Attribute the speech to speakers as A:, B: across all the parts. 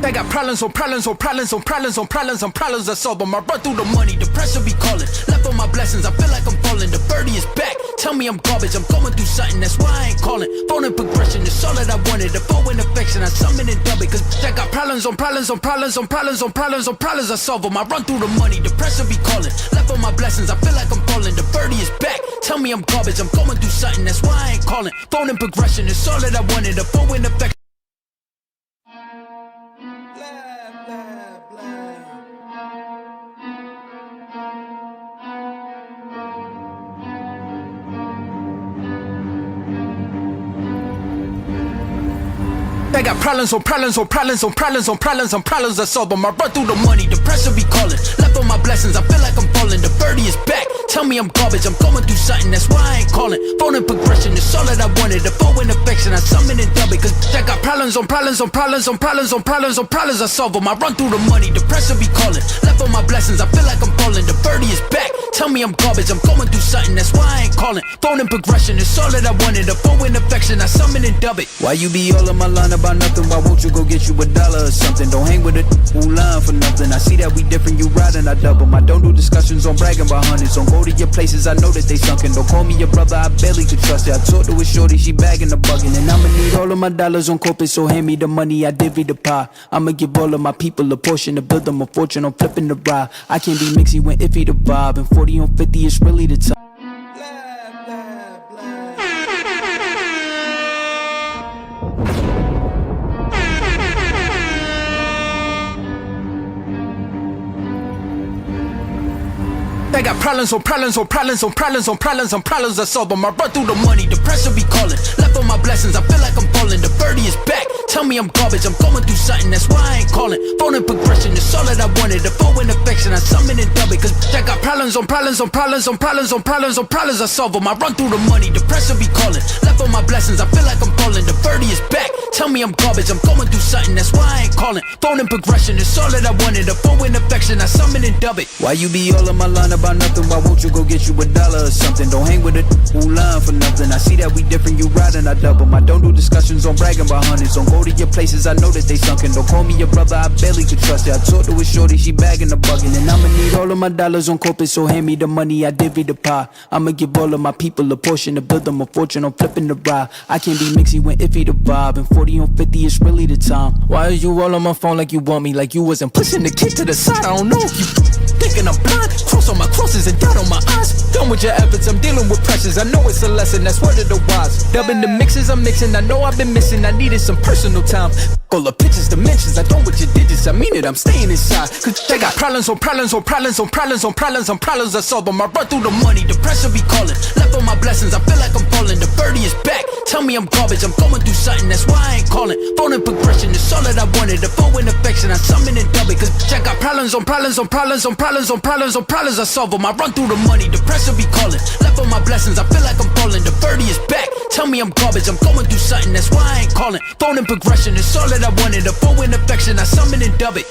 A: They got problems on problems on problems on problems on problems on problems I solve them. I run through the money, the pressure be calling. Left on my blessings, I feel like I'm falling. The birdie is back, tell me I'm garbage. I'm going through something, that's why I ain't calling. Phone and progression, it's all that I wanted. The phone in affection, I summon and dub it. Cause I got problems on problems on problems on problems on problems on problems I solve them. I run through the money, the pressure be calling. Left on my blessings, I feel like I'm falling. The birdie is back, tell me I'm garbage. I'm going through something, that's why I ain't calling. Phone and progression, it's all that I wanted. The phone in affection. I got problems on problems on problems on problems on problems on problems I solve them. I run through the money, the pressure be calling. Left on my blessings, I feel like I'm falling. The birdie is back, tell me I'm garbage. I'm going through something, that's why I ain't calling. Phone and progression, it's all that I wanted. The phone in affection, I summon and dub it. Cause I got problems on problems on problems on problems on problems on problems I solve them. I run through the money, the pressure be calling. Left on my blessings, I feel like I'm falling. The birdie is back, tell me I'm garbage. I'm going through something, that's why I ain't calling. Phone and progression, it's all that I wanted. The phone in affection, I summon and dub it. Why you be all in my line about nothing? Why won't you go get you $1 or something? Don't hang with it who lying for nothing. I see that we different, you riding, I double. I don't do discussions on bragging about hundreds. Don't go to your places, I know that they sunken. Don't call me your brother, I barely could trust it. I talked to a shorty, she bagging the bugging. And I'ma need all of my dollars on corporate, so hand me the money, I divvy the pie. I'ma give all of my people a portion to build them a fortune. I'm flipping the ride. I can't be mixy when iffy the vibe. And 40 on 50 is really the time. I got problems on problems on problems on problems on problems on problems I solve them. I run through the money, the pressure be calling. Left on my blessings, I feel like I'm falling. The birdie is back, tell me I'm garbage. I'm going through something, that's why I ain't calling. Phone and progression, it's all that I wanted. The phone in affection, I summon and dub it. Cause I got problems on problems on problems on problems on problems on problems I solve them. I run through the money, the pressure be calling. Left on my blessings, I feel like I'm falling. The birdie is back, tell me I'm garbage. I'm going through something, that's why I ain't calling. Phone and progression, it's all that I wanted. The phone in affection, I summon and dub it. Why you be all in my line about nothing? Why won't you go get you $1 or something? Don't hang with it who lying for nothing. I see that we different, you riding, I double. I don't do discussions on bragging about hundreds. Don't go to your places, I know that they sunken. Don't call me your brother, I barely could trust it. I talked to a shorty, she bagging the bugging. And I'ma need all of my dollars on corporate, so hand me the money, I divvy the pie. I'ma give all of my people a portion to build them a fortune. I'm flipping the ride. I can't be mixy when iffy the vibe. And 40 on 50 is really the time. Why is you all on my phone like you want me? Like you wasn't pushing the kid to the side. I don't know if you thinking I'm blind. Cross on my crosses and doubt on my eyes. Done with your efforts, I'm dealing with pressures. I know it's a lesson, that's word of the wise. Dubbing the mixes I'm mixing, I know I've been missing. I needed some personal time. All the pictures, dimensions, I don't with your digits. I mean it, I'm staying inside. Cause I got problems on problems on problems on problems on problems on problems I solve them. I run through the money, the pressure be calling. Left on my blessings, I feel like I'm falling. The birdie is back, tell me I'm garbage. I'm going through something, that's why I ain't calling. Phone and progression, it's all that I wanted. The phone in affection, I summon and dub it. Cause I got problems on problems on problems on problems on problems on problems I solve them. I run through the money, the pressure be calling. Left on my blessings, I feel like I'm falling. The birdie is back, tell me I'm garbage. I'm going through something, that's why I ain't calling. Phone and progression, it's all that I wanted. The phone in affection, I summon and dub it.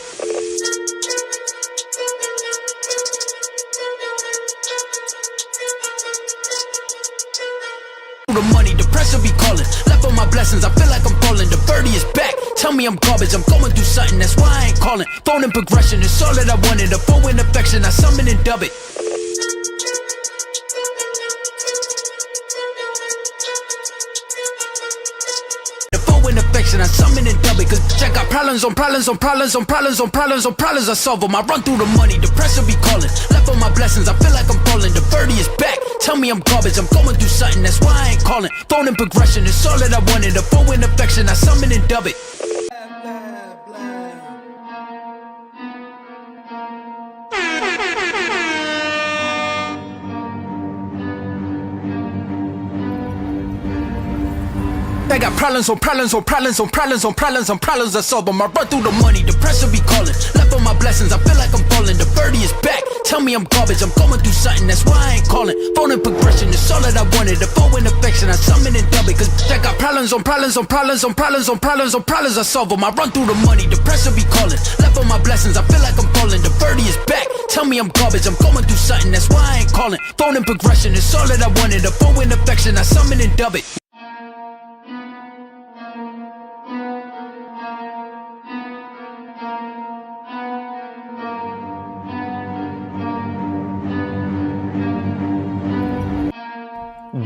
A: The money, the pressure be calling. Left on my blessings, I feel like I'm falling. The birdie is back, tell me I'm garbage. I'm going through something, that's why I ain't calling. Phone and progression, it's all that I wanted. The phone in affection, I summon and dub it. In affection, I summon and dub it. Cause I got problems on problems on problems on problems on problems on problems I solve them. I run through the money, the pressure be calling. Left on my blessings, I feel like I'm falling. The birdie is back, tell me I'm garbage. I'm going through something, that's why I ain't calling. Phone and progression, it's all that I wanted. The phone in affection, I summon and dub it. I got problems on problems on problems on problems on problems on problems I solve them. I run through the money, the pressure be calling. Left on my blessings, I feel like I'm falling. The birdie is back, tell me I'm garbage. I'm going through something, that's why I ain't calling. Phone and progression, it's all that I wanted. The phone in affection, I summon and dub it. Cause I got problems on problems on problems on problems on problems on problems I solve them. I run through the money, the pressure be calling. Left on my blessings, I feel like I'm falling. The birdie is back, tell me I'm garbage. I'm going through something, that's why I ain't calling. Phone and progression, it's all that I wanted. The phone in affection, I summon and dub it.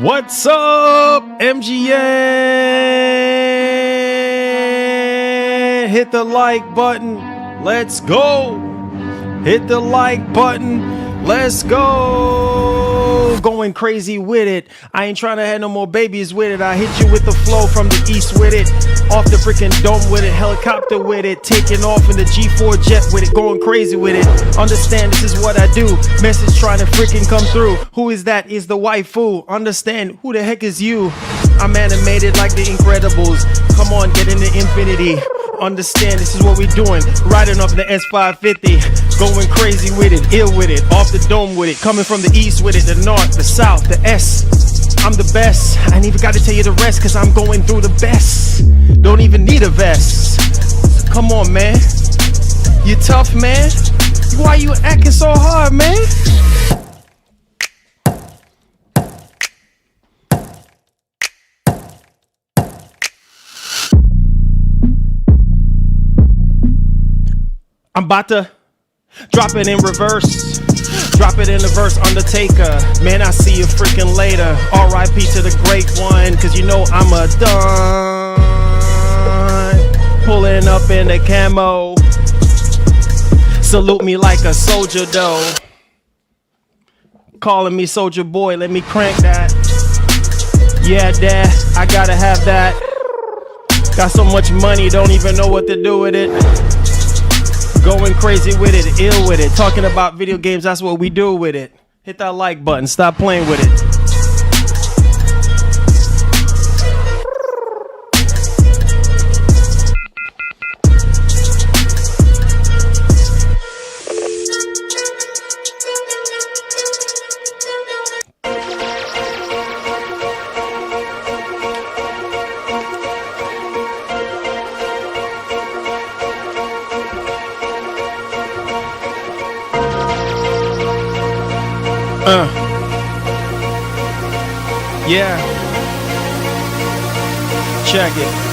B: What's up, MGA? Hit the like button. Let's go. Hit the like button. Let's go. Going crazy with it. I ain't trying to have no more babies with it. I hit you with the flow from the east with it. Off the freaking dome with it. Helicopter with it. Taking off in the G4 jet with it. Going crazy with it. Understand this is what I do. Message trying to freaking come through. Who is that? Is the waifu. Understand who the heck is you? I'm animated like the Incredibles. Come on, get into infinity. Understand this is what we doing. Riding off the S550. Going crazy with it. Ill with it. Off the dome with it. Coming from the east with it. The north, the south, the S. I'm the best. I ain't even got to tell you the rest, cause I'm going through the best. Don't even need a vest. Come on, man. You tough, man. Why you acting so hard, man? I'm about to drop it in reverse. Drop it in the verse, Undertaker. Man, I see you freaking later. R.I.P. to the great one, cause you know I'm a done. Pulling up in the camo. Salute me like a soldier though. Calling me soldier boy, let me crank that. Yeah, dad, I gotta have that. Got so much money, don't even know what to do with it. Going crazy with it, ill with it. Talking about video games, that's what we do with it. Hit that like button, stop playing with it. Yeah. Check it.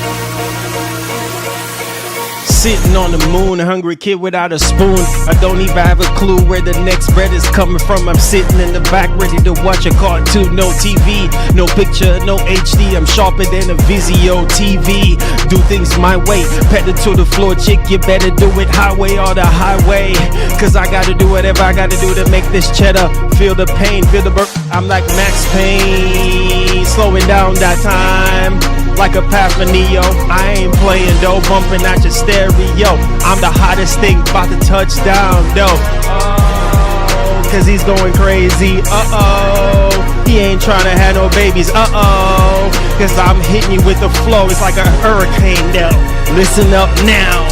B: Sitting on the moon, a hungry kid without a spoon. I don't even have a clue where the next bread is coming from. I'm sitting in the back ready to watch a cartoon. No TV, no picture, no HD. I'm sharper than a Vizio TV. Do things my way, pedal to the floor, chick. You better do it highway or the highway. Cause I gotta do whatever I gotta do to make this cheddar. Feel the pain, feel the burp. I'm like Max Payne, slowing down that time. Like a path for Neo, I ain't playing though, bumping at your stereo. I'm the hottest thing, about to touch down though. Oh, cause he's going crazy, uh-oh. He ain't trying to have no babies, uh-oh. Cause I'm hitting you with the flow, it's like a hurricane though. Listen up now.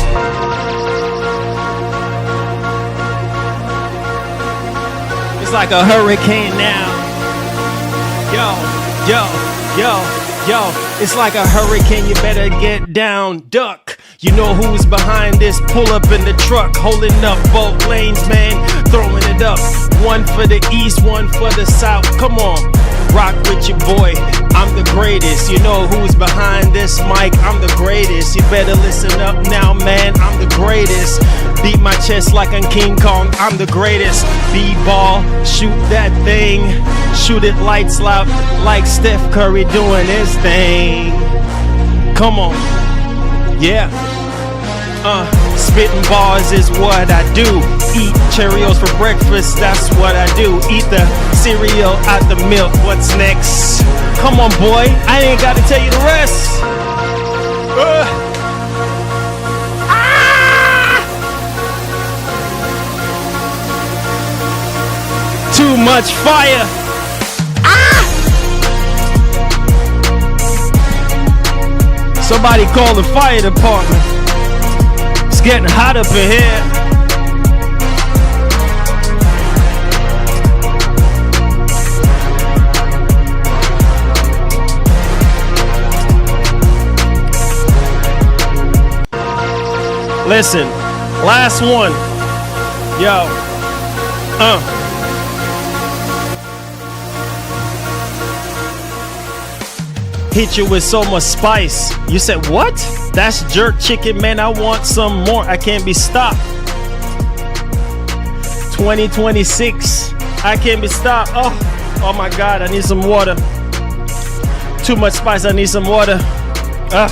B: It's like a hurricane now. Yo, yo, yo. Yo, it's like a hurricane, you better get down, duck. You know who's behind this, pull up in the truck. Holding up both lanes, man, throwing it up. One for the east, one for the south, come on. Rock with your boy, I'm the greatest. You know who's behind this mic, I'm the greatest. You better listen up now, man, I'm the greatest. Beat my chest like I'm King Kong, I'm the greatest. B-ball, shoot that thing. Shoot it lights out like Steph Curry doing his thing. Come on, yeah. Spitting bars is what I do. Eat Cheerios for breakfast, that's what I do. Eat the cereal out the milk, what's next? Come on, boy, I ain't gotta tell you the rest. Too much fire. Somebody call the fire department. It's getting hot up in here. Listen, last one. Yo. Hit you with so much spice. You said what? That's jerk chicken, man. I want some more. I can't be stopped. 2026. I can't be stopped. Oh my God. I need some water. Too much spice. I need some water. Yup.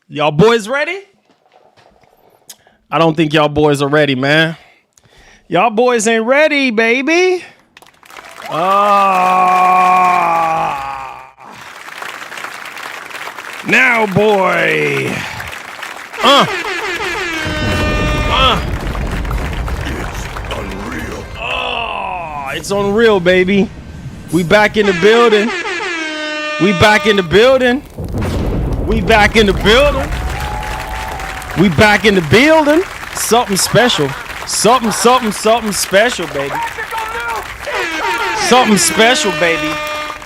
B: Y'all boys ready? I don't think y'all boys are ready, man. Y'all boys ain't ready, baby. Now, boy.
C: It's unreal.
B: It's unreal, baby. We back in the building. We back in the building. We back in the building. We back in the building. Something special. Something special, baby. Something special, baby.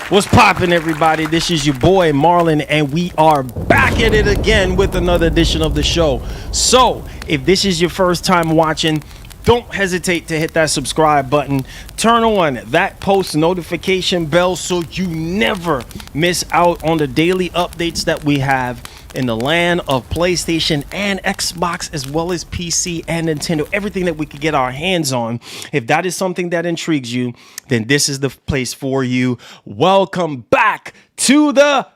B: What's poppin', everybody? This is your boy Marlon, and we are back at it again with another edition of the show. So, if this is your first time watching, don't hesitate to hit that subscribe button. Turn on that post notification bell so you never miss out on the daily updates that we have in the land of PlayStation and Xbox, as well as PC and Nintendo, everything that we could get our hands on. If that is something that intrigues you, then this is the place for you. Welcome back to the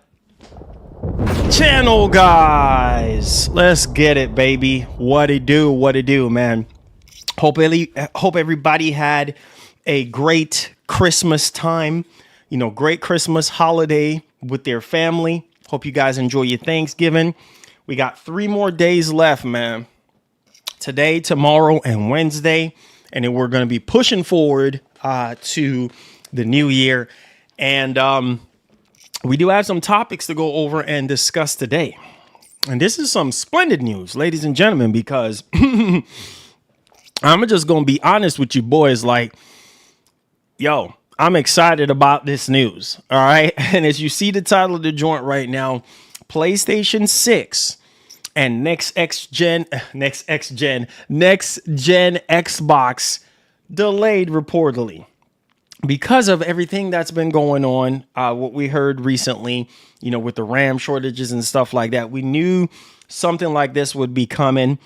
B: channel, guys. Let's get it, baby. What it do, man. Hope everybody had a great Christmas time, great Christmas holiday with their family. Hope you guys enjoy your Thanksgiving. We got 3 more days left, man. Today, tomorrow, and Wednesday. And then we're going to be pushing forward to the new year. And we do have some topics to go over and discuss today. And this is some splendid news, ladies and gentlemen, because I'm just going to be honest with you boys. Like, yo, I'm excited about this news. All right. And as you see the title of the joint right now, PlayStation 6 and next gen Xbox delayed reportedly because of everything that's been going on. What we heard recently, with the RAM shortages and stuff like that, we knew something like this would be coming.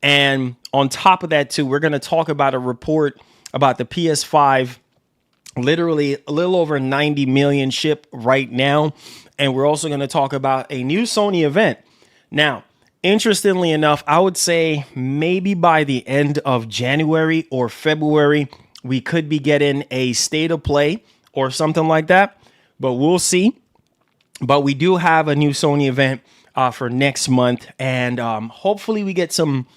B: And on top of that, too, we're going to talk about a report about the PS5, literally a little over 90 million shipped right now. And we're also going to talk about a new Sony event. Now, interestingly enough, I would say maybe by the end of January or February, we could be getting a state of play or something like that. But we'll see. But we do have a new Sony event for next month. And hopefully we get some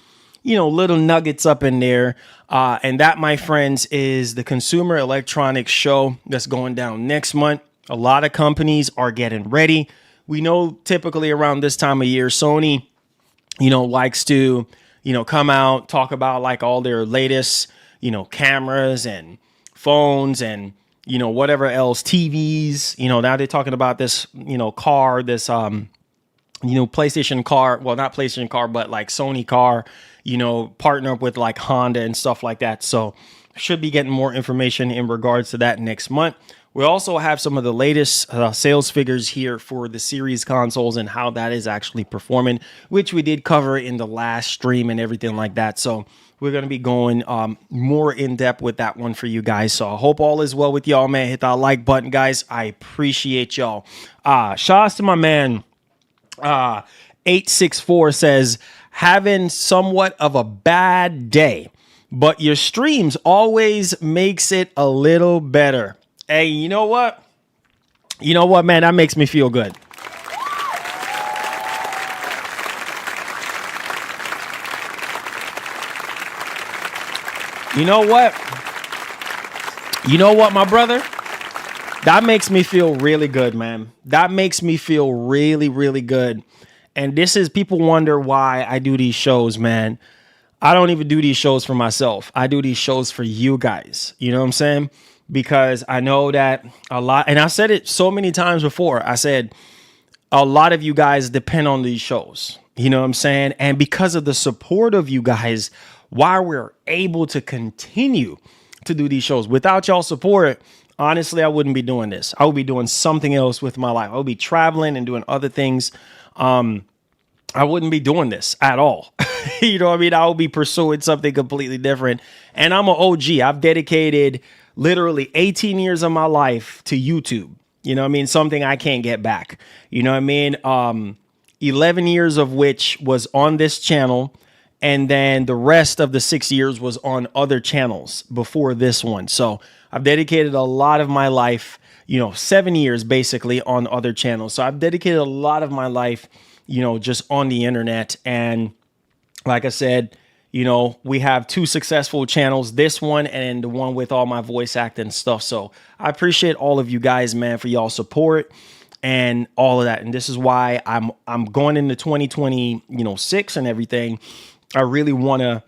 B: little nuggets up in there. And that, my friends, is the Consumer Electronics Show that's going down next month. A lot of companies are getting ready. We know typically around this time of year, Sony, likes to, come out, talk about like all their latest, cameras and phones and, whatever else, TVs. Now they're talking about this, car, this, PlayStation car. Well, not PlayStation car, but like Sony car. Partner up with like Honda and stuff like that. So should be getting more information in regards to that next month. We also have some of the latest sales figures here for the series consoles and how that is actually performing, which we did cover in the last stream and everything like that. So we're going to be going more in depth with that one for you guys. So I hope all is well with y'all, man. Hit that like button, guys. I appreciate y'all. Shout outs to my man 864 says, having somewhat of a bad day, but your streams always makes it a little better. Hey, you know what? Man, that makes me feel good. You know what, my brother? That makes me feel really good, man. That makes me feel really, really good. And this is, people wonder why I do these shows, man. I don't even do these shows for myself. I do these shows for you guys. You know what I'm saying? Because I know that a lot, and I said it so many times before. I said a lot of you guys depend on these shows. You know what I'm saying? And because of the support of you guys, why we're able to continue to do these shows. Without y'all support, honestly, I wouldn't be doing this. I would be doing something else with my life. I would be traveling and doing other things. I wouldn't be doing this at all. You know what I mean? I would be pursuing something completely different. And I'm an OG. I've dedicated literally 18 years of my life to YouTube. You know what I mean? Something I can't get back. You know what I mean? 11 years of which was on this channel. And then the rest of the 6 years was on other channels before this one. So I've dedicated a lot of my life, 7 years basically on other channels. So I've dedicated a lot of my life, just on the internet. And like I said, we have 2 successful channels, this one and the one with all my voice acting stuff. So I appreciate all of you guys, man, for y'all support and all of that. And this is why I'm going into 2026 and everything. I really want to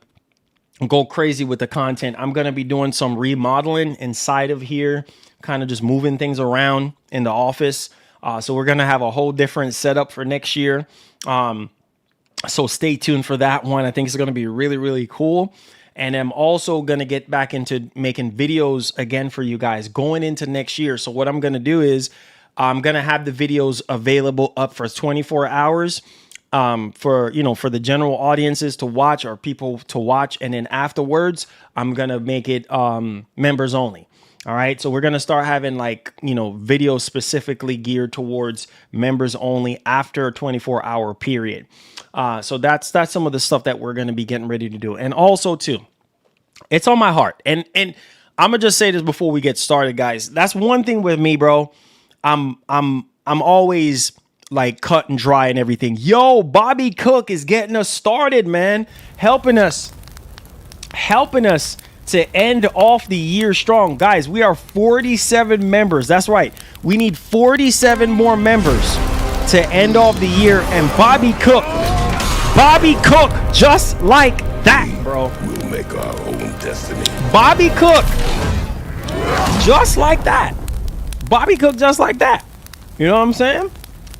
B: go crazy with the content. I'm going to be doing some remodeling inside of here, kind of just moving things around in the office. So we're going to have a whole different setup for next year. So stay tuned for that one. I think it's going to be really, really cool. And I'm also going to get back into making videos again for you guys going into next year. So what I'm going to do is I'm going to have the videos available up for 24 hours for the general audiences to watch or people to watch. And then afterwards, I'm going to make it members only. All right. So we're going to start having videos specifically geared towards members only after a 24-hour period. So that's some of the stuff that we're going to be getting ready to do. And also too, it's on my heart. And I'm gonna just say this before we get started, guys. That's one thing with me, bro. I'm always like cut and dry and everything. Yo, Bobby Cook is getting us started, man. Helping us to end off the year strong. Guys, we are 47 members. That's right. We need 47 more members to end off the year. And Bobby Cook, just like that, bro.
C: We'll make our own destiny.
B: Bobby Cook, just like that. Bobby Cook, just like that. You know what I'm saying?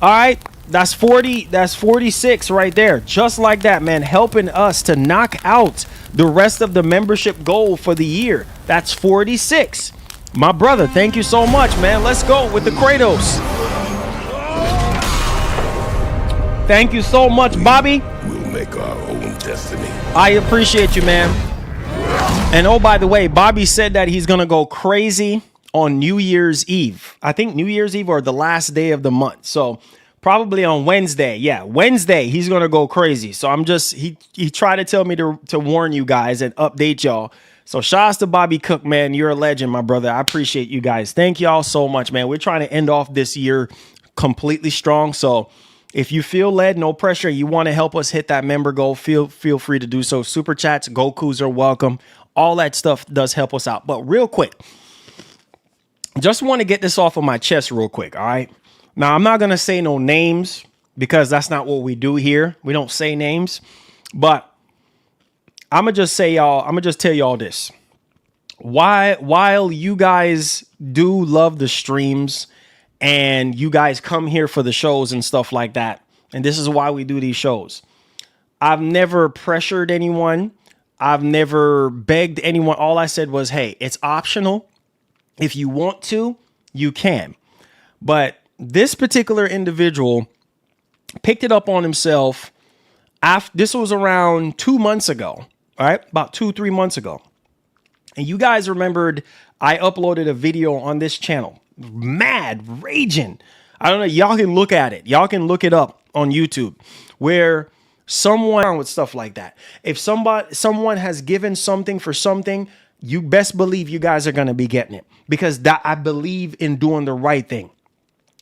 B: All right. That's 40. That's 46 right there. Just like that, man. Helping us to knock out the rest of the membership goal for the year. That's 46. My brother, thank you so much, man. Let's go with the Kratos. Thank you so much, Bobby.
C: We'll make our own destiny.
B: I appreciate you, man. And oh, by the way, Bobby said that he's going to go crazy on New Year's Eve. I think New Year's Eve or the last day of the month. So probably on Wednesday. Yeah, Wednesday, he's going to go crazy. So he tried to tell me to warn you guys and update y'all. So shout out to Bobby Cook, man. You're a legend, my brother. I appreciate you guys. Thank y'all so much, man. We're trying to end off this year completely strong. So if you feel led, no pressure, you want to help us hit that member goal, feel free to do so. Super chats, Gokus are welcome. All that stuff does help us out. But real quick, just want to get this off of my chest real quick, all right? Now, I'm not going to say no names because that's not what we do here. We don't say names. But I'm going to just say y'all, I'm going to just tell y'all this. While you guys do love the streams and you guys come here for the shows and stuff like that, and this is why we do these shows, I've never pressured anyone. I've never begged anyone. All I said was, hey, it's optional. If you want to, you can. But this particular individual picked it up on himself. This was around 2 months ago, all right? About 2-3 months ago. And you guys remembered I uploaded a video on this channel. Mad, raging. I don't know. Y'all can look at it. Y'all can look it up on YouTube where someone with stuff like that. If someone has given something for something, you best believe you guys are going to be getting it because that I believe in doing the right thing.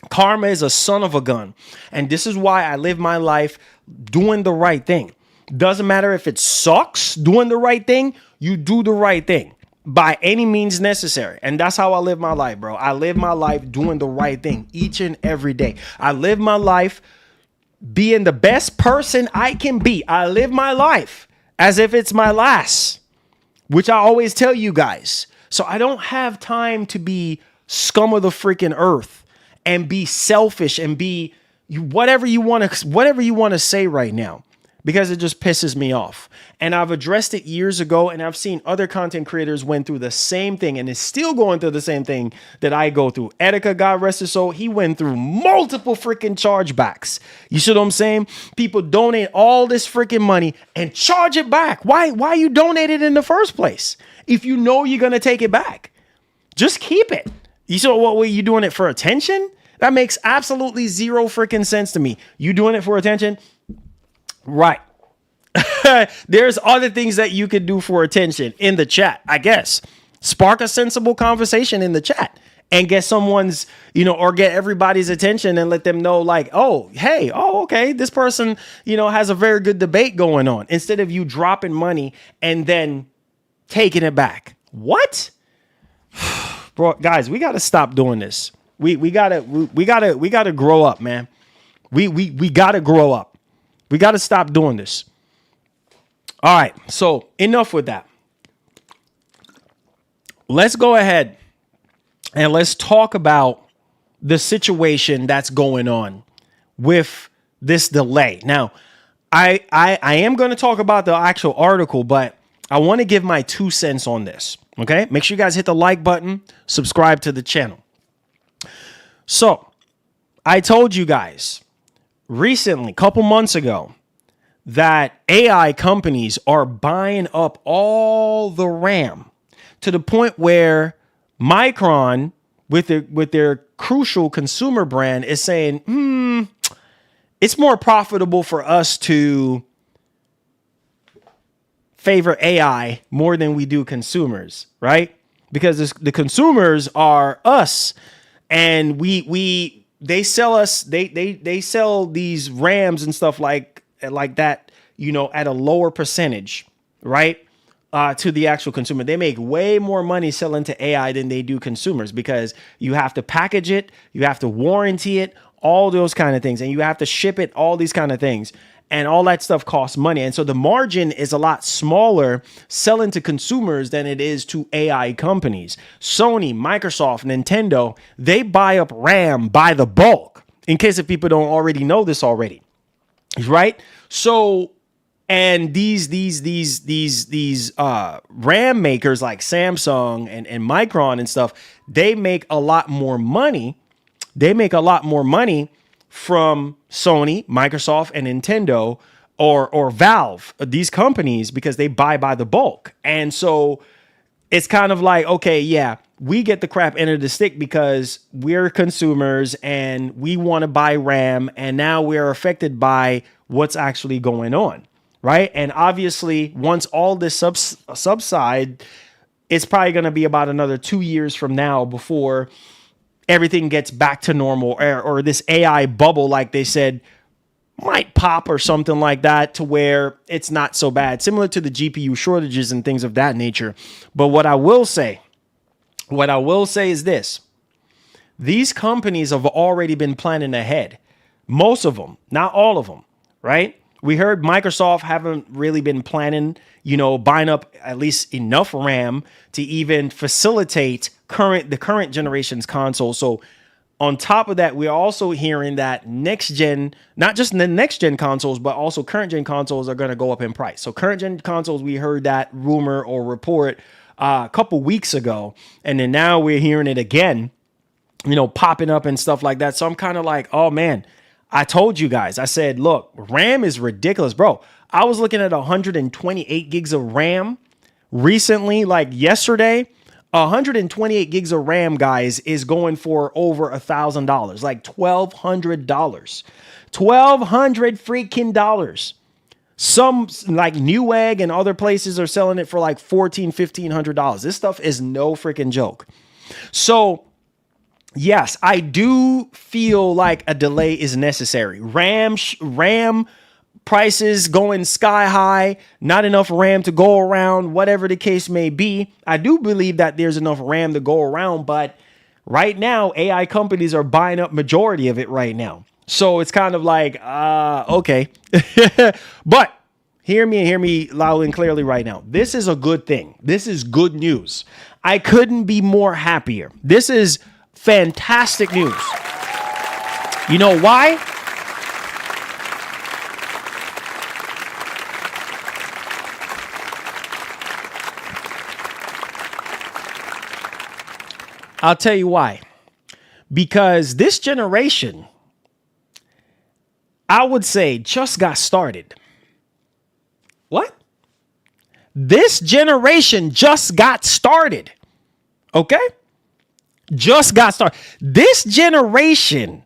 B: Karma is a son of a gun. And this is why I live my life doing the right thing. Doesn't matter if it sucks doing the right thing, you do the right thing by any means necessary. And that's how I live my life, bro. I live my life doing the right thing each and every day. I live my life being the best person I can be. I live my life as if it's my last, which I always tell you guys. So I don't have time to be scum of the freaking earth and be selfish and be whatever you want to say right now, because it just pisses me off. And I've addressed it years ago, and I've seen other content creators went through the same thing and is still going through the same thing that I go through. Etika, God rest his soul, he went through multiple freaking chargebacks. You see what I'm saying? People donate all this freaking money and charge it back. Why you donate it in the first place? If you know you're going to take it back, just keep it. You saw what way you doing it for attention? That makes absolutely zero freaking sense to me. You doing it for attention? Right. There's other things that you could do for attention in the chat, I guess. Spark a sensible conversation in the chat and get someone's, or get everybody's attention and let them know like, oh, hey, oh, okay, this person, has a very good debate going on, instead of you dropping money and then taking it back. What? Bro, guys, we got to stop doing this. We gotta grow up, man. We gotta grow up. We gotta stop doing this. All right, so enough with that. Let's go ahead and let's talk about the situation that's going on with this delay. Now, I am going to talk about the actual article, but I want to give my 2 cents on this. Okay, make sure you guys hit the like button, subscribe to the channel. So, I told you guys recently, a couple months ago, that AI companies are buying up all the RAM to the point where Micron, with their crucial consumer brand, is saying, it's more profitable for us to favor AI more than we do consumers, right? Because the consumers are us, and they sell us, they sell these RAMs and stuff like that, at a lower percentage, right? To the actual consumer. They make way more money selling to AI than they do consumers, because you have to package it, you have to warranty it, all those kind of things, and you have to ship it, all these kind of things. And all that stuff costs money. And so the margin is a lot smaller selling to consumers than it is to AI companies. Sony, Microsoft, Nintendo, they buy up RAM by the bulk, in case if people don't already know this already. Right? So, and these RAM makers like Samsung and Micron and stuff, they make a lot more money. They make a lot more money from Sony, Microsoft, and Nintendo, or Valve, these companies, because they buy by the bulk. And so it's kind of like, okay, yeah, we get the crap end of the stick because we're consumers and we want to buy RAM, and now we're affected by what's actually going on, right? And obviously, once all this subside, it's probably going to be about another 2 years from now before everything gets back to normal, or this AI bubble, like they said, might pop or something like that, to where it's not so bad, similar to the GPU shortages and things of that nature. But what I will say is this: these companies have already been planning ahead. Most of them, not all of them, right? We heard Microsoft haven't really been planning, buying up at least enough RAM to even facilitate the current generation's console. So on top of that, we're also hearing that next gen, not just the next gen consoles, but also current gen consoles are going to go up in price. So current gen consoles, we heard that rumor or report a couple weeks ago, and then now we're hearing it again, popping up and stuff like that. So I'm kind of like, oh man, I told you guys, I said, look, RAM is ridiculous, bro. I was looking at 128 gigs of RAM recently, like yesterday. 128 gigs of RAM, guys, is going for over $1,000, like $1,200, $1,200 freaking dollars. Some like Newegg and other places are selling it for like $1,400-$1,500. This stuff is no freaking joke. So yes, I do feel like a delay is necessary. RAM prices going sky high, not enough RAM to go around, whatever the case may be. I do believe that there's enough RAM to go around, but right now, AI companies are buying up majority of it right now. So it's kind of like, okay. But hear me loud and clearly right now. This is a good thing. This is good news. I couldn't be more happier. This is fantastic news. You know why? I'll tell you why. Because this generation, I would say, just got started. What? This generation just got started. Okay? Just got started. This generation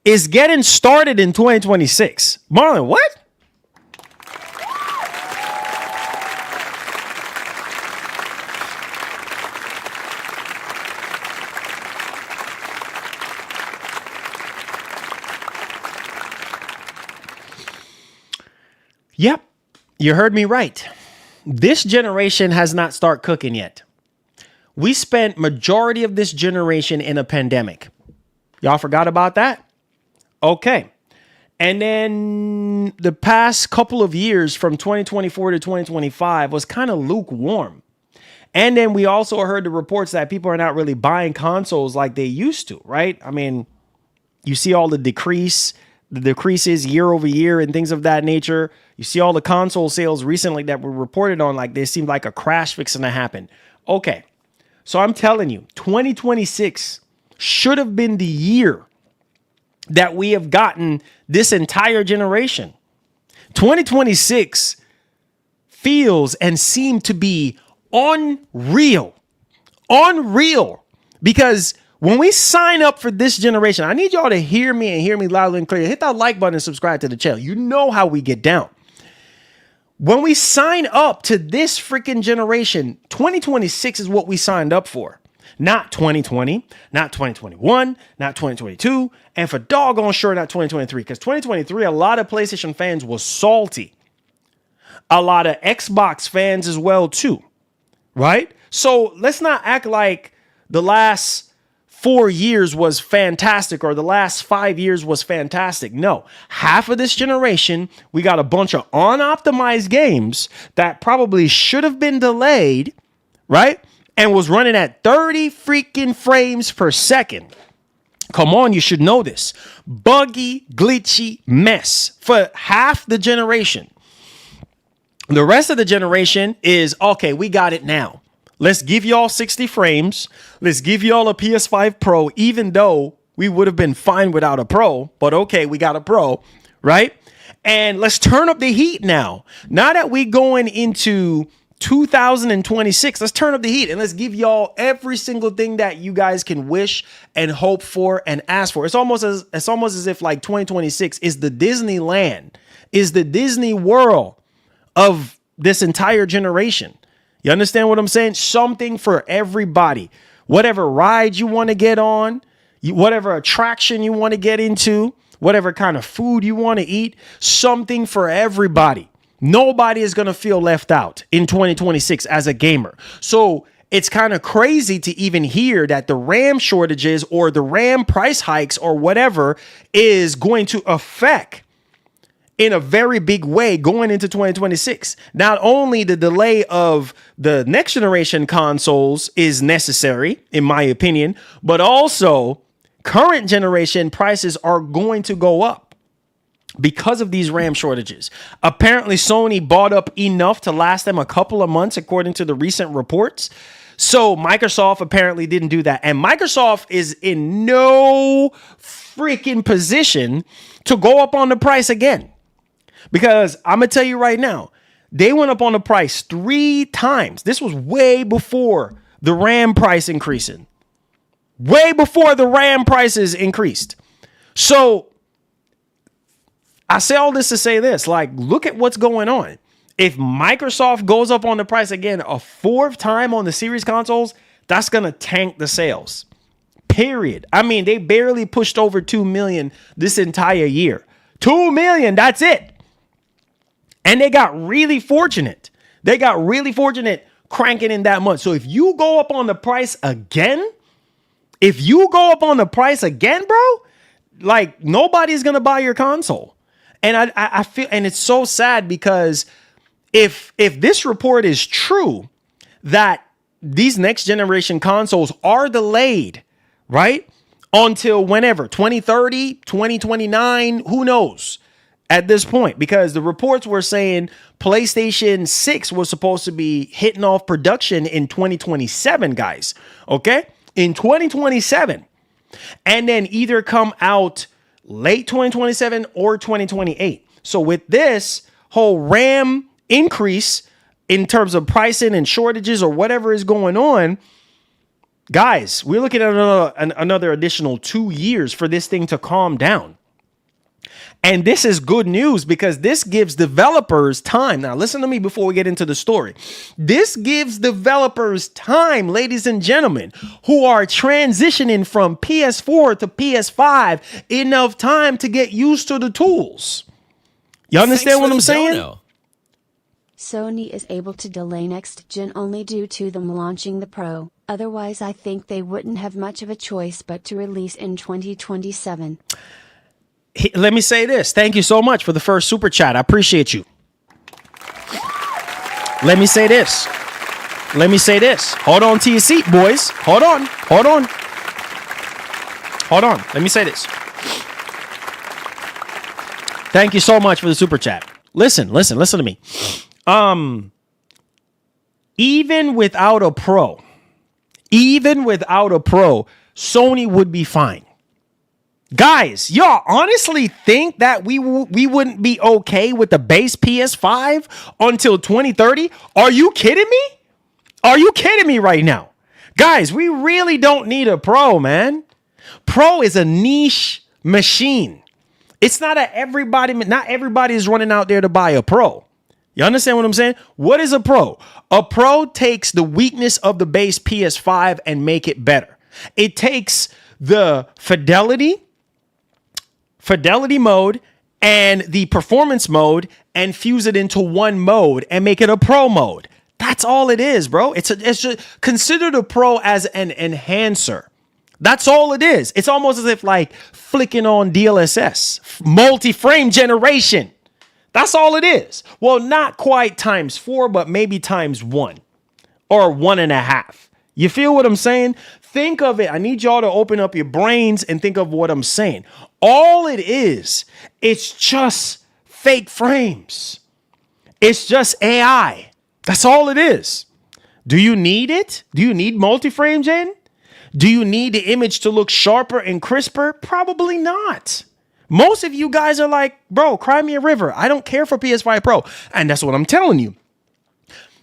B: is getting started in 2026. Marlon, what? Yep, you heard me right. This generation has not started cooking yet. We spent majority of this generation in a pandemic. Y'all forgot about that? Okay. And then the past couple of years from 2024 to 2025 was kind of lukewarm. And then we also heard the reports that people are not really buying consoles like they used to, right? I mean, you see all the decreases year over year and things of that nature. You see all the console sales recently that were reported on, like they seemed like a crash fixing to happen. Okay. So I'm telling you, 2026 should have been the year that we have gotten this entire generation. 2026 feels and seemed to be unreal. Unreal. Because when we sign up for this generation, I need y'all to hear me and hear me loudly and clear. Hit that like button and subscribe to the channel. You know how we get down. When we sign up to this freaking generation, 2026 is what we signed up for. Not 2020, not 2021, not 2022, and for doggone sure not 2023. Because 2023, a lot of PlayStation fans was salty. A lot of Xbox fans as well too, right? So let's not act like the last 4 years was fantastic or the last 5 years was fantastic. No, half of this generation, we got a bunch of unoptimized games that probably should have been delayed, right? And was running at 30 freaking frames per second. Come on, you should know this. Buggy, glitchy mess for half the generation. The rest of the generation is, okay, we got it now. Let's give y'all 60 frames. Let's give y'all a PS5 Pro, even though we would have been fine without a Pro. But okay, we got a Pro, right? And let's turn up the heat now. Now that we going into 2026, let's turn up the heat and let's give y'all every single thing that you guys can wish and hope for and ask for. It's almost as if like 2026 is the Disneyland, is the Disney World of this entire generation. You understand what I'm saying? Something for everybody. Whatever ride you want to get on, whatever attraction you want to get into, whatever kind of food you want to eat, something for everybody. Nobody is going to feel left out in 2026 as a gamer. So it's kind of crazy to even hear that the RAM shortages or the RAM price hikes or whatever is going to affect in a very big way going into 2026. Not only the delay of the next generation consoles is necessary, in my opinion, but also current generation prices are going to go up because of these RAM shortages. Apparently, Sony bought up enough to last them a couple of months, according to the recent reports. So Microsoft apparently didn't do that. And Microsoft is in no freaking position to go up on the price again. Because I'm going to tell you right now, they went up on the price 3 times. This was way before the RAM price increasing. Way before the RAM prices increased. So I say all this to say this, like, look at what's going on. If Microsoft goes up on the price again a 4th time on the series consoles, that's going to tank the sales. Period. I mean, they barely pushed over 2 million this entire year. 2 million, that's it. And they got really fortunate. They got really fortunate cranking in that much. So if you go up on the price again, bro, like nobody's going to buy your console. And I feel, and it's so sad because if this report is true that these next generation consoles are delayed, right? Until whenever, 2030, 2029, who knows at this point? Because the reports were saying PlayStation 6 was supposed to be hitting off production in 2027, guys. Okay? in 2027 and then either come out late 2027 or 2028. So with this whole RAM increase in terms of pricing and shortages or whatever is going on, guys, we're looking at another additional 2 years for this thing to calm down. And this is good news because this gives developers time. Now, listen to me before we get into the story. This gives developers time, ladies and gentlemen, who are transitioning from PS4 to PS5, enough time to get used to the tools. You understand what I'm saying?
D: Sony is able to delay next gen only due to them launching the Pro. Otherwise, I think they wouldn't have much of a choice but to release in 2027.
B: Let me say this. Thank you so much for the first super chat. I appreciate you. Let me say this. Hold on to your seat, boys. Hold on. Let me say this. Thank you so much for the super chat. Listen to me. Even without a Pro, Sony would be fine. Guys, y'all honestly think that we wouldn't be okay with the base PS5 until 2030? Are you kidding me? Are you kidding me right now? Guys, we really don't need a Pro, man. Pro is a niche machine. It's not not everybody is running out there to buy a Pro. You understand what I'm saying? What is a Pro? A Pro takes the weakness of the base PS5 and make it better. It takes the fidelity mode and the performance mode and fuse it into one mode and make it a Pro mode. That's all it is, bro. It's just consider the Pro as an enhancer. That's all it is. It's almost as if like flicking on DLSS, multi-frame generation. That's all it is. Well, not quite times 4, but maybe times 1 or 1.5. You feel what I'm saying? Think of it. I need y'all to open up your brains and think of what I'm saying. All it is, it's just fake frames. It's just AI. That's all it is. Do you need it? Do you need multi-frame gen? Do you need the image to look sharper and crisper? Probably not. Most of you guys are like, bro, cry me a river. I don't care for PS5 Pro. And that's what I'm telling you.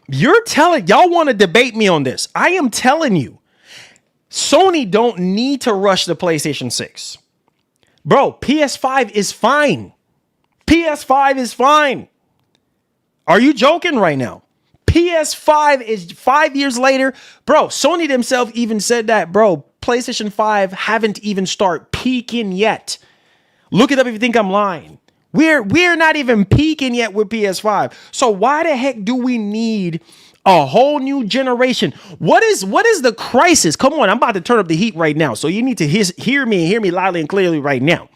B: Y'all want to debate me on this. I am telling you, Sony don't need to rush the PlayStation 6. Bro, PS5 is fine. PS5 is fine. Are you joking right now? PS5 is 5 years later. Bro, Sony themselves even said that, bro, PlayStation 5 haven't even started peaking yet. Look it up if you think I'm lying. We're not even peaking yet with PS5. So why the heck do we need a whole new generation? What is the crisis? Come on, I'm about to turn up the heat right now. So you need to hear me loudly and clearly right now.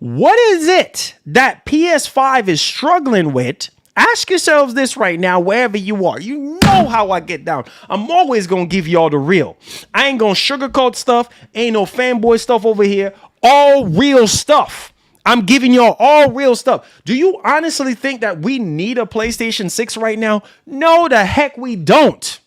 B: What is it that PS5 is struggling with? Ask yourselves this right now, wherever you are. You know how I get down. I'm always going to give y'all the real. I ain't going to sugarcoat stuff. Ain't no fanboy stuff over here. All real stuff. I'm giving y'all all real stuff. Do you honestly think that we need a PlayStation 6 right now? No, the heck we don't.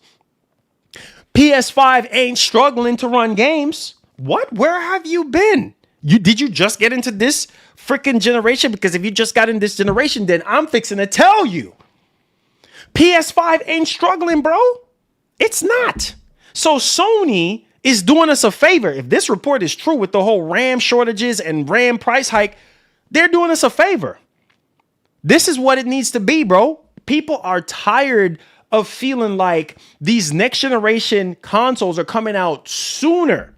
B: PS5 ain't struggling to run games. What? Where have you been? Did you just get into this freaking generation? Because if you just got in this generation, then I'm fixing to tell you. PS5 ain't struggling, bro. It's not. So Sony is doing us a favor. If this report is true with the whole RAM shortages and RAM price hike, they're doing us a favor. This is what it needs to be, bro. People are tired of feeling like these next generation consoles are coming out sooner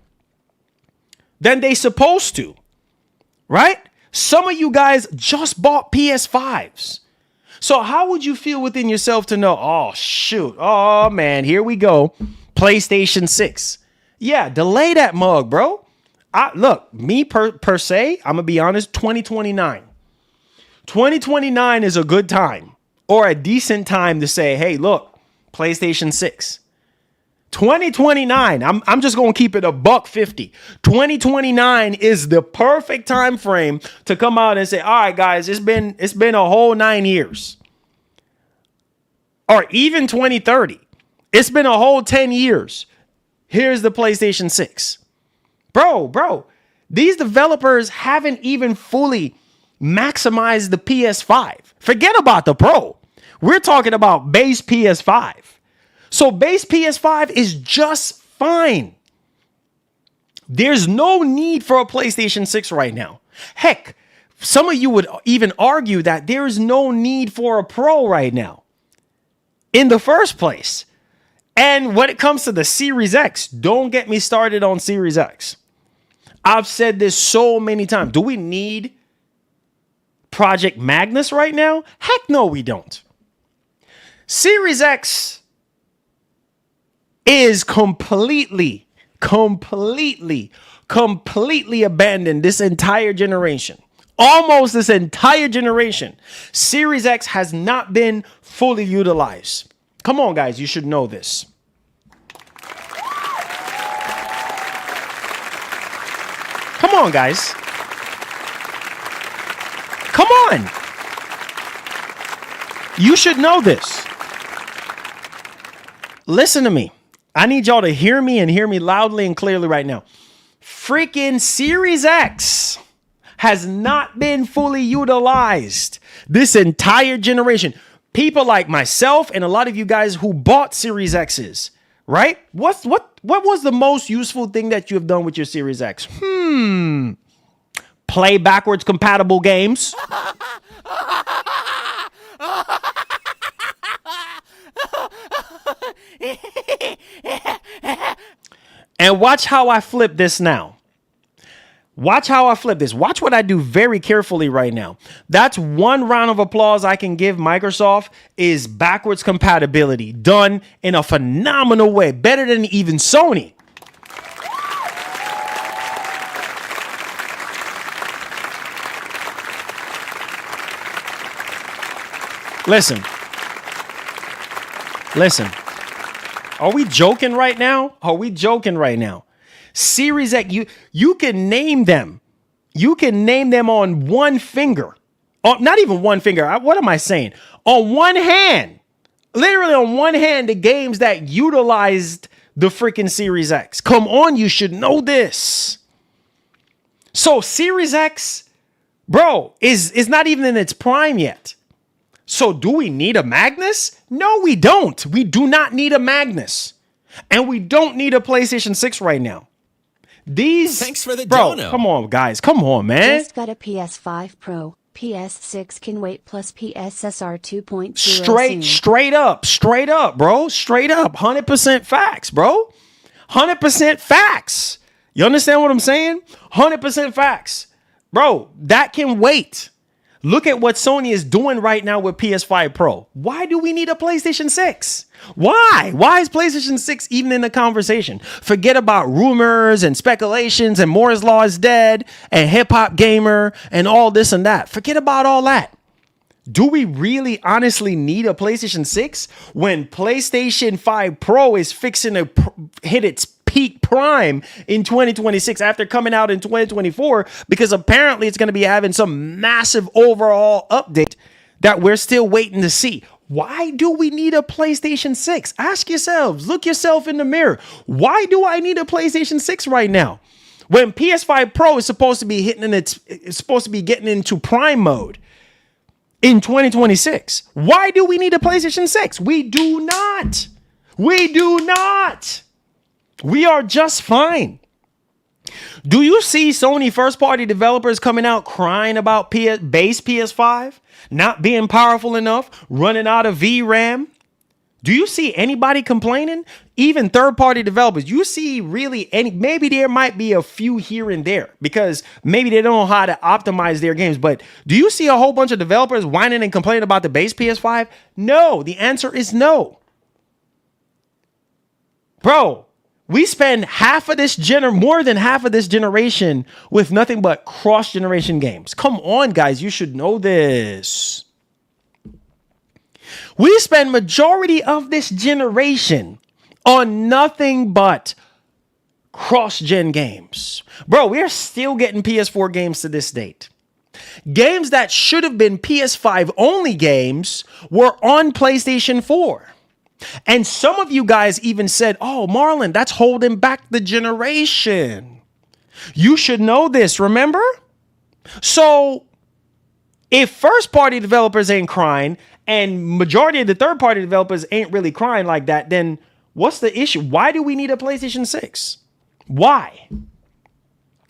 B: than they supposed to, right? Some of you guys just bought PS5s. So how would you feel within yourself to know, oh, shoot, oh, man, here we go, PlayStation 6. Yeah, delay that mug, bro. Look, me per se, I'm going to be honest, 2029. 2029 is a good time or a decent time to say, hey, look, PlayStation 6. 2029, I'm just going to keep it $150. 2029 is the perfect time frame to come out and say, all right, guys, it's been a whole 9 years. Or even 2030. It's been a whole 10 years. here's the PlayStation 6. Bro, these developers haven't even fully maximized the PS5. Forget about the Pro. We're talking about base PS5. So base PS5 is just fine. There's no need for a PlayStation 6 right now. Heck, some of you would even argue that there is no need for a Pro right now in the first place. And when it comes to the Series X, don't get me started on Series X. I've said this so many times. Do we need Project Magnus right now? Heck no, we don't. Series X is completely abandoned this entire generation. Almost this entire generation. Series X has not been fully utilized. Come on, guys, you should know this. Come on, guys. Come on. You should know this. Listen to me. I need y'all to hear me and hear me loudly and clearly right now. Freaking Series X has not been fully utilized this entire generation. People like myself and a lot of you guys who bought Series X's, right? What was the most useful thing that you have done with your Series X? Play backwards compatible games. And watch how I flip this now. Watch how I flip this. Watch what I do very carefully right now. That's one round of applause I can give Microsoft is backwards compatibility done in a phenomenal way. Better than even Sony. Listen. Are we joking right now? Series X, you can name them. You can name them on one finger. Oh, not even one finger. What am I saying? On one hand. Literally on one hand, the games that utilized the freaking Series X. Come on, you should know this. So Series X, bro, is not even in its prime yet. So do we need a Magnus? No, we don't. We do not need a Magnus. And we don't need a PlayStation 6 right now.
A: Thanks for the
B: bro,
A: dono.
B: Come on, guys. Come on, man.
D: Just got a PS5 Pro. PS6 can wait plus PSSR 2.0
B: Straight up, bro. Straight up. 100% facts, bro. 100% facts. You understand what I'm saying? 100% facts. Bro, that can wait. Look at what Sony is doing right now with PS5 Pro. Why do we need a PlayStation 6? Why? Why is PlayStation 6 even in the conversation? Forget about rumors and speculations and Moore's Law is dead and Hip Hop Gamer and all this and that. Forget about all that. Do we really honestly need a PlayStation 6 when PlayStation 5 Pro is fixing to hit its peak prime in 2026 after coming out in 2024? Because apparently it's going to be having some massive overall update that we're still waiting to see. Why do we need a PlayStation 6? Ask yourselves, look yourself in the mirror. Why do I need a PlayStation 6 right now? When PS5 Pro is supposed to be getting into prime mode in 2026. Why do we need a PlayStation 6? We do not. We are just fine. Do you see Sony first-party developers coming out crying about base PS5 not being powerful enough, running out of VRAM? Do you see anybody complaining? Even third-party developers. You see really maybe there might be a few here and there because maybe they don't know how to optimize their games. But do you see a whole bunch of developers whining and complaining about the base PS5? No, the answer is no. Bro, we spend more than half of this generation with nothing but cross-generation games. Come on, guys, you should know this. We spend majority of this generation on nothing but cross-gen games. Bro, we're still getting PS4 games to this date. Games that should have been PS5 only games were on PlayStation 4. And some of you guys even said, oh, Marlon, that's holding back the generation. You should know this, remember? So if first party developers ain't crying and majority of the third party developers ain't really crying like that, then what's the issue? Why do we need a PlayStation 6? Why?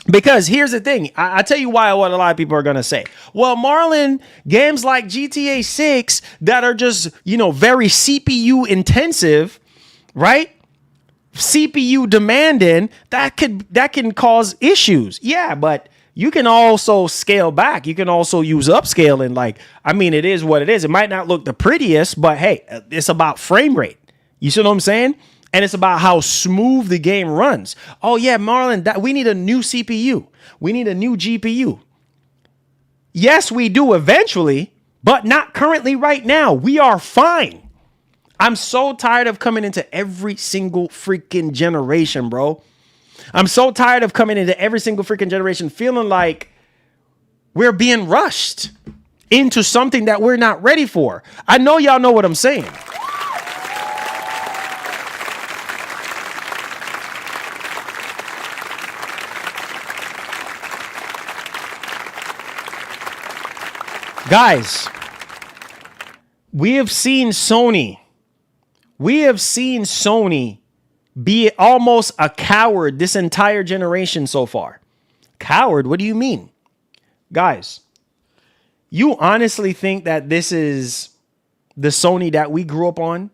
B: Because here's the thing. I tell you why what a lot of people are going to say. Well, Marlon, games like GTA 6 that are just, very CPU intensive, right? CPU demanding, that can cause issues. Yeah, but you can also scale back. You can also use upscaling. It is what it is. It might not look the prettiest, but hey, it's about frame rate. You see what I'm saying? And it's about how smooth the game runs. Oh, yeah, Marlon, we need a new CPU. We need a new GPU. Yes, we do eventually, but not currently right now. We are fine. I'm so tired of coming into every single freaking generation, bro. I'm so tired of coming into every single freaking generation feeling like we're being rushed into something that we're not ready for. I know y'all know what I'm saying. Guys, we have seen Sony be almost a coward this entire generation so far. Coward? What do you mean? Guys, you honestly think that this is the Sony that we grew up on?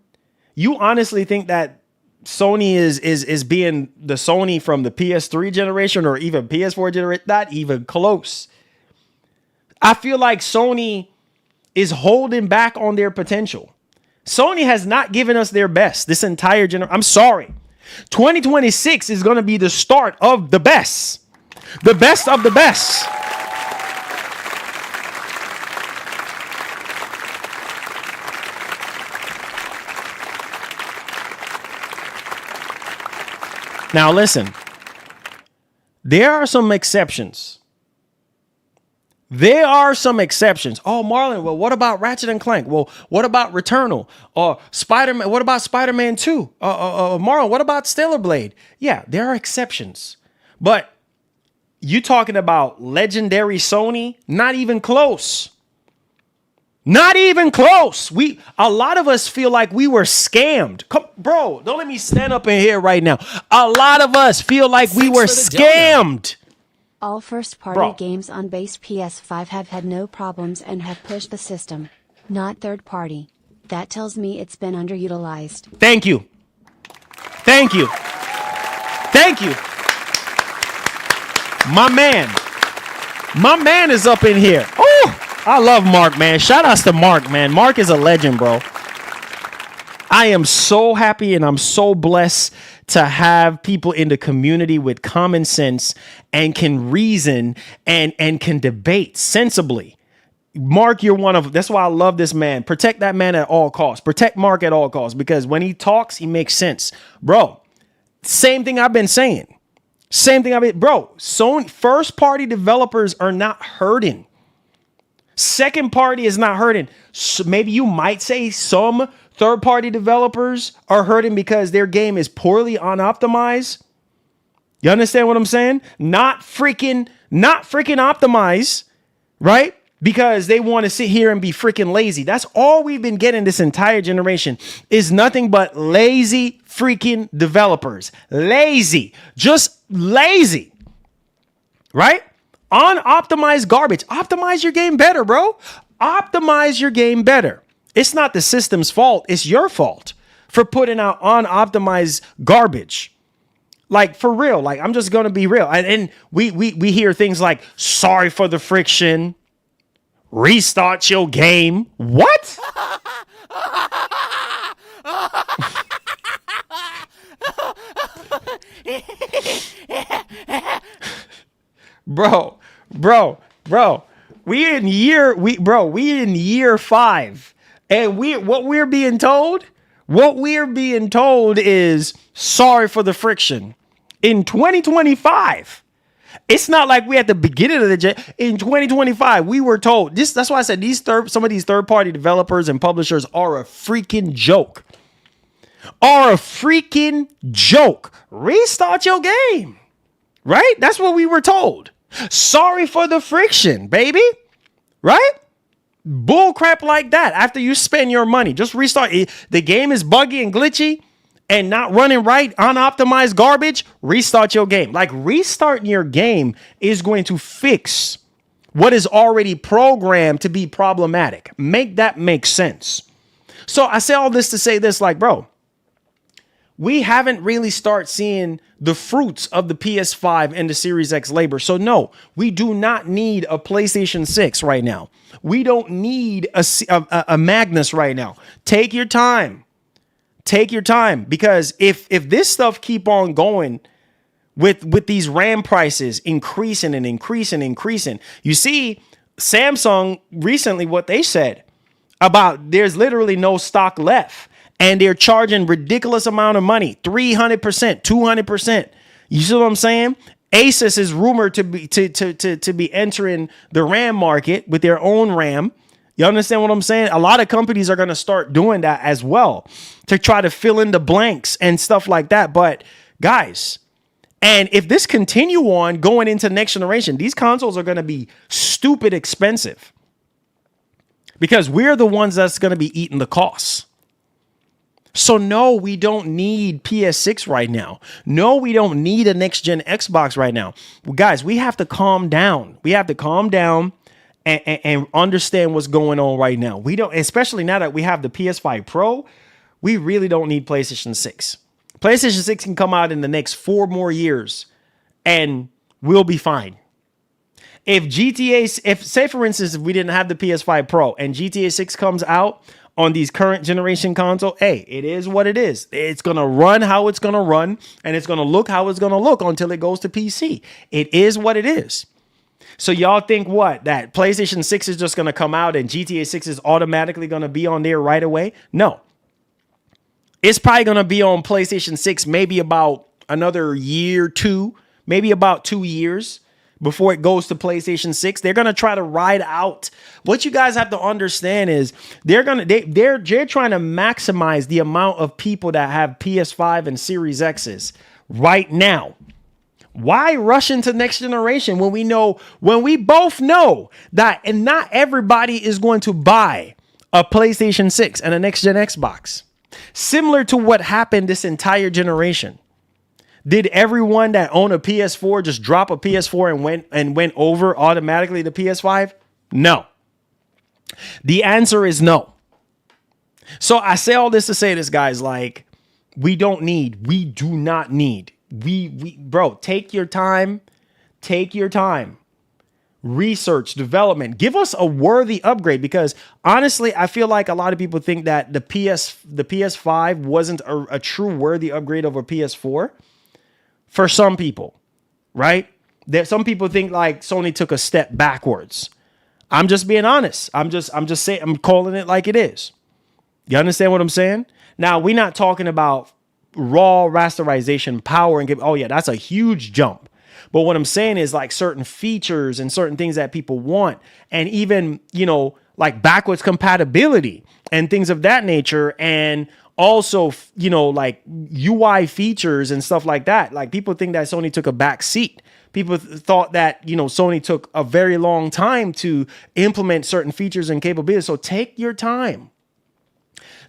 B: You honestly think that Sony is being the Sony from the PS3 generation or even PS4 generation? Not even close. I feel like Sony is holding back on their potential. Sony has not given us their best this entire generation. I'm sorry. 2026 is going to be the start of the best. The best of the best. Now listen. There are some exceptions. There are some exceptions. Oh, Marlon, well, what about Ratchet and Clank? Well, what about Returnal? Or Spider-Man? What about Spider-Man 2? Marlon, what about Stellar Blade? Yeah, there are exceptions. But you talking about legendary Sony? Not even close. Not even close. A lot of us feel like we were scammed. Bro, don't let me stand up in here right now. A lot of us feel like we were scammed.
D: All first-party games on base PS5 have had no problems and have pushed the system, not third-party. That tells me it's been underutilized.
B: Thank you. Thank you. Thank you. My man is up in here. Oh, I love Mark, man. Shout outs to Mark, man. Mark is a legend, bro. I am so happy and I'm so blessed to have people in the community with common sense and can reason and can debate sensibly. Mark, you're one of, that's why I love this man. Protect that man at all costs. Protect Mark at all costs, because when he talks, he makes sense. Bro, same thing I've been saying. Sony first party developers are not hurting. Second party is not hurting. So maybe you might say some third party developers are hurting because their game is poorly unoptimized. You understand what I'm saying? Not freaking optimized, right? Because they want to sit here and be freaking lazy. That's all we've been getting this entire generation is nothing but lazy freaking developers. Lazy. Just lazy. Right? Unoptimized garbage. Optimize your game better, bro. Optimize your game better. It's not the system's fault. It's your fault for putting out unoptimized garbage. Like, for real. Like, I'm just going to be real. And we hear things like, sorry for the friction. Restart your game. What? Bro. We in year 5. And what we're being told is sorry for the friction. In 2025, it's not like we at the beginning of the in 2025 we were told this. That's why I said some of these third party developers and publishers are a freaking joke. are a freaking joke. Restart your game, right? That's what we were told. Sorry for the friction, baby, right? Bull crap like that. After you spend your money, just restart. The game is buggy and glitchy and not running right, unoptimized garbage. Restart your game. Like, restarting your game is going to fix what is already programmed to be problematic. Make that make sense. So I say all this to say this, like, bro, we haven't really started seeing the fruits of the PS5 and the Series X labor. So no, we do not need a PlayStation 6 right now. We don't need a Magnus right now. Take your time. Take your time, because if this stuff keep on going with these RAM prices increasing and increasing, you see Samsung recently, what they said about there's literally no stock left. And they're charging ridiculous amount of money, 300%, 200%. You see what I'm saying? Asus is rumored to be entering the RAM market with their own RAM. You understand what I'm saying? A lot of companies are going to start doing that as well to try to fill in the blanks and stuff like that. But guys, and if this continue on going into next generation, these consoles are going to be stupid expensive because we're the ones that's going to be eating the costs. So no, we don't need PS6 right now. No, we don't need a next gen Xbox right now. Well, guys, we have to calm down. We have to calm down and understand what's going on right now. We don't, especially now that we have the PS5 Pro, we really don't need PlayStation 6. PlayStation 6 can come out in the next 4 more years and we'll be fine. If say for instance, if we didn't have the PS5 Pro and GTA 6 comes out on these current generation console, hey, it is what it is. It's going to run how it's going to run, and it's going to look how it's going to look until it goes to PC. It is what it is. So y'all think what? That PlayStation 6 is just going to come out and GTA 6 is automatically going to be on there right away? No. It's probably going to be on PlayStation 6 maybe about another year, 2, maybe about 2 years before it goes to PlayStation 6. They're going to try to ride out. What you guys have to understand is they're trying to maximize the amount of people that have PS5 and Series X's right now. Why rush into next generation when we both know that and not everybody is going to buy a PlayStation 6 and a next gen Xbox? Similar to what happened this entire generation. Did everyone that owned a PS4 just drop a PS4 and went over automatically to PS5? No. The answer is no. So I say all this to say this, guys, like, we do not need, bro, take your time, research, development, give us a worthy upgrade, because honestly, I feel like a lot of people think that the PS5 wasn't a true worthy upgrade over PS4. For some people, right? That some people think like Sony took a step backwards. I'm just being honest. I'm just saying, I'm calling it like it is. You understand what I'm saying? Now, we're not talking about raw rasterization power and oh yeah, that's a huge jump. But what I'm saying is like certain features and certain things that people want, and even, like backwards compatibility and things of that nature, and also, like UI features and stuff like that. Like, people think that Sony took a back seat. People thought that, Sony took a very long time to implement certain features and capabilities. So take your time.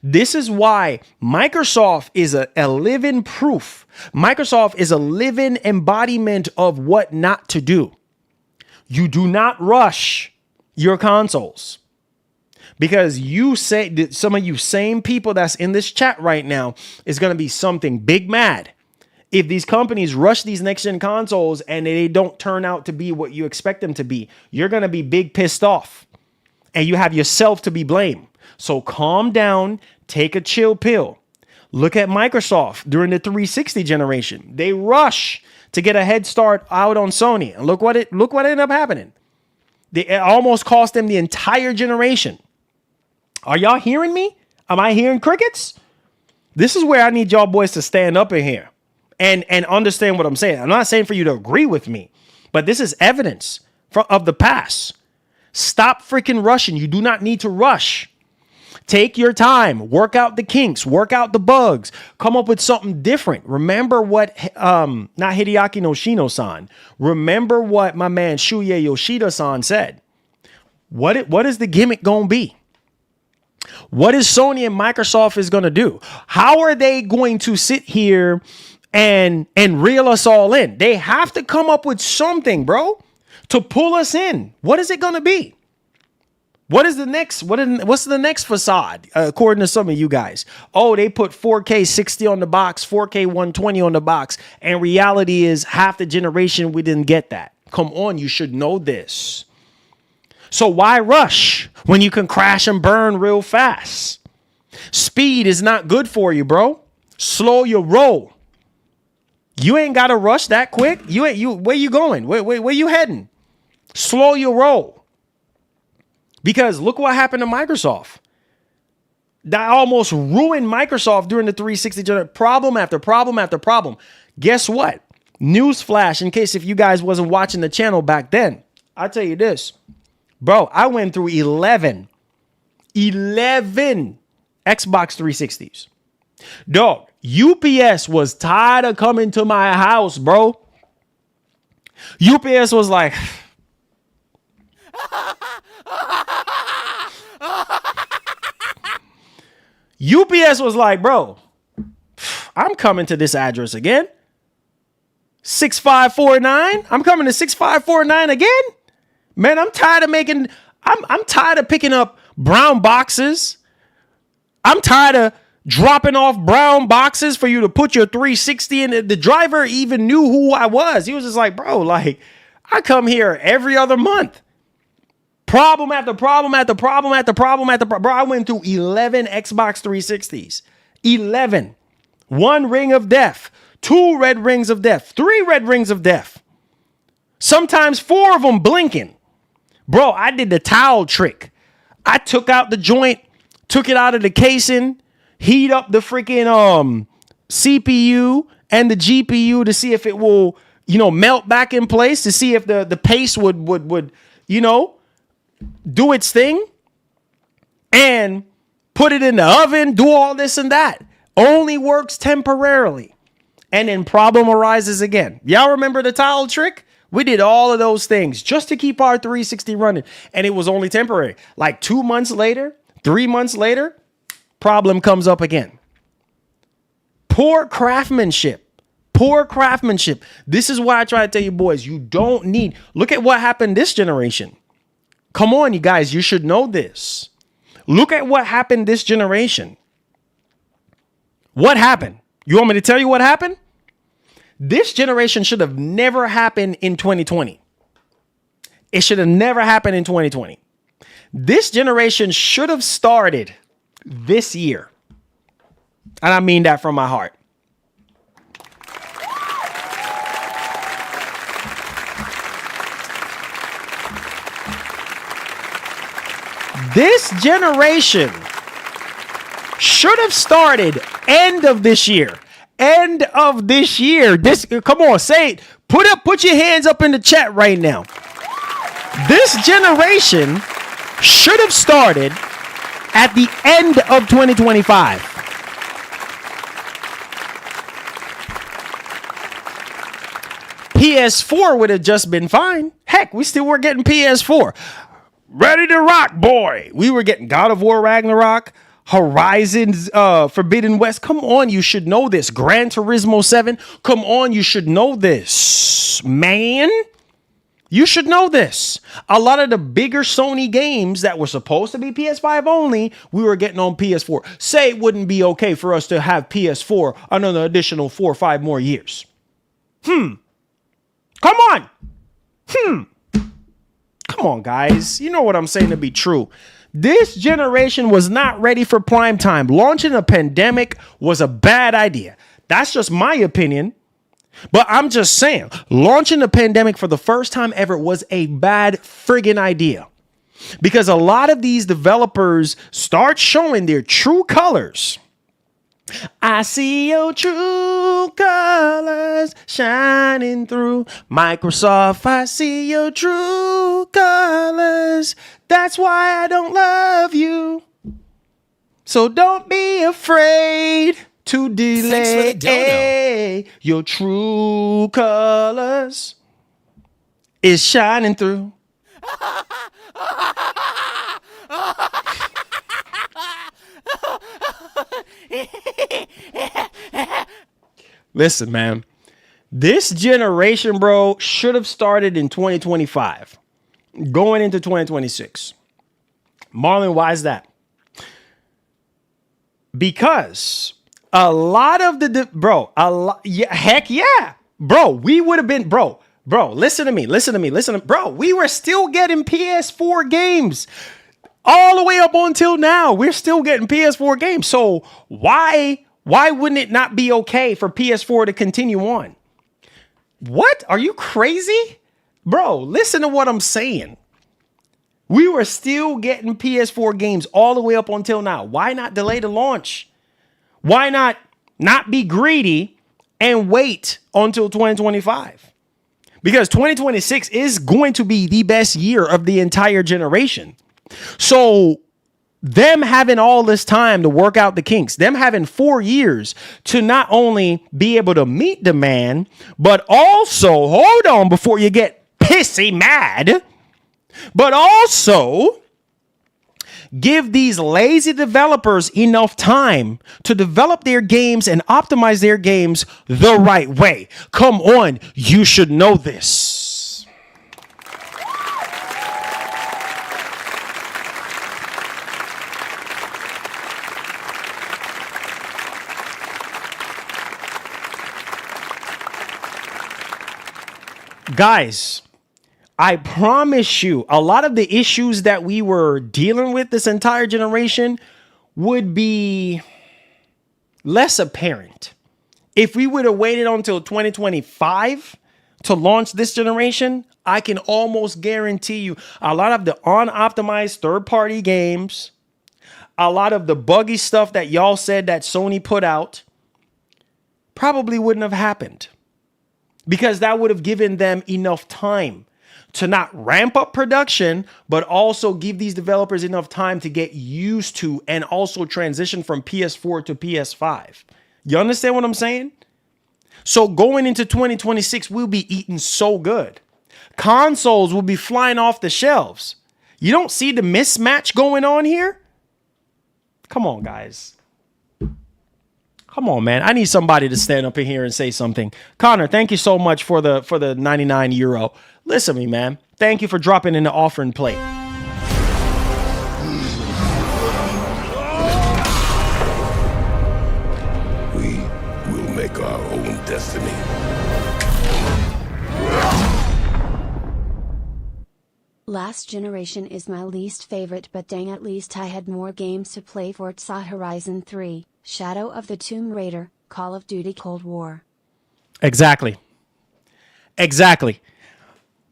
B: This is why Microsoft is a living proof. Microsoft is a living embodiment of what not to do. You do not rush your consoles. Because you say that some of you same people that's in this chat right now is going to be something big mad if these companies rush these next gen consoles and they don't turn out to be what you expect them to be. You're going to be big pissed off, and you have yourself to be blamed. So calm down, take a chill pill. Look at Microsoft during the 360 generation. They rush to get a head start out on Sony, and look what ended up happening. It almost cost them the entire generation. Are y'all hearing me? Am I hearing crickets? This is where I need y'all boys to stand up in here and understand what I'm saying. I'm not saying for you to agree with me, but this is evidence of the past. Stop freaking rushing. You do not need to rush. Take your time, work out the kinks, work out the bugs, come up with something different. Remember what, not Hideaki no Shino-san. Remember what my man Shuya Yoshida-san said. What is the gimmick going to be? What is Sony and Microsoft is going to do? How are they going to sit here and reel us all in? They have to come up with something, bro, to pull us in. What is it going to be? What's the next facade, according to some of you guys? Oh, they put 4K 60 on the box, 4K 120 on the box, and reality is half the generation we didn't get that. Come on, you should know this. So why rush when you can crash and burn real fast? Speed is not good for you, bro. Slow your roll. You ain't got to rush that quick. Where you going? Where you heading? Slow your roll. Because look what happened to Microsoft. That almost ruined Microsoft during the 360 generation. Problem after problem after problem. Guess what? Newsflash, in case if you guys wasn't watching the channel back then. I'll tell you this. Bro, I went through 11 Xbox 360s. Dog, UPS was tired of coming to my house, bro. UPS was like... UPS was like, bro, I'm coming to this address again. 6549. I'm coming to 6549 again. Man, I'm tired of I'm tired of picking up brown boxes. I'm tired of dropping off brown boxes for you to put your 360 in. The driver even knew who I was. He was just like, bro, like, I come here every other month. Problem after problem after problem after problem after problem. Bro, I went through 11 Xbox 360s. 11. 1 ring of death. 2 red rings of death. 3 red rings of death. Sometimes 4 of them blinking. Bro, I did the towel trick. I took out the joint, took it out of the casing, heat up the freaking CPU and the GPU to see if it will, melt back in place, to see if the paste would do its thing, and put it in the oven, do all this and that. Only works temporarily. And then problem arises again. Y'all remember the towel trick? We did all of those things just to keep our 360 running. And it was only temporary. Like 2 months later, 3 months later, problem comes up again. Poor craftsmanship. Poor craftsmanship. This is why I try to tell you boys, you don't need. Look at what happened this generation. Come on, you guys, you should know this. Look at what happened this generation. What happened? You want me to tell you what happened? This generation should have never happened in 2020. It should have never happened in 2020. This generation should have started this year. And I mean that from my heart. This generation should have started end of this year. End of this year. Come on, say it. Put your hands up in the chat right now. This generation should have started at the end of 2025. PS4 would have just been fine. Heck, we still were getting PS4. Ready to rock, boy. We were getting God of War Ragnarok, Horizons Forbidden West. Come on, you should know this. Gran Turismo 7. Come on, you should know this. Man, you should know this. A lot of the bigger Sony games that were supposed to be PS5 only, we were getting on PS4. Say it wouldn't be okay for us to have PS4 another additional 4 or 5 more years. Come on. Come on, guys. You know what I'm saying to be true. This generation was not ready for prime time. Launching a pandemic was a bad idea. That's just my opinion. But I'm just saying, launching a pandemic for the first time ever was a bad friggin' idea. Because a lot of these developers start showing their true colors. I see your true colors shining through. Microsoft, I see your true colors. That's why I don't love you. So don't be afraid to
A: Thanks for the
B: delay. Your true colors is shining through. Listen, man. This generation, bro, should have started in 2025, going into 2026. Marlon, why is that? Because a lot of heck yeah, bro, we would have been, bro, listen to me, bro, we were still getting PS4 games all the way up until now. We're still getting PS4 games. So why wouldn't it not be okay for PS4 to continue on? What? Are you crazy? Bro, listen to what I'm saying. We were still getting PS4 games all the way up until now. Why not delay the launch? Why not be greedy and wait until 2025? Because 2026 is going to be the best year of the entire generation. So them having all this time to work out the kinks, them having 4 years to not only be able to meet demand, but also, hold on before you get pissy mad, but also give these lazy developers enough time to develop their games and optimize their games the right way. Come on, you should know this. Guys, I promise you, a lot of the issues that we were dealing with this entire generation would be less apparent if we would have waited until 2025 to launch this generation. I can almost guarantee you a lot of the unoptimized third-party games, a lot of the buggy stuff that y'all said that Sony put out probably wouldn't have happened, because that would have given them enough time to not ramp up production, but also give these developers enough time to get used to and also transition from PS4 to PS5. You understand what I'm saying? So going into 2026, we'll be eating so good. Consoles will be flying off the shelves. You don't see the mismatch going on here? Come on, guys. Come on, man. I need somebody to stand up in here and say something. Connor, thank you so much for the 99 euro. Listen to me, man. Thank you for dropping in the offering plate.
C: We will make our own destiny.
D: Last generation is my least favorite, but dang, at least I had more games to play. Forza Horizon 3, Shadow of the Tomb Raider, Call of Duty Cold War. Exactly.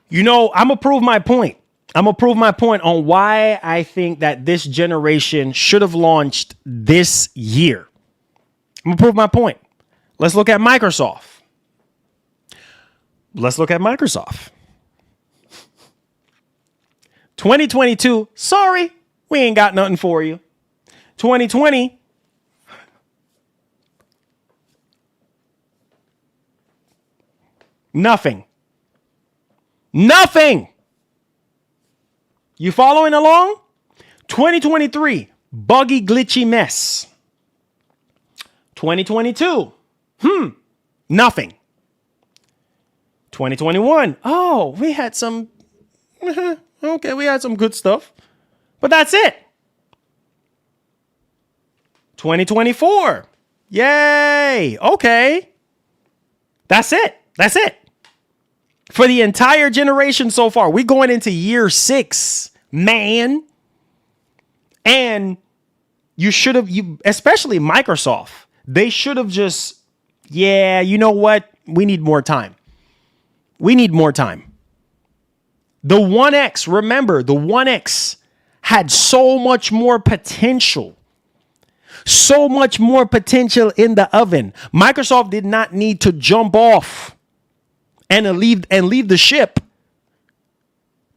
D: You know, I'm going to prove my point. On why I think that this generation should have launched this year. I'm going to prove my point. Let's look at Microsoft. 2022, sorry, we ain't got nothing for you. 2020, nothing. You following along? 2023, buggy, glitchy mess. 2022, nothing. 2021, oh, we had some, okay, we had some good stuff, but that's it. 2024, yay, okay. That's it. For the entire generation so far, we're going into year 6, man. And you should have, especially Microsoft, they should have just, you know what? We need more time. The One X, remember, the One X had so much more potential. So much more potential in the oven. Microsoft did not need to jump off and leave the ship,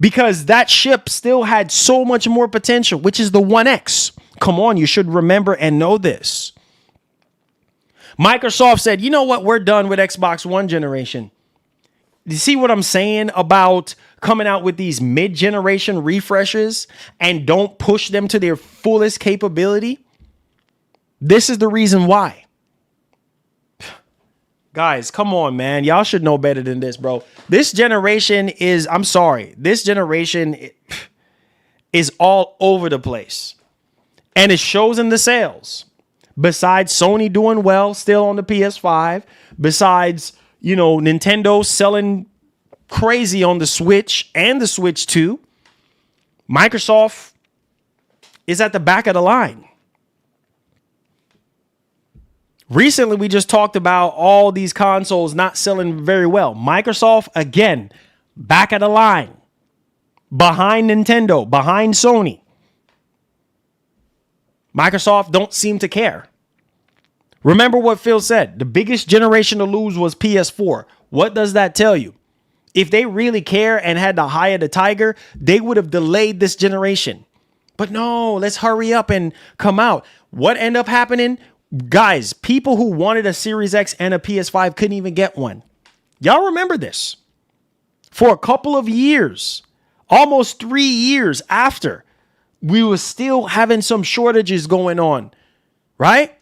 D: because that ship still had so much more potential, which is the One X. Come on, you should remember and know this. Microsoft said, you know what? We're done with Xbox One generation. You see what I'm saying about coming out with these mid-generation refreshes and don't push them to their fullest capability? This is the reason why. Guys, come on, man. Y'all should know better than this, bro. This generation is, I'm sorry, this generation is all over the place. And it shows in the sales. Besides Sony doing well still on the PS5, besides, you know, Nintendo selling crazy on the Switch and the Switch 2, Microsoft is at the back of the line. Recently, we just talked about all these consoles not selling very well. Microsoft, again, back of the line. Behind Nintendo, behind Sony. Microsoft don't seem to care. Remember what Phil said. The biggest generation to lose was PS4. What does that tell you? If they really care and had the eye of the tiger, they would have delayed this generation. But no, let's hurry up and come out. What ended up happening? Guys, people who wanted a Series X and a PS5 couldn't even get one. Y'all remember this? For a couple of years, almost 3 years after, we were still having some shortages going on, right?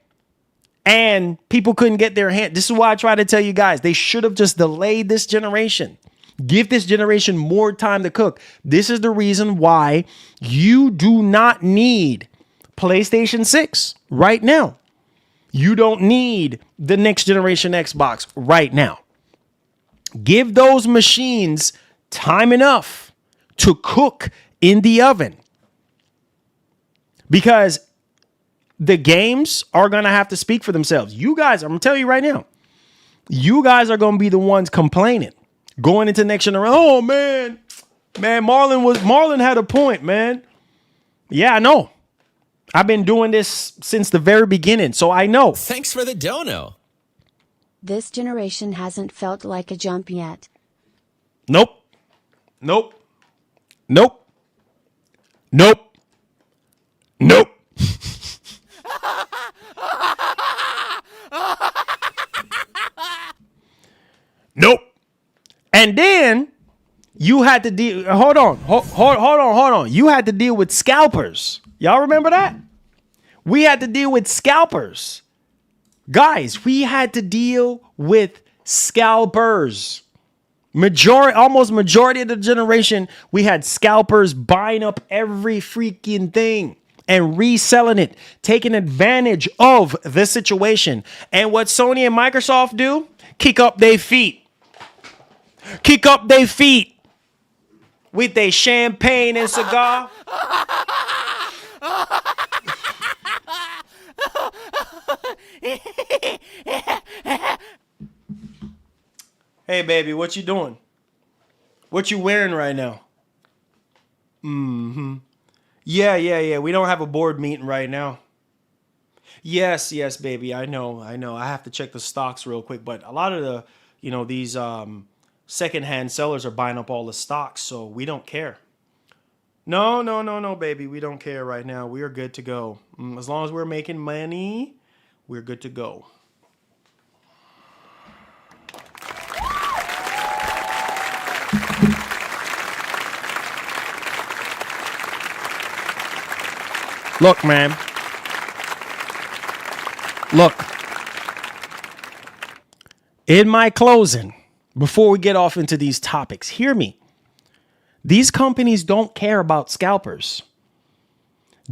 D: And people couldn't get their hand. This is why I try to tell you guys, they should have just delayed this generation. Give this generation more time to cook. This is the reason why you do not need PlayStation 6 right now. You don't need the next generation Xbox right now. Give those machines time enough to cook in the oven. Because the games are going to have to speak for themselves. You guys, I'm going to tell you right now, you guys are going to be the ones complaining going into next generation. Oh, man, Marlon had a point, man. Yeah, I know. I've been doing this since the very beginning, so I know.
A: Thanks for the dono.
E: This generation hasn't felt like a jump yet.
D: Nope. Nope. Nope. Nope. Nope. Nope. And then you had to deal. Hold on. You had to deal with scalpers. Y'all remember that? We had to deal with scalpers. Guys, we had to deal with scalpers. Almost majority of the generation, we had scalpers buying up every freaking thing and reselling it, taking advantage of the situation. And what Sony and Microsoft do? Kick up their feet. Kick up their feet with their champagne and cigar. Hey, baby, what you doing? What you wearing right now? Yeah. We don't have a board meeting right now. Yes, baby. I know. I have to check the stocks real quick, but a lot of the, these secondhand sellers are buying up all the stocks, so we don't care. No, baby. We don't care right now. We are good to go. As long as we're making money, we're good to go. Look, man. Look. In my closing, before we get off into these topics, hear me. These companies don't care about scalpers.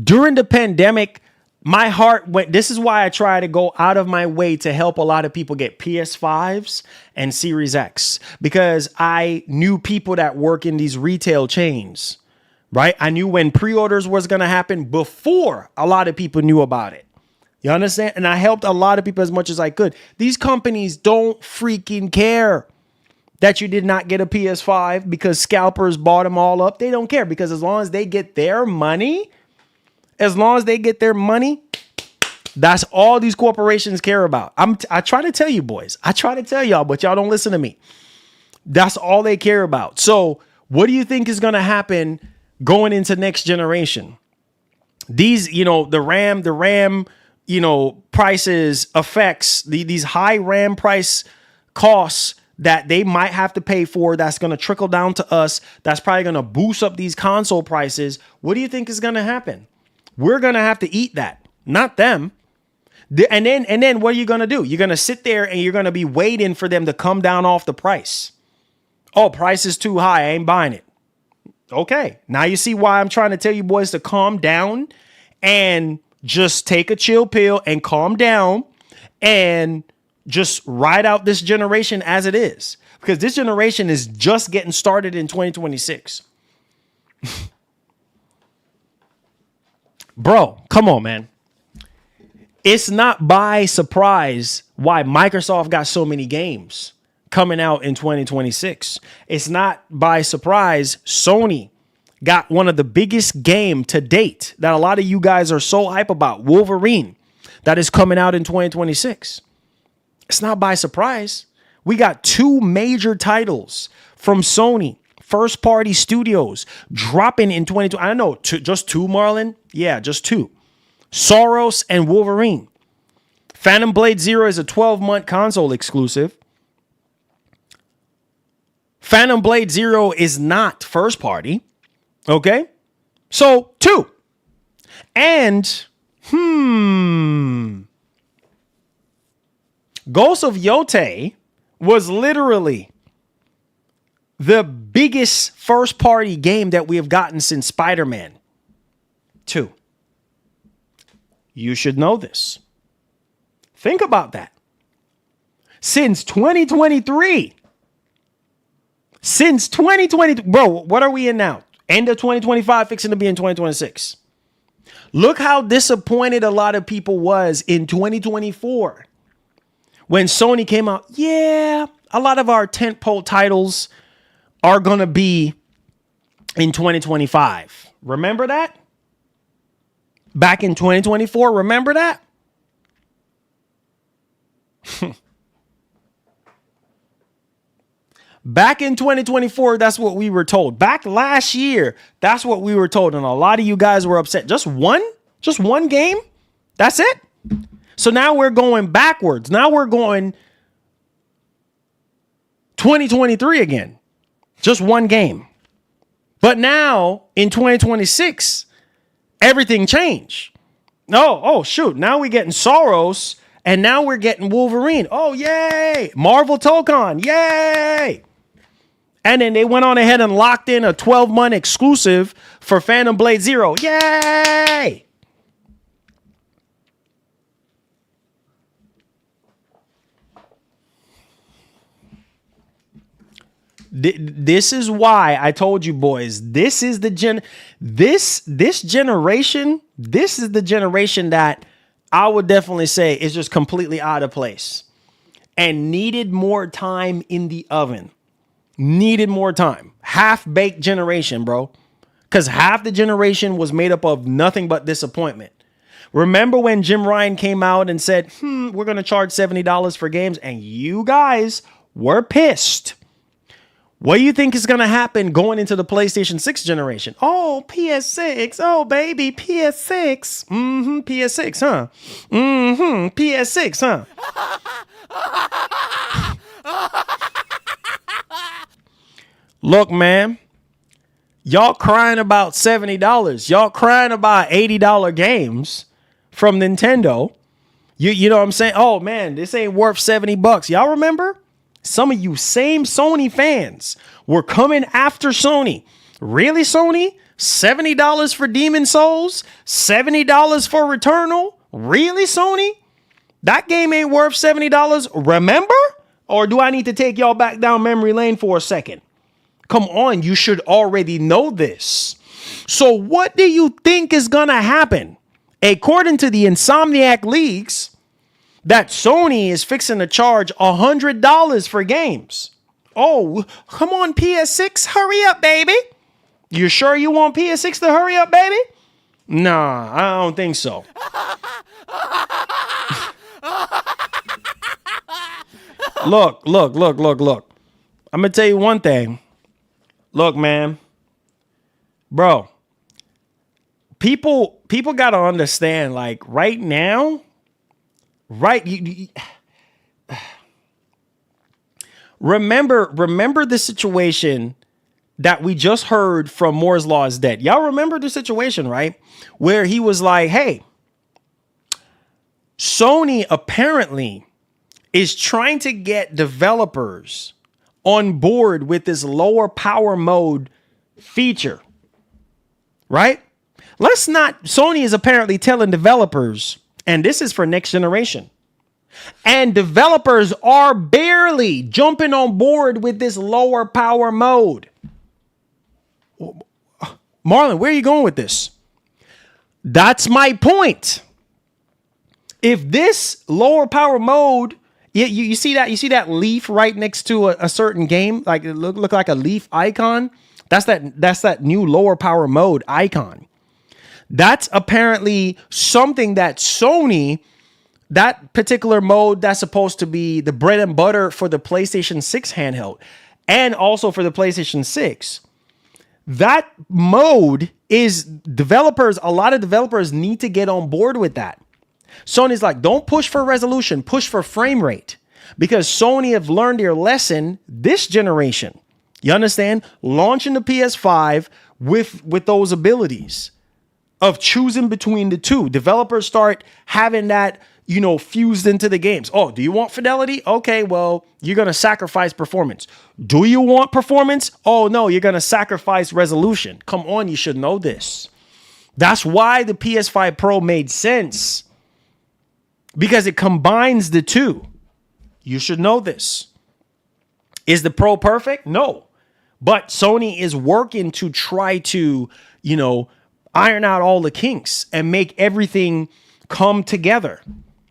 D: During the pandemic, my heart went. This is why I try to go out of my way to help a lot of people get PS5s and Series X, because I knew people that work in these retail chains, right? I knew when pre-orders was going to happen before a lot of people knew about it. You understand? And I helped a lot of people as much as I could. These companies don't freaking care that you did not get a PS5 because scalpers bought them all up. They don't care, because as long as they get their money, that's all these corporations care about. I try to tell you, boys. I try to tell y'all, but y'all don't listen to me. That's all they care about. So what do you think is going to happen going into next generation? these, the RAM, prices affects these high RAM price costs that they might have to pay for. That's going to trickle down to us. That's probably going to boost up these console prices. What do you think is going to happen? We're going to have to eat that, not them. And then what are you going to do? You're going to sit there and you're going to be waiting for them to come down off the price. Oh, price is too high. I ain't buying it. Okay. Now you see why I'm trying to tell you boys to calm down and just take a chill pill and calm down and just ride out this generation as it is, because this generation is just getting started in 2026. Bro, come on, man. It's not by surprise why Microsoft got so many games coming out in 2026. It's not by surprise Sony got one of the biggest game to date that a lot of you guys are so hype about, Wolverine, that is coming out in 2026. It's not by surprise. We got two major titles from Sony, first party studios, dropping in 2020. I know, just two, Marlon? Yeah, just two. Soros and Wolverine. Phantom Blade Zero is a 12-month console exclusive. Phantom Blade Zero is not first party. Okay? So, two. And, Ghost of Yote was literally the biggest first party game that we have gotten since Spider-Man 2. You should know this. Think about that. Since 2023. Since 2020. Bro, what are we in now? End of 2025, fixing to be in 2026. Look how disappointed a lot of people was in 2024. When Sony came out, yeah, a lot of our tentpole titles are going to be in 2025. Remember that? Back in 2024, remember that? Back in 2024, that's what we were told. Back last year, that's what we were told. And a lot of you guys were upset. Just one game? That's it? So now we're going backwards. Now we're going 2023 again. Just one game. But now in 2026, everything changed. Oh, shoot. Now we're getting Soros and now we're getting Wolverine. Oh, yay. Marvel Tokon. Yay. And then they went on ahead and locked in a 12-month exclusive for Phantom Blade Zero. Yay. This is why I told you boys, this is the generation. This is the generation that I would definitely say is just completely out of place and needed more time in the oven. Needed more time. Half-baked generation, bro. Because half the generation was made up of nothing but disappointment. Remember when Jim Ryan came out and said, we're going to charge $70 for games, and you guys were pissed. What do you think is going to happen going into the PlayStation 6 generation? Oh, PS6. Oh, baby, PS6. PS6, huh? PS6, huh? Look, man, y'all crying about $70. Y'all crying about $80 games from Nintendo. You know what I'm saying? Oh, man, this ain't worth $70. Y'all remember? Some of you same Sony fans were coming after Sony. Really, Sony? $70 for Demon Souls? $70 for Returnal? Really, Sony? That game ain't worth $70. Remember? Or do I need to take y'all back down memory lane for a second? Come on, you should already know this. So what do you think is going to happen? According to the Insomniac leaks, that Sony is fixing to charge $100 for games. Oh, come on, PS6, hurry up, baby. You sure you want PS6 to hurry up, baby? Nah, I don't think so. Look. I'm going to tell you one thing. Look, man. Bro, people got to understand, like right now, right? Remember the situation that we just heard from Moore's Law is Dead. Y'all remember the situation, right? Where he was like, hey, Sony apparently is trying to get developers on board with this lower power mode feature, right? Sony is apparently telling developers, and this is for next generation, and developers are barely jumping on board with this lower power mode. Marlon, where are you going with this? That's my point. If this lower power mode, you see that leaf right next to a certain game, like it look like a leaf icon. That's that new lower power mode icon. That's apparently something that Sony, that particular mode, that's supposed to be the bread and butter for the PlayStation 6 handheld and also for the PlayStation 6. That mode is a lot of developers need to get on board with that. Sony's like, don't push for resolution, push for frame rate, because Sony have learned their lesson this generation. You understand? Launching the PS5 with those abilities of choosing between the two. Developers start having that, fused into the games. Oh, do you want fidelity? Okay, well, you're going to sacrifice performance. Do you want performance? Oh, no, you're going to sacrifice resolution. Come on, you should know this. That's why the PS5 Pro made sense, because it combines the two. You should know this. Is the Pro perfect? No. But Sony is working to try to, iron out all the kinks and make everything come together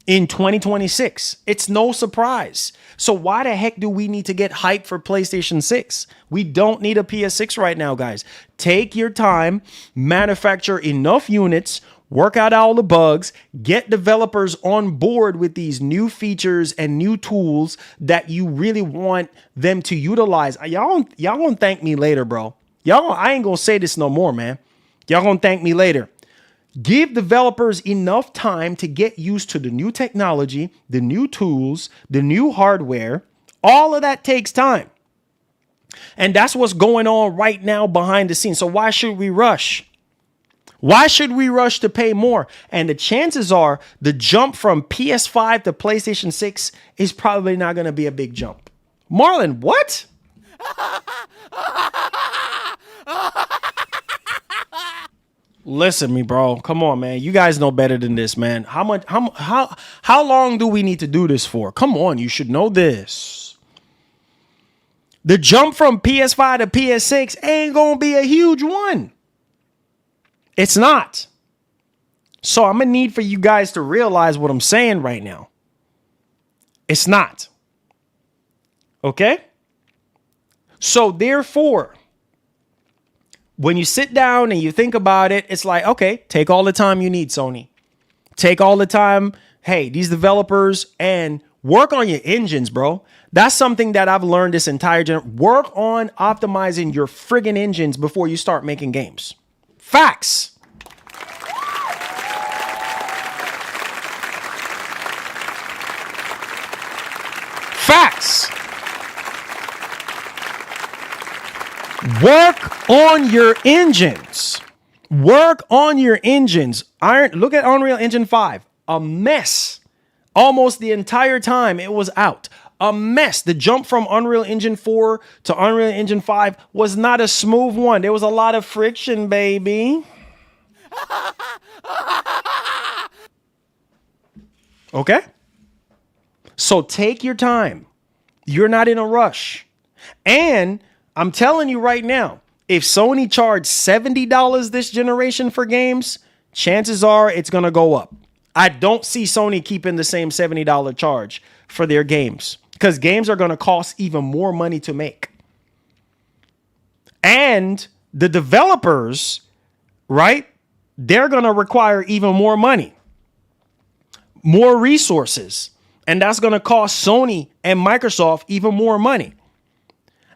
D: in 2026. It's no surprise. So why the heck do we need to get hyped for PlayStation 6? We don't need a PS6 right now, guys. Take your time, manufacture enough units, work out all the bugs, get developers on board with these new features and new tools that you really want them to utilize. Y'all gonna thank me later, bro. I ain't gonna say this no more, man. Y'all gonna thank me later. Give developers enough time to get used to the new technology, the new tools, the new hardware. All of that takes time. And that's what's going on right now behind the scenes. So why should we rush? Why should we rush to pay more? And the chances are the jump from PS5 to PlayStation 6 is probably not going to be a big jump. Marlon, what? Listen to me, bro. Come on, man. You guys know better than this, man. How long do we need to do this for? Come on, you should know this. The jump from PS5 to PS6 ain't going to be a huge one. It's not. So I'm going to need for you guys to realize what I'm saying right now. It's not. Okay? So therefore, when you sit down and you think about it, it's like, okay, take all the time you need, Sony. Take all the time. Hey, these developers, and work on your engines, bro. That's something that I've learned this entire generation. Work on optimizing your friggin' engines before you start making games. Facts. Facts. Work on your engines. Work on your engines. Look at Unreal Engine 5. A mess. Almost the entire time it was out. A mess. The jump from Unreal Engine 4 to Unreal Engine 5 was not a smooth one. There was a lot of friction, baby. Okay? So take your time. You're not in a rush. And I'm telling you right now, if Sony charged $70 this generation for games, chances are it's going to go up. I don't see Sony keeping the same $70 charge for their games, because games are going to cost even more money to make. And the developers, right, they're going to require even more money, more resources. And that's going to cost Sony and Microsoft even more money.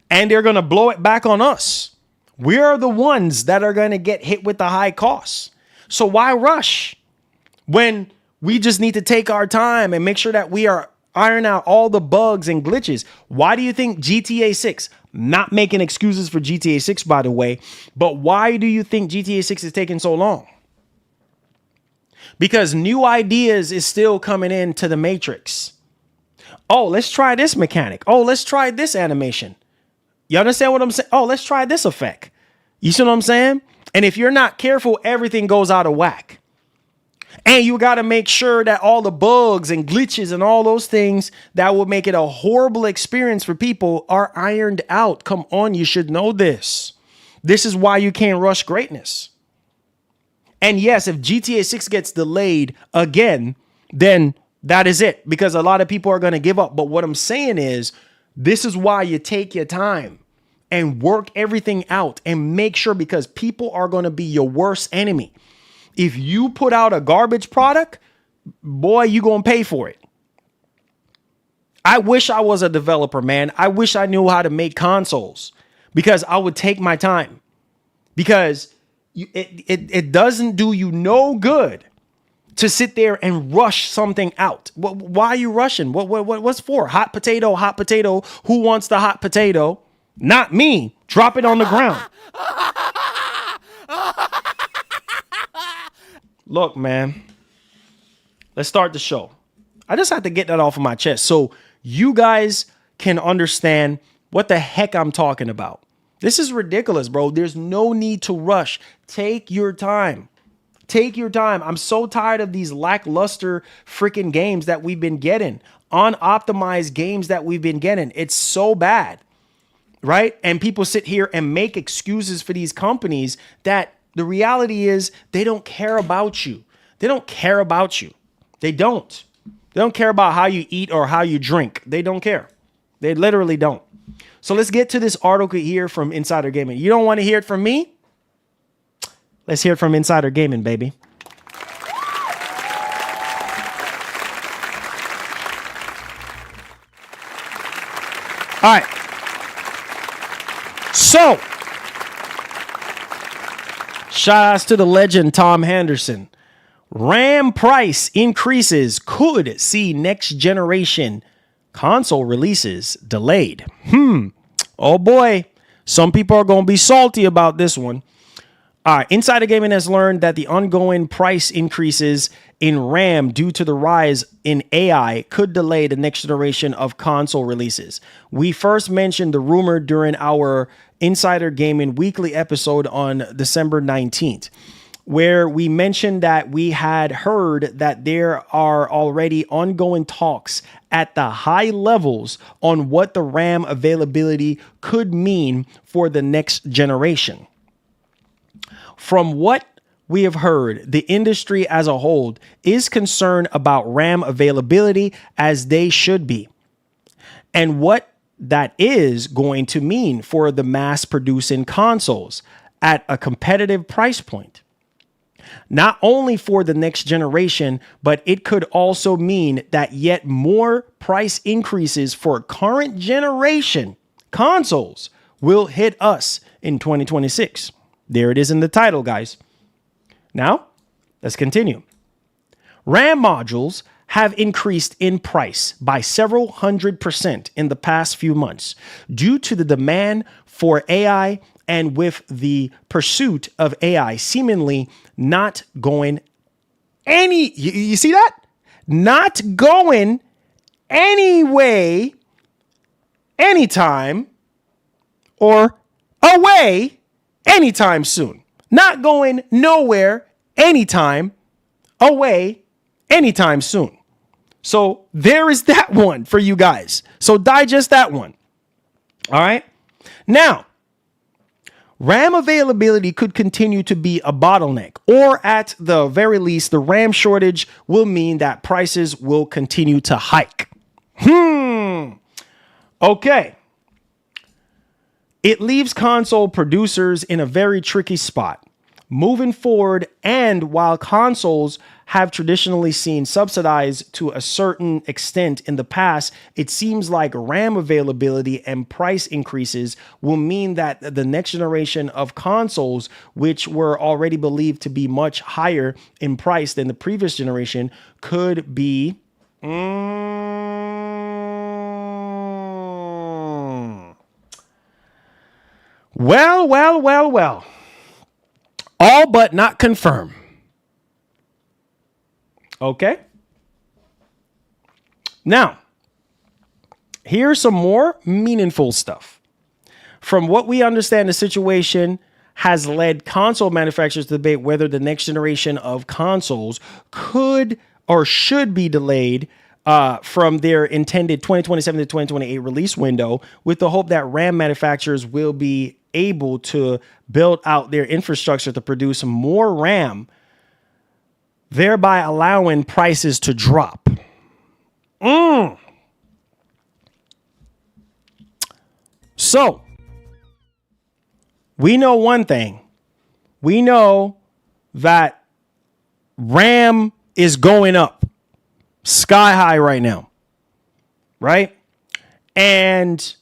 D: And they're going to blow it back on us. We are the ones that are going to get hit with the high costs. So why rush when we just need to take our time and make sure that we are iron out all the bugs and glitches? Why do you think GTA 6, not making excuses for GTA 6, by the way, but why do you think GTA 6 is taking so long? Because new ideas is still coming into the Matrix. Oh, let's try this mechanic. Oh, let's try this animation. You understand what I'm saying? Oh, let's try this effect. You see what I'm saying? And if you're not careful, everything goes out of whack. And you got to make sure that all the bugs and glitches and all those things that will make it a horrible experience for people are ironed out. Come on, you should know this. This is why you can't rush greatness. And yes, if GTA 6 gets delayed again, then that is it, because a lot of people are going to give up. But what I'm saying is, this is why you take your time and work everything out and make sure, because people are going to be your worst enemy. If you put out a garbage product, boy, you're going to pay for it. I wish I was a developer, man. I wish I knew how to make consoles, because I would take my time, because it doesn't do you no good to sit there and rush something out. Why are you rushing? What's for? Hot potato, hot potato. Who wants the hot potato? Not me. Drop it on the ground. Look, man, let's start the show. I just have to get that off of my chest so you guys can understand what the heck I'm talking about. This is ridiculous, bro. There's no need to rush. Take your time. Take your time. I'm so tired of these lackluster freaking games that we've been getting. Unoptimized games that we've been getting. It's so bad, right? And people sit here and make excuses for these companies that the reality is they don't care about you. They don't care about you. They don't. They don't care about how you eat or how you drink. They don't care. They literally don't. So let's get to this article here from Insider Gaming. You don't want to hear it from me? Let's hear it from Insider Gaming, baby. All right. So, shout outs to the legend Tom Henderson. RAM price increases could see next generation console releases delayed. Oh boy. Some people are going to be salty about this one. All right. Insider Gaming has learned that the ongoing price increases in RAM due to the rise in AI could delay the next generation of console releases. We first mentioned the rumor during our Insider Gaming weekly episode on December 19th, where we mentioned that we had heard that there are already ongoing talks at the high levels on what the RAM availability could mean for the next generation. From what we have heard, the industry as a whole is concerned about RAM availability, as they should be, and what that is going to mean for the mass producing consoles at a competitive price point. Not only for the next generation, but it could also mean that yet more price increases for current generation consoles will hit us in 2026. There it is in the title, guys. Now, let's continue. RAM modules have increased in price by several 100% in the past few months due to the demand for AI, and with the pursuit of AI seemingly not going you see that? Not going anyway, anytime, or away anytime soon. Not going nowhere anytime, away anytime soon. So there is that one for you guys. So digest that one. All right. Now, RAM availability could continue to be a bottleneck, or at the very least, the RAM shortage will mean that prices will continue to hike. Okay. It leaves console producers in a very tricky spot moving forward, and while consoles have traditionally seen subsidized to a certain extent in the past, it seems like RAM availability and price increases will mean that the next generation of consoles, which were already believed to be much higher in price than the previous generation, could be well. All but not confirmed. Okay. Now, here's some more meaningful stuff. From what we understand, the situation has led console manufacturers to debate whether the next generation of consoles could or should be delayed from their intended 2027 to 2028 release window, with the hope that RAM manufacturers will be able to build out their infrastructure to produce more RAM, thereby allowing prices to drop. So, we know one thing. We know that RAM is going up sky high right now, right? And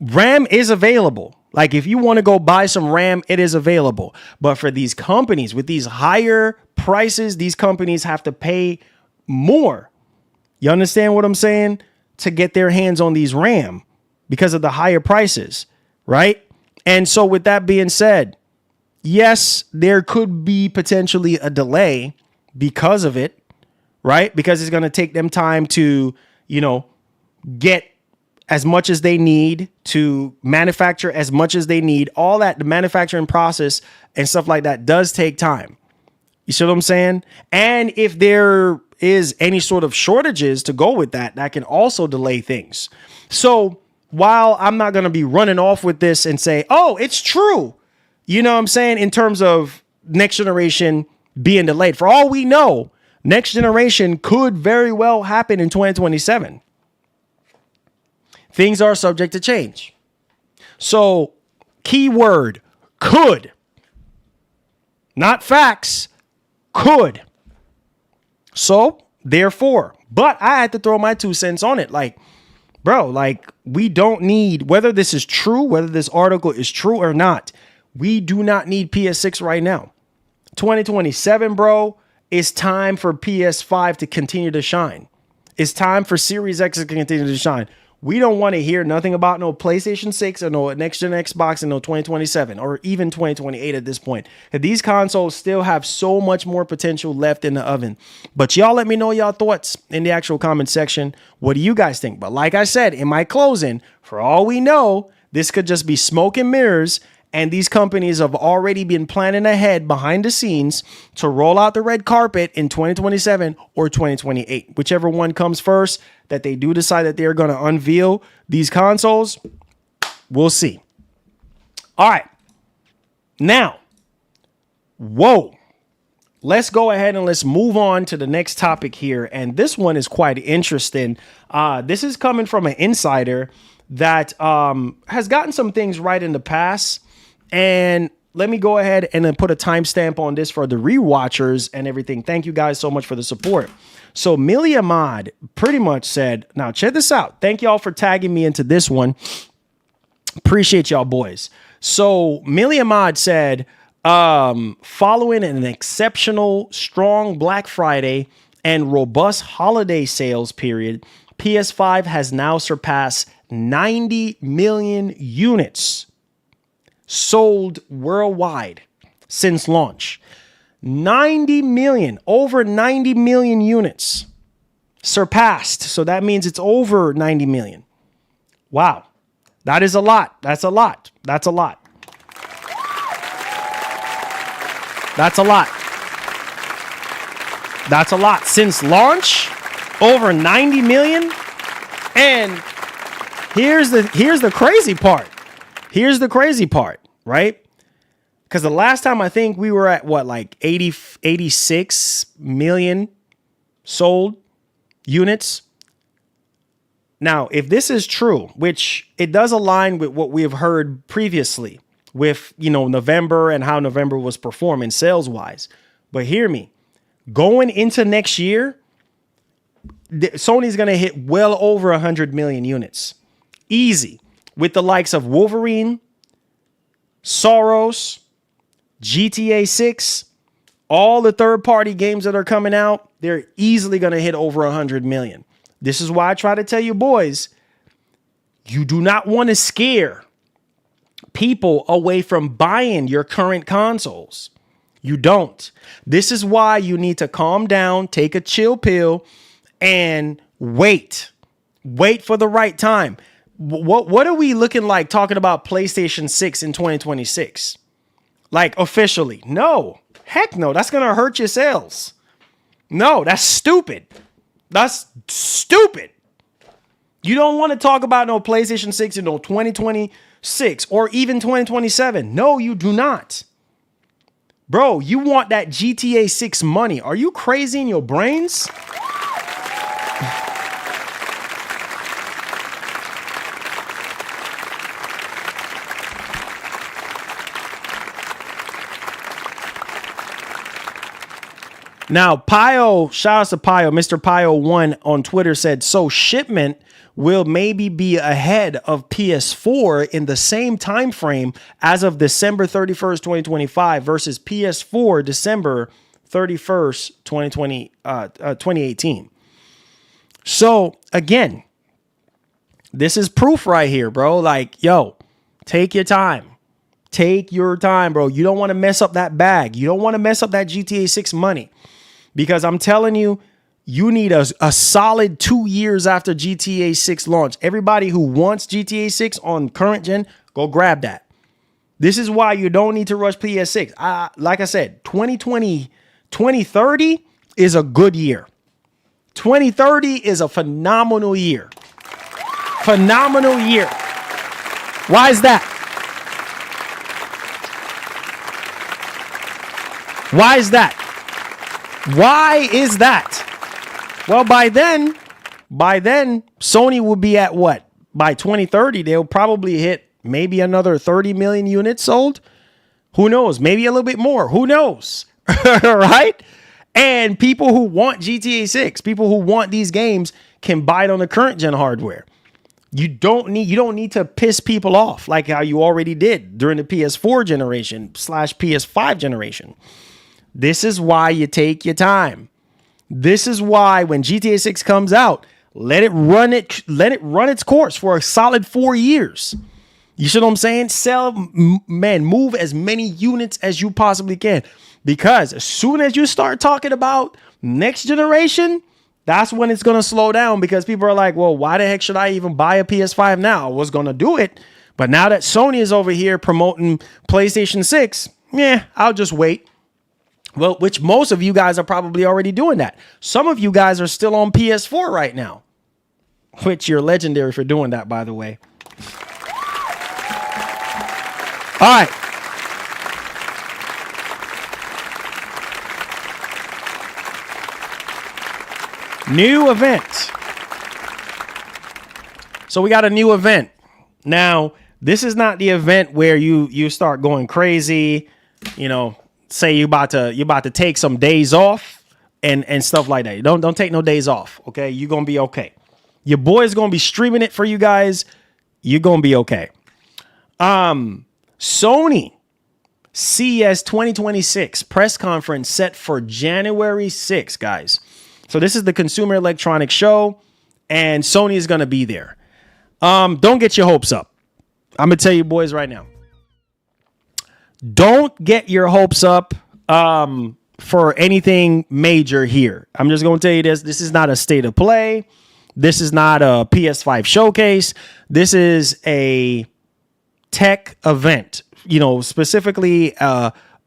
D: RAM is available. Like, if you want to go buy some RAM, it is available. But for these companies with these higher prices, these companies have to pay more. You understand what I'm saying? To get their hands on these RAM because of the higher prices, right? And so with that being said, yes, there could be potentially a delay because of it, right? Because it's going to take them time to, get as much as they need, to manufacture as much as they need. All that, the manufacturing process and stuff like that does take time. You see what I'm saying? And if there is any sort of shortages to go with that, that can also delay things. So while I'm not going to be running off with this and say, oh, it's true, you know what I'm saying, in terms of next generation being delayed, for all we know, next generation could very well happen in 2027. Things are subject to change. So, keyword, could. Not facts, could. So, therefore, but I had to throw my 2 cents on it. Like, bro, like, we don't need, whether this is true, whether this article is true or not, we do not need PS6 right now. 2027, bro, it's time for PS5 to continue to shine. It's time for Series X to continue to shine. We don't want to hear nothing about no PlayStation 6 or no next gen Xbox in no 2027 or even 2028 at this point. These consoles still have so much more potential left in the oven. But y'all let me know y'all thoughts in the actual comment section. What do you guys think? But like I said, in my closing, for all we know, this could just be smoke and mirrors. And these companies have already been planning ahead behind the scenes to roll out the red carpet in 2027 or 2028, whichever one comes first, that they do decide that they're going to unveil these consoles. We'll see. All right. Now, let's go ahead and let's move on to the next topic here. And this one is quite interesting. This is coming from an insider that has gotten some things right in the past. And let me go ahead and then put a timestamp on this for the rewatchers and everything. Thank you guys so much for the support. So Millie Ahmad pretty much said, now check this out. Thank y'all for tagging me into this one. Appreciate y'all boys. So Millie Ahmad said, following an exceptional strong Black Friday and robust holiday sales period, PS5 has now surpassed 90 million units sold worldwide since launch. 90 million, over 90 million units surpassed. So that means it's over 90 million. Wow. That is a lot. That's a lot. That's a lot. That's a lot. That's a lot. Since launch, over 90 million. And here's the crazy part. Here's the crazy part, right? Because the last time I think we were at what, like 86 million sold units. Now, if this is true, which it does align with what we have heard previously with, November and how November was performing sales wise. But hear me, going into next year, Sony's going to hit well over 100 million units. Easy. With the likes of Wolverine, Soros, GTA 6, all the third-party games that are coming out, they're easily going to hit over 100 million. This is why I try to tell you boys, you do not want to scare people away from buying your current consoles. You don't. This is why you need to calm down, take a chill pill, and wait. Wait for the right time. What are we looking like talking about PlayStation 6 in 2026? Like officially? No. Heck no. That's going to hurt your sales. No, that's stupid. That's stupid. You don't want to talk about no PlayStation 6 in no 2026 or even 2027. No, you do not. Bro, you want that GTA 6 money. Are you crazy in your brains? Now, Pio, shout out to Pio, Mr. Pio1 on Twitter said, so shipment will maybe be ahead of PS4 in the same time frame as of December 31st, 2025 versus PS4 December 31st, 2018. So again, this is proof right here, bro. Like, yo, take your time. Take your time, bro. You don't want to mess up that bag. You don't want to mess up that GTA 6 money. Because I'm telling you, you need a solid 2 years after GTA 6 launch. Everybody who wants GTA 6 on current gen, go grab that. This is why you don't need to rush PS6. Like I said, 2030 is a good year. 2030 is a phenomenal year. Phenomenal year. Why is that? Why is that? Why is that? Well, by then, Sony will be at what? By 2030, they'll probably hit maybe another 30 million units sold. Who knows? Maybe a little bit more. Who knows? Right? And people who want GTA 6, people who want these games can buy it on the current gen hardware. You don't need to piss people off like how you already did during the PS4 generation / PS5 generation. This is why you take your time. This is why when GTA 6 comes out, let it run its course for a solid 4 years. You see what I'm saying? Move as many units as you possibly can. Because as soon as you start talking about next generation, that's when it's going to slow down because people are like, well, why the heck should I even buy a PS5 now? I was going to do it. But now that Sony is over here promoting PlayStation 6, I'll just wait. Well, which most of you guys are probably already doing that. Some of you guys are still on PS4 right now, which you're legendary for doing that, by the way. All right. New event. So we got a new event. Now, this is not the event where you start going crazy, say you about to take some days off and stuff like that. Don't take no days off. Okay. You're going to be okay. Your boy's going to be streaming it for you guys. You're going to be okay. Sony CES 2026 press conference set for January 6th, guys. So this is the Consumer Electronics Show and Sony is going to be there. Don't get your hopes up. I'm going to tell you boys right now. Don't get your hopes up for anything major here. I'm just going to tell you this. This is not a state of play. This is not a PS5 showcase. This is a tech event, specifically,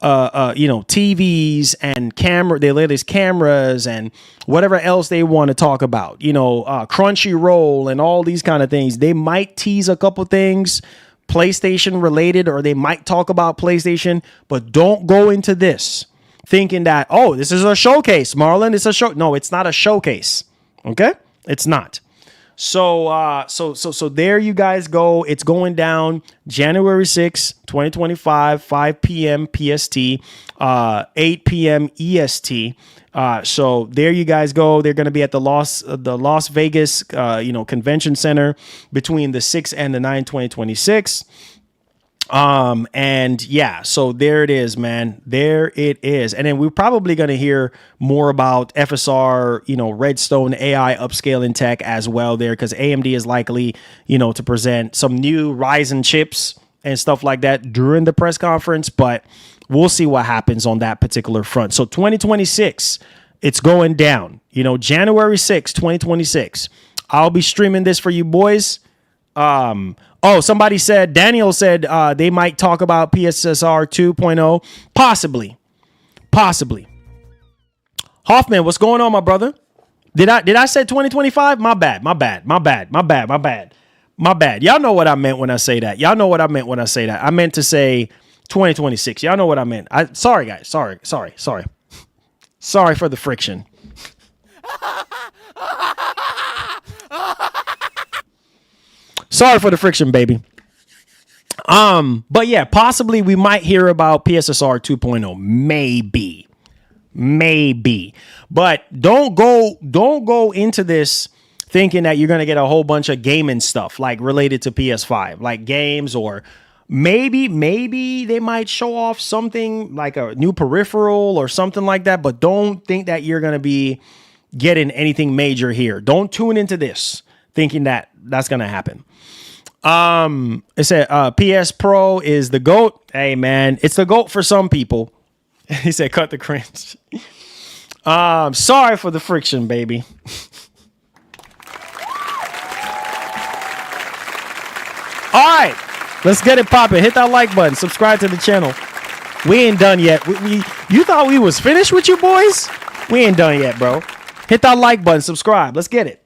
D: TVs and the latest cameras and whatever else they want to talk about, Crunchyroll and all these kind of things. They might tease a couple things PlayStation related, or they might talk about PlayStation, but don't go into this thinking that, oh, this is a showcase, Marlon. It's a show. No, it's not a showcase. Okay. It's not. So there you guys go. It's going down January 6th, 2025, 5 p.m. PST, 8 p.m. EST. So there you guys go. They're going to be at the Las Vegas, convention center between the 6th and the 9th, 2026. And yeah, so there it is, man. There it is. And then we're probably going to hear more about FSR, Redstone AI upscaling tech as well there, because AMD is likely, to present some new Ryzen chips and stuff like that during the press conference, but we'll see what happens on that particular front. So 2026, it's going down, January 6th, 2026. I'll be streaming this for you boys. Somebody said, Daniel said, they might talk about PSSR 2.0. Possibly. Hoffman, what's going on, my brother? Did I say 2025? My bad. Y'all know what I meant when I say that. I meant to say 2026. Y'all know what I meant. Sorry, guys. Sorry. Sorry for the friction. Sorry for the friction, baby. But yeah, possibly we might hear about PSSR 2.0. Maybe. But don't go into this thinking that you're going to get a whole bunch of gaming stuff like related to PS5, like games, or maybe they might show off something like a new peripheral or something like that. But don't think that you're going to be getting anything major here. Don't tune into this thinking that that's going to happen. It said PS Pro is the GOAT. Hey man, it's the GOAT for some people. He said cut the cringe. Sorry for the friction, baby. All right, let's get it popping. Hit that like button, subscribe to the channel. We ain't done yet. You thought we was finished with you boys? We ain't done yet, bro. Hit that like button, subscribe. Let's get it.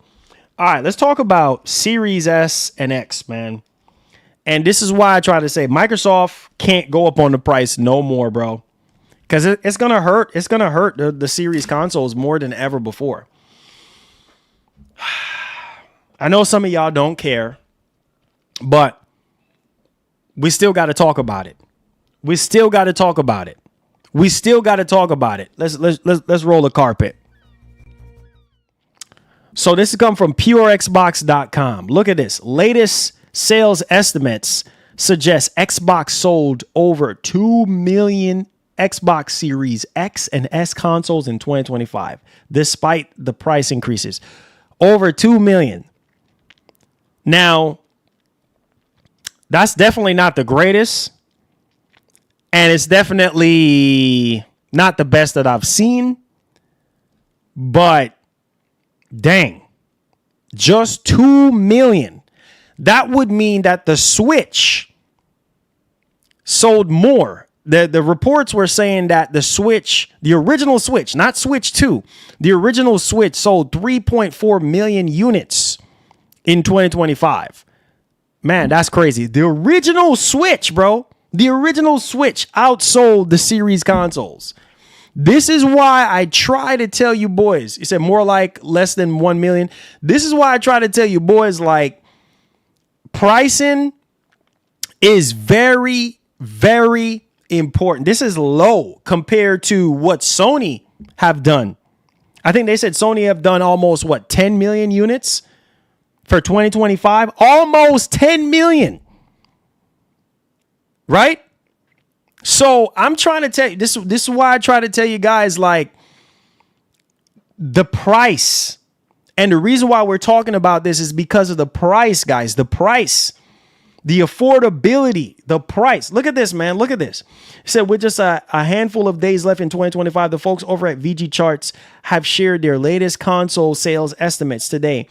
D: All right, let's talk about Series S and X, man. And this is why I try to say Microsoft can't go up on the price no more, bro. Because it's going to hurt. It's going to hurt the Series consoles more than ever before. I know some of y'all don't care, but we still got to talk about it. Let's roll the carpet. So this has come from purexbox.com. Look at this. Latest sales estimates suggest Xbox sold over 2 million Xbox Series X and S consoles in 2025, despite the price increases. Over 2 million. Now, that's definitely not the greatest. And it's definitely not the best that I've seen. But dang, just 2 million. That would mean that the Switch sold more. The reports were saying that the Switch, the original Switch, not Switch 2, the original Switch sold 3.4 million units in 2025. Man, that's crazy. The original Switch, bro. The original Switch outsold the Series consoles. This is why I try to tell you boys, he said more like less than 1 million. This is why I try to tell you boys, like, pricing is very, very important. This is low compared to what Sony have done. I think they said Sony have done almost 10 million units for 2025, almost 10 million. Right? So I'm trying to tell you, this is why I try to tell you guys, like, the price. And the reason why we're talking about this is because of the price, guys. The price, the affordability, the price. Look at this, man. Look at this. It said with just a handful of days left in 2025, the folks over at VG Charts have shared their latest console sales estimates today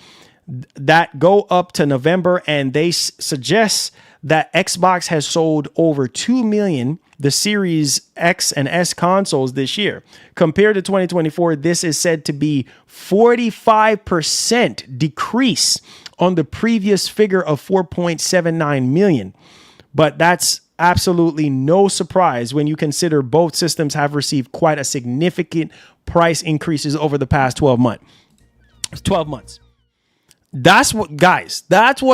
D: that go up to November, and they suggest that Xbox has sold over 2 million, the Series X and S consoles this year. Compared to 2024, this is said to be 45% decrease on the previous figure of 4.79 million. But that's absolutely no surprise when you consider both systems have received quite a significant price increases over the past 12 months. That's what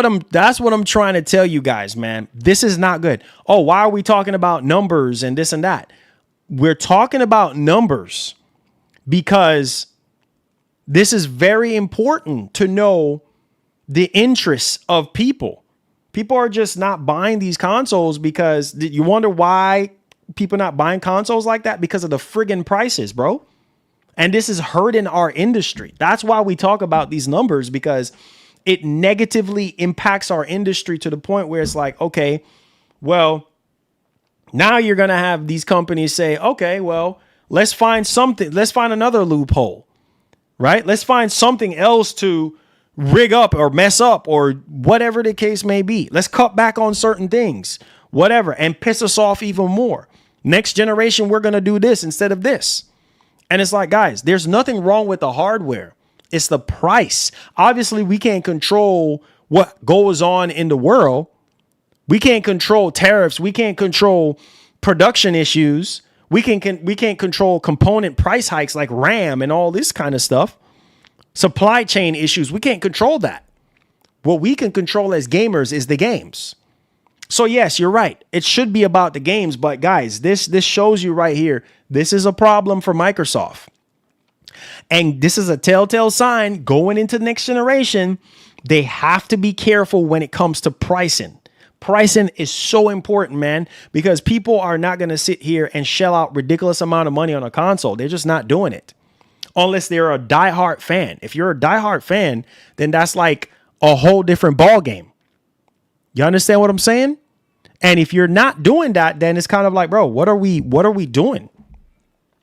D: I'm trying to tell you guys, man. This is not good. Oh, why are we talking about numbers and this and that? We're talking about numbers because this is very important to know the interests of people. People are just not buying these consoles because you wonder why people not buying consoles like that, because of the friggin' prices, bro. And this is hurting our industry. That's why we talk about these numbers, because it negatively impacts our industry to the point where it's like, okay, well, now you're going to have these companies say, okay, well, let's find something. Let's find another loophole, right? Let's find something else to rig up or mess up or whatever the case may be. Let's cut back on certain things, whatever, and piss us off even more. Next generation, we're going to do this instead of this. And it's like, guys, there's nothing wrong with the hardware. It's the price. Obviously, we can't control what goes on in the world. We can't control tariffs. We can't control production issues. We can't control component price hikes like RAM and all this kind of stuff. Supply chain issues. We can't control that. What we can control as gamers is the games. So yes, you're right. It should be about the games, but guys, this shows you right here. This is a problem for Microsoft. And this is a telltale sign going into the next generation. They have to be careful when it comes to pricing. Pricing is so important, man, because people are not going to sit here and shell out ridiculous amount of money on a console. They're just not doing it unless they're a diehard fan. If you're a diehard fan, then that's like a whole different ball game. You understand what I'm saying? And if you're not doing that, then it's kind of like, bro, what are we doing?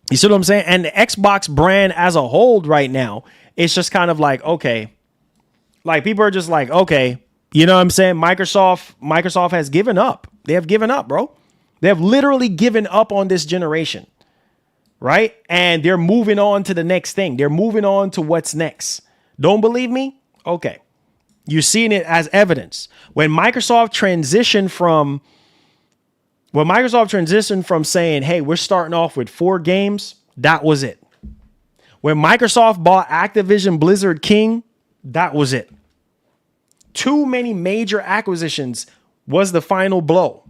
D: You see what I'm saying? And the Xbox brand as a whole right now, it's just kind of like, okay, like people are just like, okay, you know what I'm saying? Microsoft has given up. They have given up, bro. They have literally given up on this generation, right? And they're moving on to the next thing. They're moving on to what's next. Don't believe me? Okay. You're seeing it as evidence. When Microsoft transitioned from saying, hey, we're starting off with 4 games, that was it. When Microsoft bought Activision Blizzard King, that was it. Too many major acquisitions was the final blow.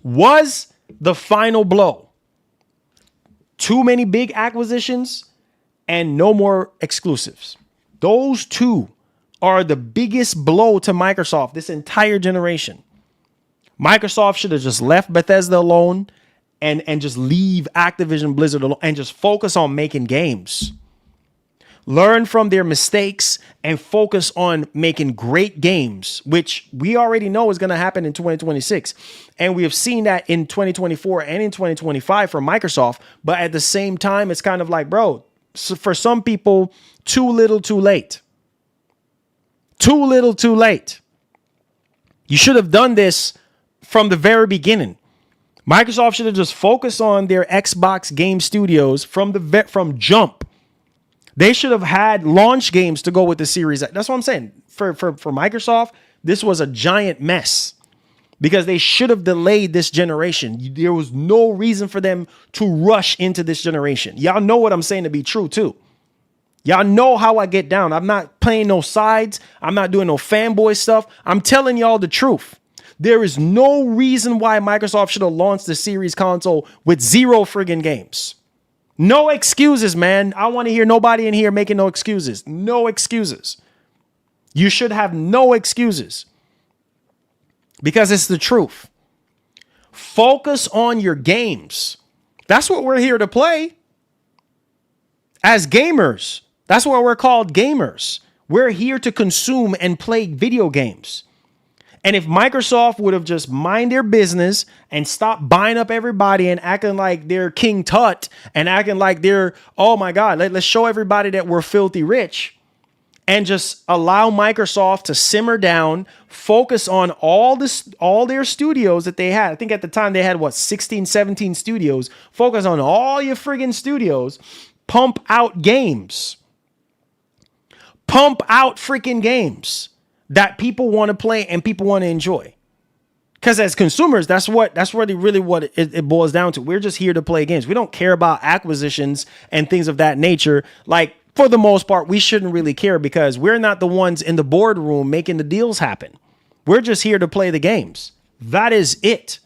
D: Was the final blow. Too many big acquisitions and no more exclusives. Those two are the biggest blow to Microsoft this entire generation. Microsoft should have just left Bethesda alone and just leave Activision Blizzard alone and just focus on making games. Learn from their mistakes and focus on making great games, which we already know is going to happen in 2026. And we have seen that in 2024 and in 2025 for Microsoft. But at the same time, it's kind of like, bro, so for some people, too little, too late. Too little, too late. You should have done this from the very beginning. Microsoft should have just focused on their Xbox game studios from jump. They should have had launch games to go with the Series X. That's what I'm saying. For Microsoft, this was a giant mess because they should have delayed this generation. There was no reason for them to rush into this generation. Y'all know what I'm saying to be true too. Y'all know how I get down. I'm not playing no sides. I'm not doing no fanboy stuff. I'm telling y'all the truth. There is no reason why Microsoft should have launched the Series console with 0 friggin' games. No excuses, man. I want to hear nobody in here making no excuses. No excuses. You should have no excuses because it's the truth. Focus on your games. That's what we're here to play. As gamers, that's what we're called, gamers. We're here to consume and play video games. And if Microsoft would have just mind their business and stopped buying up everybody and acting like they're King Tut and acting like they're, oh my God, let's show everybody that we're filthy rich and just allow Microsoft to simmer down, focus on all their studios that they had. I think at the time they had 16, 17 studios. Focus on all your friggin' studios. Pump out games. Pump out freaking games that people want to play and people want to enjoy. Because as consumers, that's really what it boils down to. We're just here to play games. We don't care about acquisitions and things of that nature. Like for the most part, we shouldn't really care because we're not the ones in the boardroom making the deals happen. We're just here to play the games. That is it.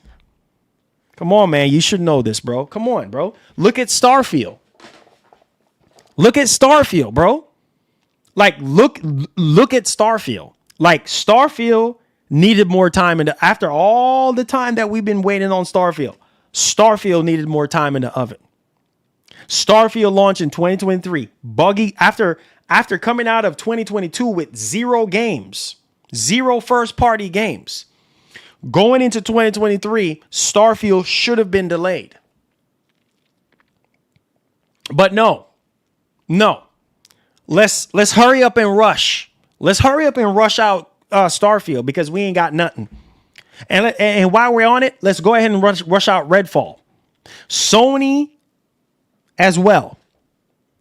D: Come on, man. You should know this, bro. Come on, bro. Look at Starfield. Look at Starfield, bro. Like, look at Starfield. Like, Starfield needed more time. And after all the time that we've been waiting on Starfield needed more time in the oven. Starfield launched in 2023. Buggy after coming out of 2022 with 0 games, 0 first-party games. Going into 2023, Starfield should have been delayed. But no. Let's hurry up and rush. Let's hurry up and rush out Starfield because we ain't got nothing. And while we're on it, let's go ahead and rush out Redfall. Sony as well.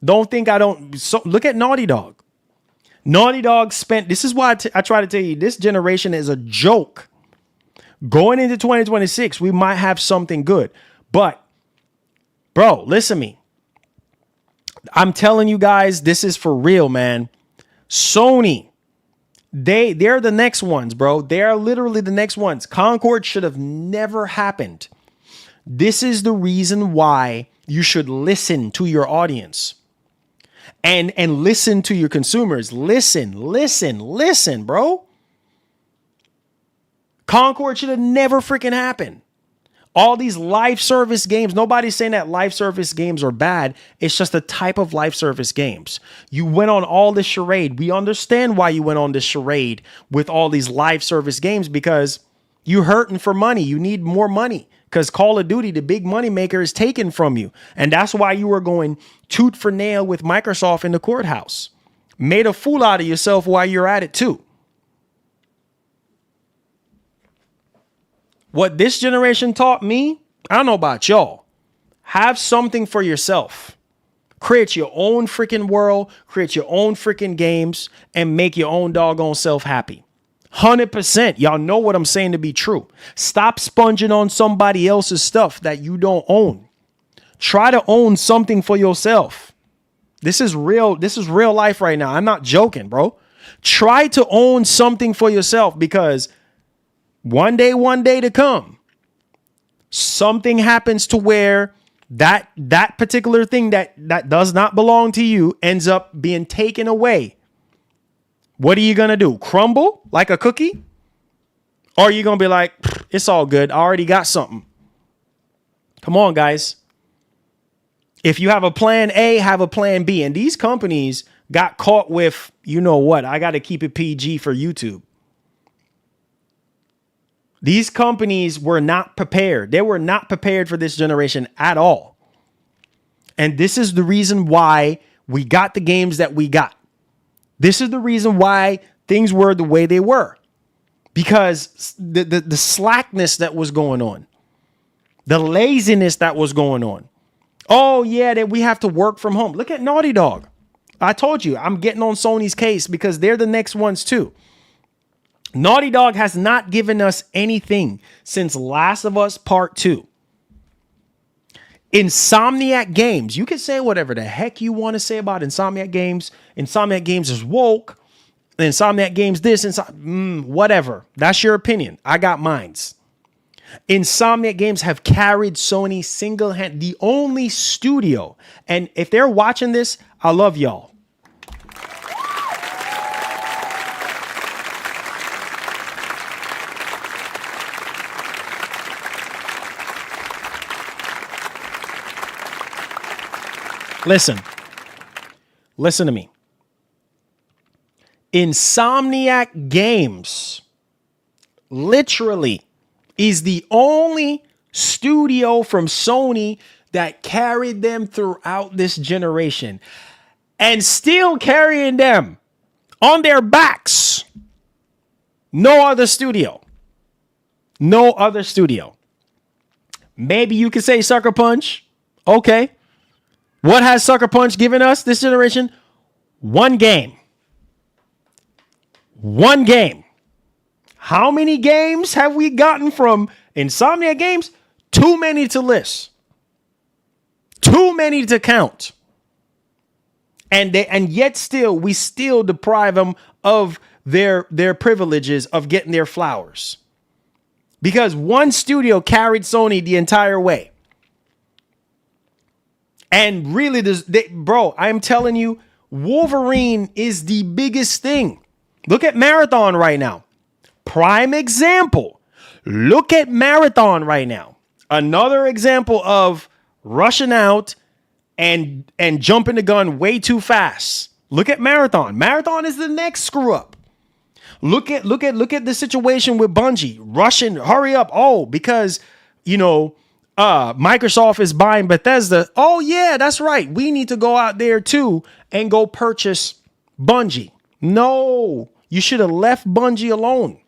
D: Don't think I don't. So, look at Naughty Dog. Naughty Dog spent. This is why I try to tell you this generation is a joke. Going into 2026, we might have something good. But, bro, listen to me. I'm telling you guys, this is for real, man. Sony, they're the next ones, bro. They're literally the next ones. Concord should have never happened. This is the reason why you should listen to your audience and listen to your consumers. Listen, bro. Concord should have never freaking happened. All these live service games, nobody's saying that live service games are bad. It's just a type of live service games. You went on all this charade. We understand why you went on this charade with all these live service games because you're hurting for money. You need more money because Call of Duty, the big money maker, is taken from you. And that's why you were going tooth for nail with Microsoft in the courthouse. Made a fool out of yourself while you're at it too. What this generation taught me, I don't know about y'all. Have something for yourself. Create your own freaking world, create your own freaking games, and make your own doggone self happy. 100%. Y'all know what I'm saying to be true. Stop sponging on somebody else's stuff that you don't own. Try to own something for yourself. This is real. This is real life right now. I'm not joking, bro. Try to own something for yourself because one day to come, something happens to where that particular thing that does not belong to you ends up being taken away. What are you going to do? Crumble like a cookie? Or are you going to be like, it's all good. I already got something. Come on, guys. If you have a plan A, have a plan B. And these companies got caught with, you know what? I got to keep it PG for YouTube. These companies were not prepared. They were not prepared for this generation at all. And this is the reason why we got the games that we got. This is the reason why things were the way they were. Because the slackness that was going on. The laziness that was going on. Oh, yeah, that we have to work from home. Look at Naughty Dog. I told you, I'm getting on Sony's case because they're the next ones too. Naughty Dog has not given us anything since Last of Us Part 2. Insomniac Games. You can say whatever the heck you want to say about Insomniac Games. Insomniac Games is woke. Insomniac Games this, whatever. That's your opinion. I got mines. Insomniac Games have carried Sony single-handed, the only studio. And if they're watching this, I love y'all. Listen to me. Insomniac Games literally is the only studio from Sony that carried them throughout this generation and still carrying them on their backs. No other studio. No other studio. Maybe you could say Sucker Punch. Okay. What has Sucker Punch given us this generation? One game. One game. How many games have we gotten from Insomniac Games? Too many to list. Too many to count. and yet still we still deprive them of their privileges of getting their flowers, because one studio carried Sony the entire way. And really, bro, I'm telling you, Wolverine is the biggest thing. Look at Marathon right now. Prime example. Look at Marathon right now. Another example of rushing out and jumping the gun way too fast. Look at Marathon. Marathon is the next screw up. Look at the situation with Bungie. Rushing, hurry up. Oh, because, Microsoft is buying Bethesda. Oh, yeah, that's right. We need to go out there, too, and go purchase Bungie. No, you should have left Bungie alone.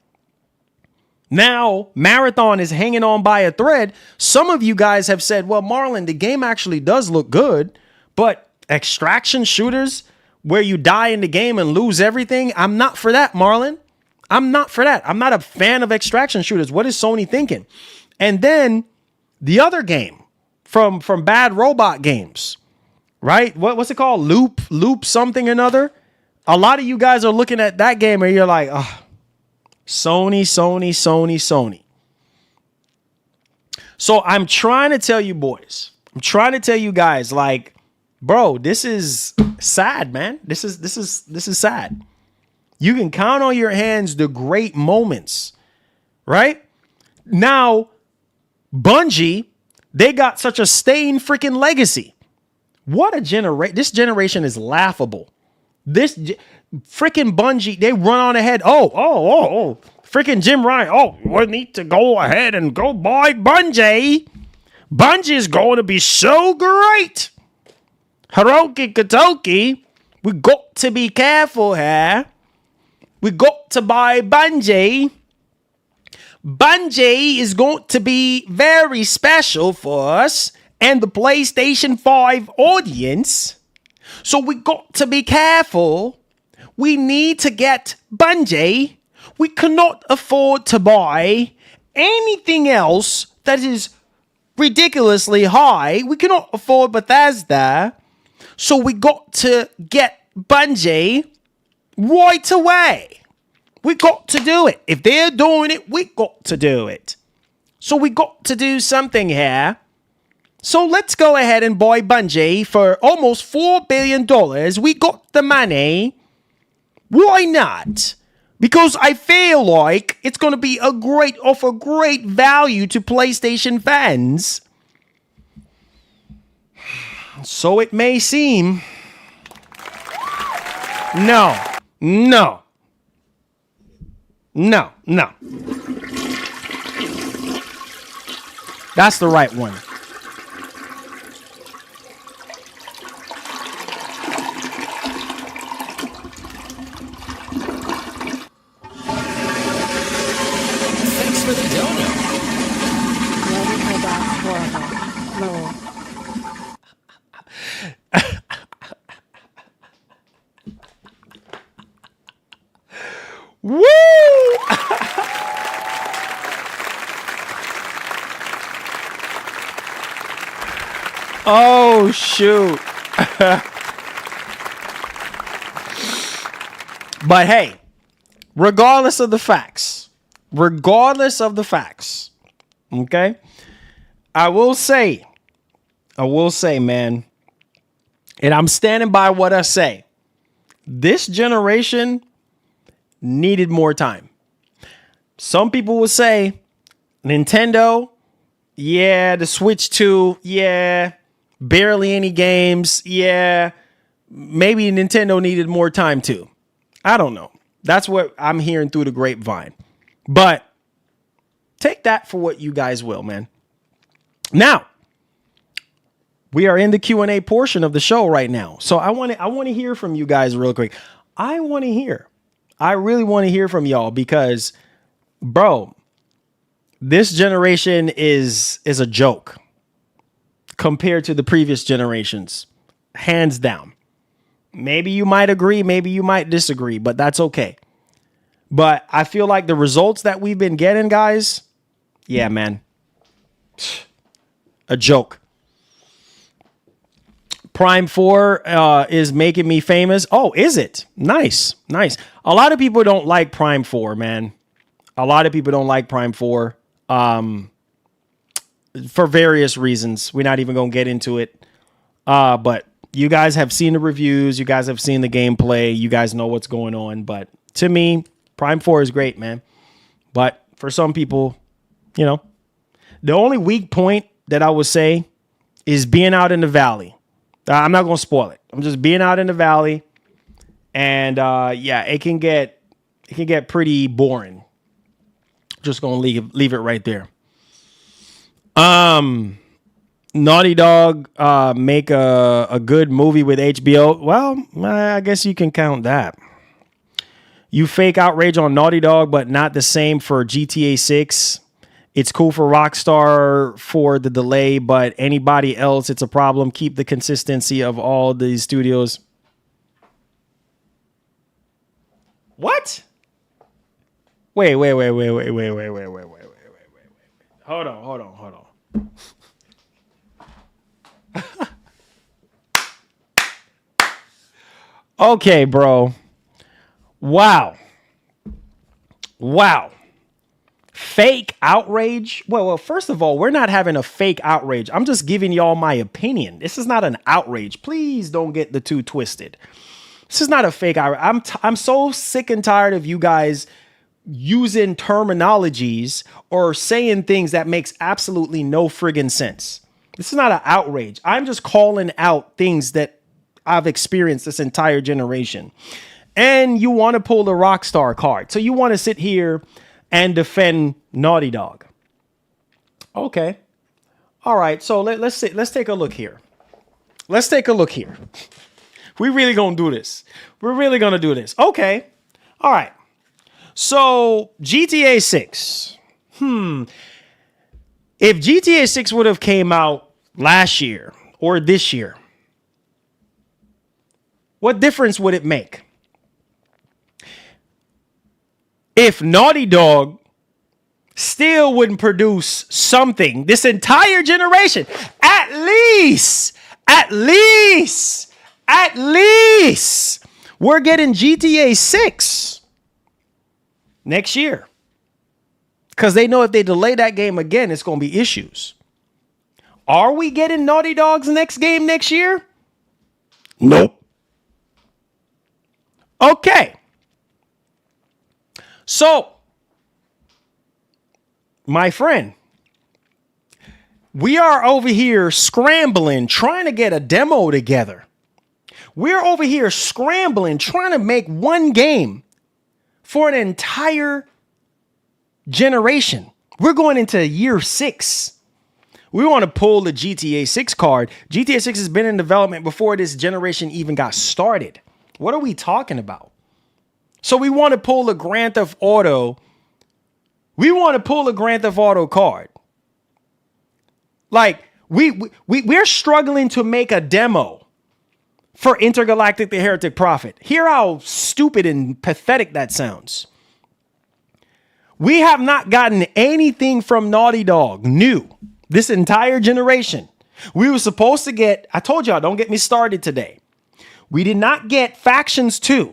D: Now, Marathon is hanging on by a thread. Some of you guys have said, well, Marlon, the game actually does look good, but extraction shooters where you die in the game and lose everything, I'm not for that, Marlon. I'm not for that. I'm not a fan of extraction shooters. What is Sony thinking? And then the other game from Bad Robot Games, right? What's it called? Loop something or another. A lot of you guys are looking at that game and you're like, oh, Sony. So I'm trying to tell you boys, I'm trying to tell you guys, like, bro, this is sad, man. This is sad. You can count on your hands the great moments, right? Now, Bungie, they got such a stained freaking legacy. What a generation. This generation is laughable. This freaking Bungie, they run on ahead. Oh. Freaking Jim Ryan. Oh, we need to go ahead and go buy Bungie. Bungie is going to be so great. Hiroki Katoki, we got to be careful here. We got to buy Bungie. Bungie is going to be very special for us and the PlayStation 5 audience. So we got to be careful. We need to get Bungie. We cannot afford to buy anything else that is ridiculously high. We cannot afford Bethesda. So we got to get Bungie right away. We got to do it. If they're doing it, we got to do it. So we got to do something here. So let's go ahead and buy Bungie for almost $4 billion. We got the money. Why not? Because I feel like it's going to be offer great value to PlayStation fans. So it may seem. No. That's the right one.
A: Thanks for the donut.
E: Ready for that horrible. Lol.
D: Woo! Oh, shoot. But hey, regardless of the facts, okay, I will say, man, and I'm standing by what I say, this generation needed more time. Some people will say Nintendo, yeah, the Switch 2, yeah, barely any games, yeah, maybe Nintendo needed more time too. I don't know. That's what I'm hearing through the grapevine. But take that for what you guys will, man. Now, we are in the Q&A portion of the show right now. So I want to hear from you guys real quick. I really want to hear from y'all because, bro, this generation is a joke compared to the previous generations, hands down. Maybe you might agree, maybe you might disagree, but that's okay. But I feel like the results that we've been getting, guys, yeah, man, a joke. Prime 4 is making me famous. Oh, is it? Nice. A lot of people don't like Prime 4, man. A lot of people don't like Prime 4 for various reasons. We're not even going to get into it. But you guys have seen the reviews. You guys have seen the gameplay. You guys know what's going on. But to me, Prime 4 is great, man. But for some people, you know, the only weak point that I would say is being out in the valley. I'm not going to spoil it. I'm just being out in the valley. And yeah, it can get pretty boring. Just going to leave it right there. Naughty Dog make a good movie with HBO. Well, I guess you can count that. You fake outrage on Naughty Dog, but not the same for GTA 6. It's cool for Rockstar for the delay, but anybody else, it's a problem. Keep the consistency of all these studios. What? Wait. Hold on. Okay, bro. Wow. Fake outrage? Well, first of all, we're not having a fake outrage. I'm just giving y'all my opinion. This is not an outrage. Please don't get the two twisted. This is not a fake outrage. I'm so sick and tired of you guys using terminologies or saying things that makes absolutely no friggin' sense. This is not an outrage. I'm just calling out things that I've experienced this entire generation. And you want to pull the Rockstar card. So you want to sit here and defend Naughty Dog. Okay. All right. So let's take a look here. We really going to do this. We're really going to do this. Okay. All right. So GTA 6. If GTA 6 would have came out last year or this year, what difference would it make? If Naughty Dog still wouldn't produce something this entire generation, at least, we're getting GTA 6 next year. Because they know if they delay that game again, it's going to be issues. Are we getting Naughty Dog's next game next year? Nope. Okay. So, my friend, we are over here scrambling, trying to get a demo together. We're over here scrambling, trying to make one game for an entire generation. We're going into year 6. We want to pull the GTA 6 card. GTA 6 has been in development before this generation even got started. What are we talking about? So we want to pull a Grand Theft Auto. We want to pull a Grand Theft Auto card. Like, we're struggling to make a demo for Intergalactic the Heretic Prophet. Hear how stupid and pathetic that sounds. We have not gotten anything from Naughty Dog new this entire generation. We were supposed to get, I told y'all, don't get me started today. We did not get Factions 2.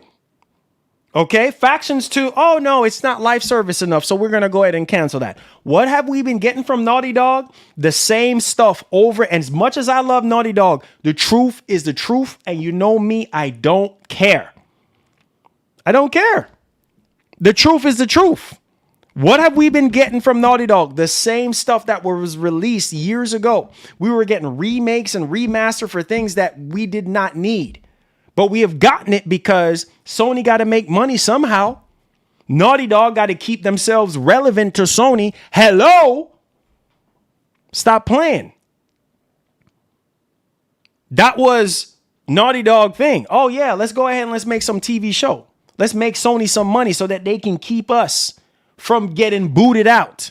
D: Okay, Factions 2. Oh, no, it's not live service enough. So we're going to go ahead and cancel that. What have we been getting from Naughty Dog? The same stuff over. And as much as I love Naughty Dog, the truth is the truth. And you know me, I don't care. I don't care. The truth is the truth. What have we been getting from Naughty Dog? The same stuff that was released years ago. We were getting remakes and remaster for things that we did not need. But we have gotten it because Sony got to make money somehow. Naughty Dog got to keep themselves relevant to Sony. Hello? Stop playing. That was Naughty Dog thing. Oh, yeah, let's go ahead and let's make some TV show. Let's make Sony some money so that they can keep us from getting booted out,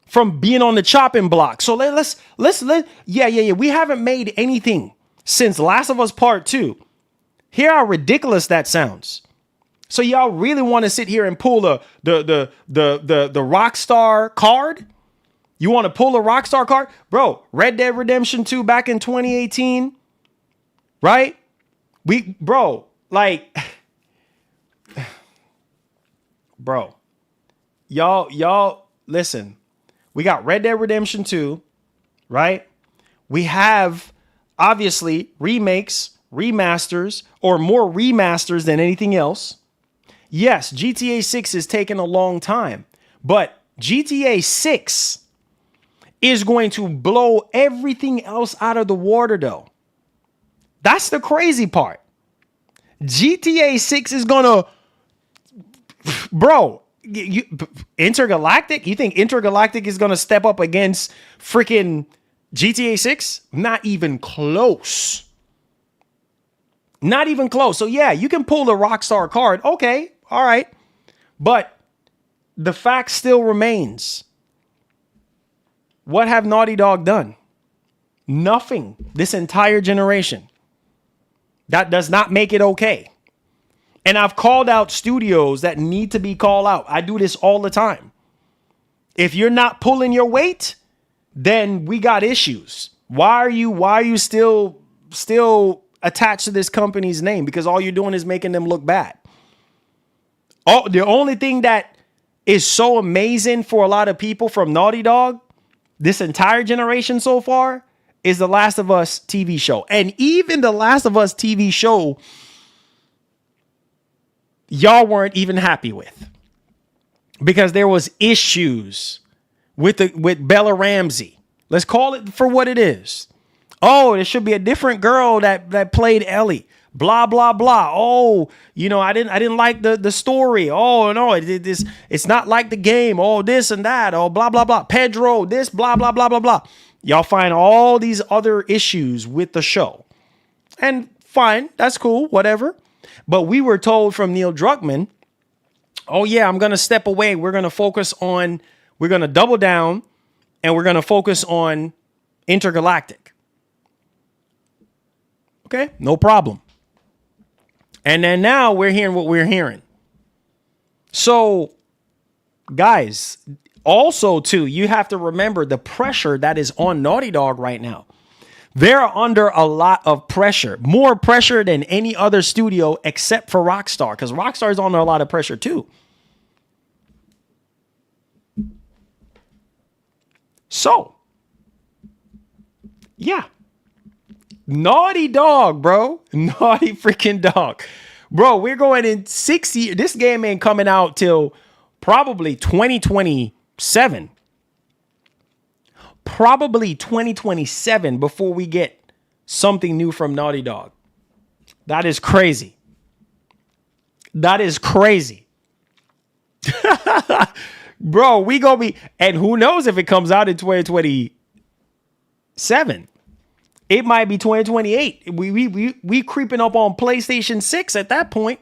D: from being on the chopping block. So let's yeah. We haven't made anything since Last of Us Part 2. Hear how ridiculous that sounds. So y'all really want to sit here and pull the Rockstar card? You want to pull a Rockstar card? Bro, Red Dead Redemption 2 back in 2018 right? Bro, y'all, listen. We got Red Dead Redemption 2, right? We have, obviously, remakes, remasters, or more remasters than anything else. Yes, GTA 6 is taking a long time, but GTA 6 is going to blow everything else out of the water, though. That's the crazy part. GTA 6 is gonna, bro, Intergalactic? You think Intergalactic is gonna step up against freaking GTA 6? Not even close. Not even close. So yeah, you can pull the Rockstar card. Okay, all right. But the fact still remains. What have Naughty Dog done? Nothing this entire generation. That does not make it okay. And I've called out studios that need to be called out. I do this all the time. If you're not pulling your weight, then we got issues. Why are you still attached to this company's name? Because all you're doing is making them look bad. Oh, the only thing that is so amazing for a lot of people from Naughty Dog, this entire generation so far, is The Last of Us TV show. And even The Last of Us TV show, y'all weren't even happy with. Because there was issues with Bella Ramsey. Let's call it for what it is. Oh, there should be a different girl that played Ellie. Blah, blah, blah. Oh, I didn't like the story. Oh, no, it's not like the game. Oh, this and that. Oh, blah, blah, blah. Pedro, this, blah, blah, blah, blah, blah. Y'all find all these other issues with the show. And fine, that's cool, whatever. But we were told from Neil Druckmann, oh yeah, I'm going to step away. We're going to double down and we're going to focus on Intergalactic. Okay, no problem. And then now we're hearing what we're hearing. So, guys, also too, you have to remember the pressure that is on Naughty Dog right now. They're under a lot of pressure, more pressure than any other studio except for Rockstar, because Rockstar is under a lot of pressure too. So, yeah. Naughty Dog, bro. Naughty freaking dog. Bro, we're going in 6 years. This game ain't coming out till probably 2027. Probably 2027 before we get something new from Naughty Dog. That is crazy. That is crazy. Bro, we gonna be, and who knows if it comes out in 2027. It might be 2028. We creeping up on PlayStation 6 at that point.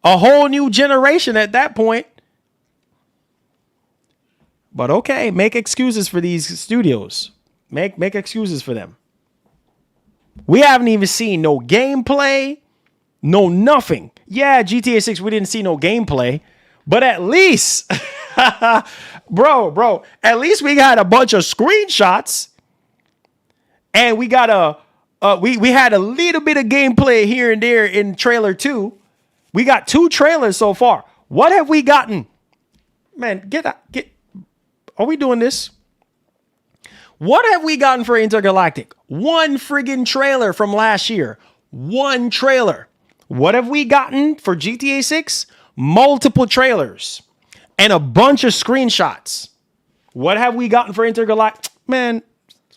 D: A whole new generation at that point. But okay, make excuses for these studios. Make excuses for them. We haven't even seen no gameplay, no nothing. Yeah, GTA 6, we didn't see no gameplay, but at least, bro, at least we got a bunch of screenshots, and we got we had a little bit of gameplay here and there in trailer 2. We got 2 trailers so far. What have we gotten? Man, are we doing this? What have we gotten for Intergalactic? 1 friggin' trailer from last year. 1 trailer. What have we gotten for GTA 6? Multiple trailers and a bunch of screenshots. What have we gotten for Intergalactic? Man,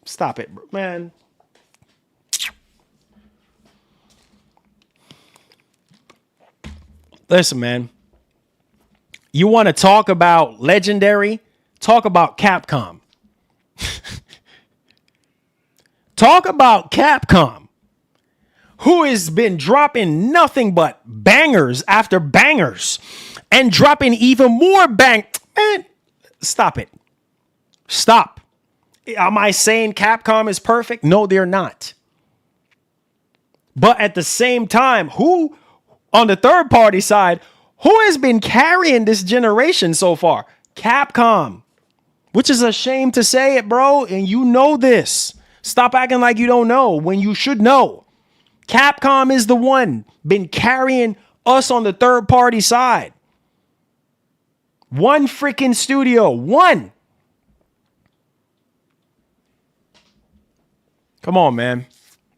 D: stop it, bro. Man. Listen, man. You want to talk about legendary? Talk about Capcom. Talk about Capcom, who has been dropping nothing but bangers after bangers and dropping even more Man, stop it. Stop. Am I saying Capcom is perfect? No, they're not. But at the same time, who on the third party side, who has been carrying this generation so far? Capcom. Which is a shame to say it, bro. And you know this. Stop acting like you don't know when you should know. Capcom is the one been carrying us on the third party side. One freaking studio. One. Come on, man.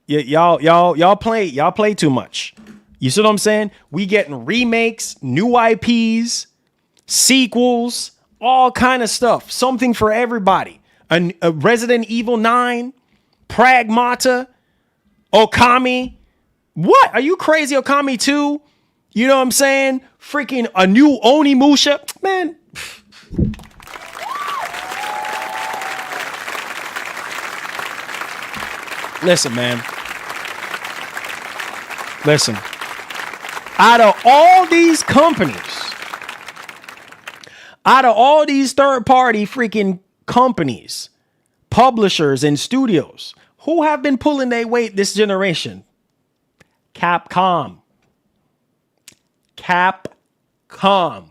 D: Y'all play too much. You see what I'm saying? We getting remakes, new IPs, sequels, all kind of stuff. Something for everybody. A Resident Evil 9, Pragmata, Okami. What? Are you crazy? Okami 2? You know what I'm saying? Freaking a new Onimusha. Man. Listen, man. Listen. Out of all these companies, out of all these third-party freaking companies, publishers, and studios, who have been pulling their weight this generation? Capcom. Capcom.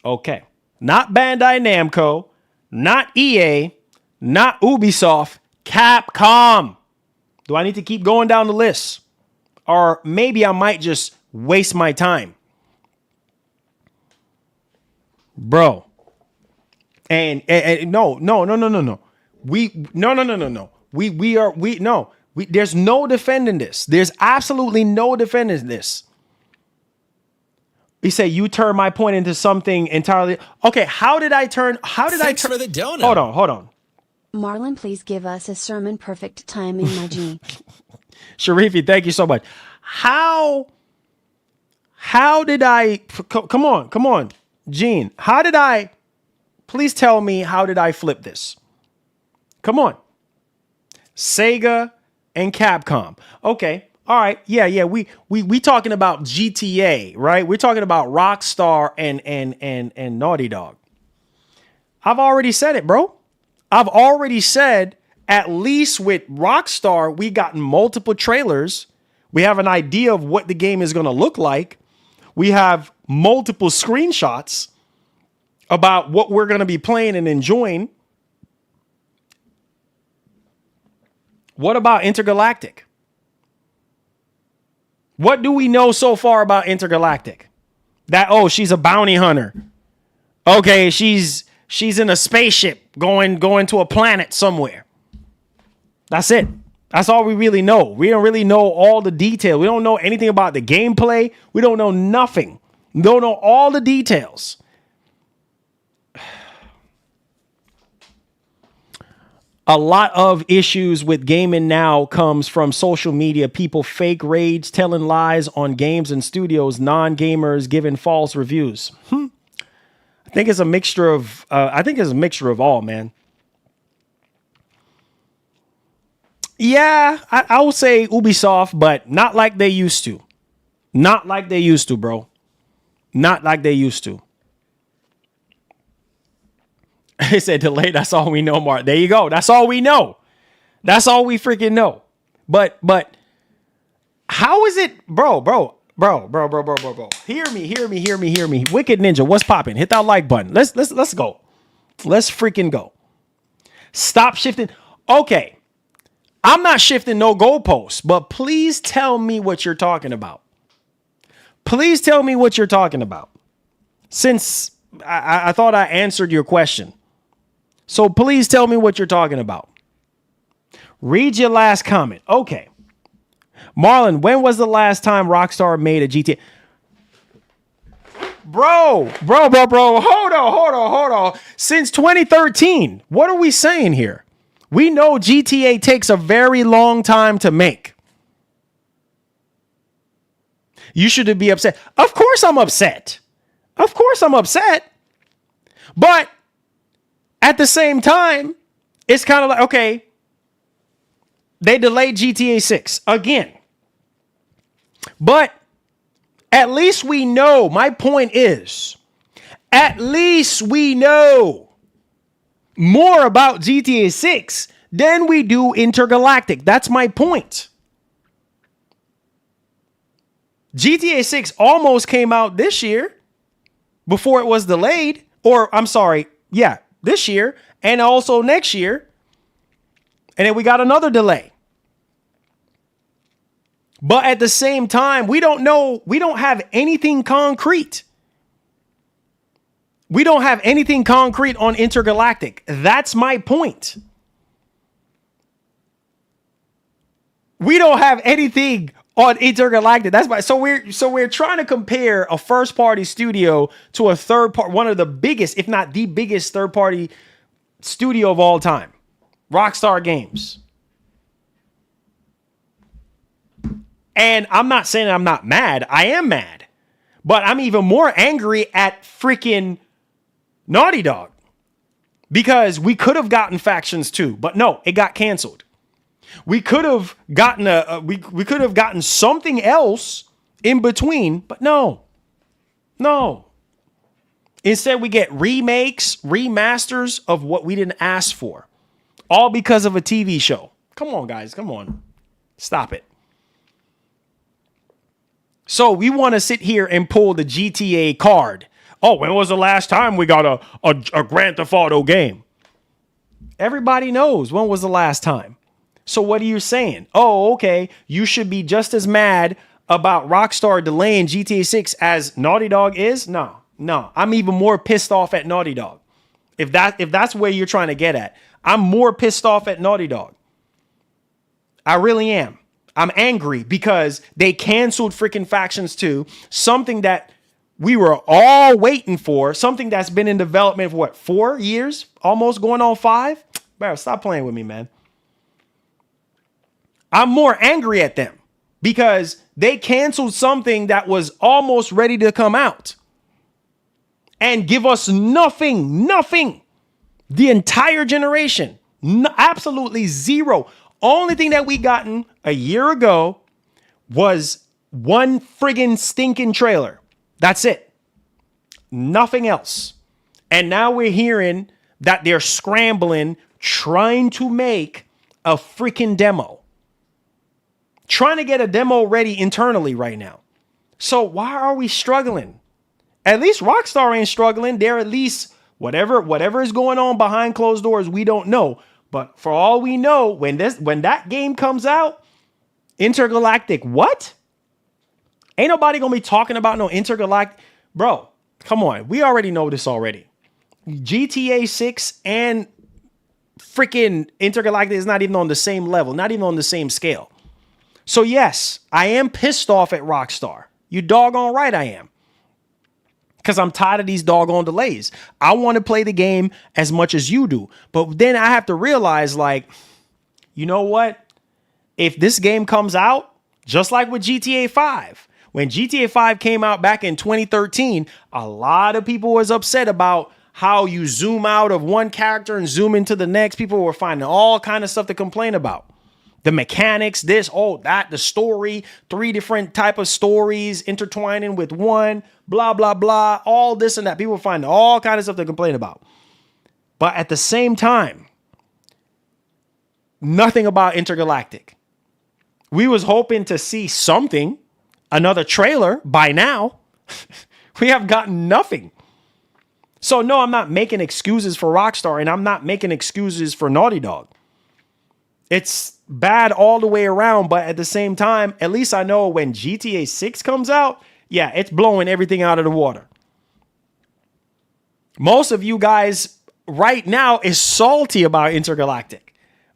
D: Okay. Not Bandai Namco, not EA, not Ubisoft, Capcom. Do I need to keep going down the list? Or maybe I might just waste my time. Bro. And no. There's no defending this. There's absolutely no defending this. He said, you turn my point into something entirely. Okay, Thanks
A: for the donut.
D: Hold on.
E: Marlon, please give us a sermon perfect timing, my G.
D: Sharifi, thank you so much. How did I, come on, Gene. Please tell me, how did I flip this? Come on. Sega and Capcom. Okay. All right. Yeah. We talking about GTA, right? We're talking about Rockstar and Naughty Dog. I've already said it, bro. I've already said, at least with Rockstar, we got multiple trailers. We have an idea of what the game is going to look like. We have multiple screenshots about what we're going to be playing and enjoying. What about Intergalactic? What do we know so far about Intergalactic? She's a bounty hunter. Okay, she's in a spaceship going to a planet somewhere. That's it. That's all we really know. We don't really know all the details. We don't know anything about the gameplay. We don't know nothing. We don't know all the details. A lot of issues with gaming now comes from social media. People fake rage, telling lies on games and studios, non-gamers giving false reviews. I think it's a mixture of all, man. Yeah, I would say Ubisoft, but not like they used to. Not like they used to, bro. Not like they used to. He said delay. That's all we know, Mark. There you go. That's all we know. That's all we freaking know. But how is it, bro? Hear me. Wicked Ninja, what's popping? Hit that like button. Let's go. Let's freaking go. Stop shifting. Okay. I'm not shifting no goalposts, but please tell me what you're talking about. Please tell me what you're talking about. Since I thought I answered your question. So please tell me what you're talking about. Read your last comment. Okay. Marlon, when was the last time Rockstar made a GTA? Bro. Hold on. Since 2013. What are we saying here? We know GTA takes a very long time to make. You should be upset. Of course I'm upset. But at the same time, it's kind of like, okay, they delayed GTA 6 again. But at least we know, my point is, at least we know more about GTA 6 than we do Intergalactic. That's my point. GTA 6 almost came out this year before it was delayed. Or, I'm sorry, yeah, this year and also next year. And then we got another delay. But at the same time, we don't know. We don't have anything concrete. We don't have anything concrete on Intergalactic. That's my point. We don't have anything on Intergalactic. That's why. So we're trying to compare a first party studio to a third part, one of the biggest, if not the biggest third party studio of all time, Rockstar Games. And I'm not saying I'm not mad. I am mad, but I'm even more angry at freaking Naughty Dog because we could have gotten Factions 2, but no, it got canceled. We could have gotten we could have gotten something else in between, but no. Instead, we get remakes, remasters of what we didn't ask for, all because of a TV show. Come on, guys, come on, stop it. So we want to sit here and pull the GTA card. Oh, when was the last time we got a Grand Theft Auto game? Everybody knows when was the last time. So what are you saying? Oh, okay. You should be just as mad about Rockstar delaying GTA 6 as Naughty Dog is? No. I'm even more pissed off at Naughty Dog. If that's where you're trying to get at, I'm more pissed off at Naughty Dog. I really am. I'm angry because they canceled freaking Factions 2, something that we were all waiting for, something that's been in development for what, 4 years? Almost going on 5? Bro, stop playing with me, man. I'm more angry at them because they canceled something that was almost ready to come out and give us nothing, the entire generation, absolutely zero. Only thing that we gotten a year ago was one friggin' stinking trailer. That's it. Nothing else. And now we're hearing that they're scrambling, trying to make a freaking demo. Trying to get a demo ready internally right now. So why are we struggling? At least Rockstar ain't struggling. They're at least whatever is going on behind closed doors, we don't know. But for all we know, when that game comes out, Intergalactic, what? Ain't nobody gonna be talking about no Intergalactic. Bro, come on. We already know this already. GTA 6 and freaking Intergalactic is not even on the same level, not even on the same scale. So yes, I am pissed off at Rockstar. You doggone right I am. Because I'm tired of these doggone delays. I want to play the game as much as you do. But then I have to realize, like, you know what? If this game comes out, just like with GTA 5, when GTA 5 came out back in 2013, a lot of people was upset about how you zoom out of one character and zoom into the next. People were finding all kind of stuff to complain about. The mechanics, this, oh, that, the story, 3 different type of stories intertwining with one, blah, blah, blah, all this and that. People find all kind of stuff to complain about. But at the same time, nothing about Intergalactic. We was hoping to see something, another trailer by now. We have gotten nothing. So no, I'm not making excuses for Rockstar and I'm not making excuses for Naughty Dog. It's bad all the way around, but at the same time, at least I know when GTA 6 comes out, yeah, it's blowing everything out of the water. Most of you guys right now is salty about Intergalactic.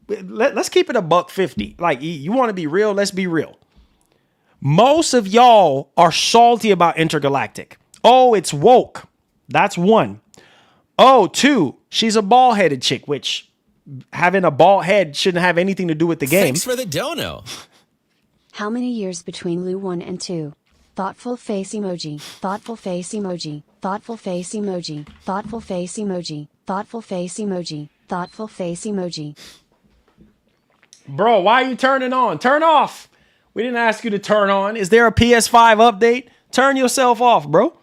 D: Let's keep it $150. Like, you want to be real? Let's be real. Most of y'all are salty about Intergalactic. Oh, it's woke. That's 1. Oh, 2, she's a bald-headed chick, which having a bald head shouldn't have anything to do with the game.
A: Thanks for the dono.
E: How many years between Lu 1 and 2? Thoughtful face emoji, thoughtful face emoji, thoughtful face emoji, thoughtful face emoji, thoughtful face emoji, thoughtful face emoji.
D: Bro, why are you turning on? Turn off. We didn't ask you to turn on. Is there a PS5 update? Turn yourself off, bro.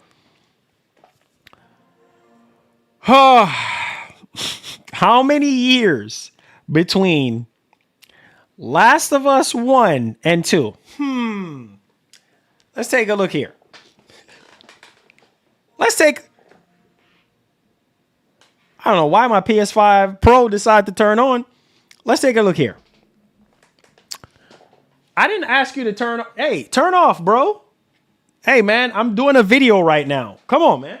D: How many years between Last of Us 1 and 2? Let's take a look here. I don't know why my PS5 Pro decided to turn on. Let's take a look here. I didn't ask you to turn off. Hey, turn off, bro. Hey, man, I'm doing a video right now. Come on, man.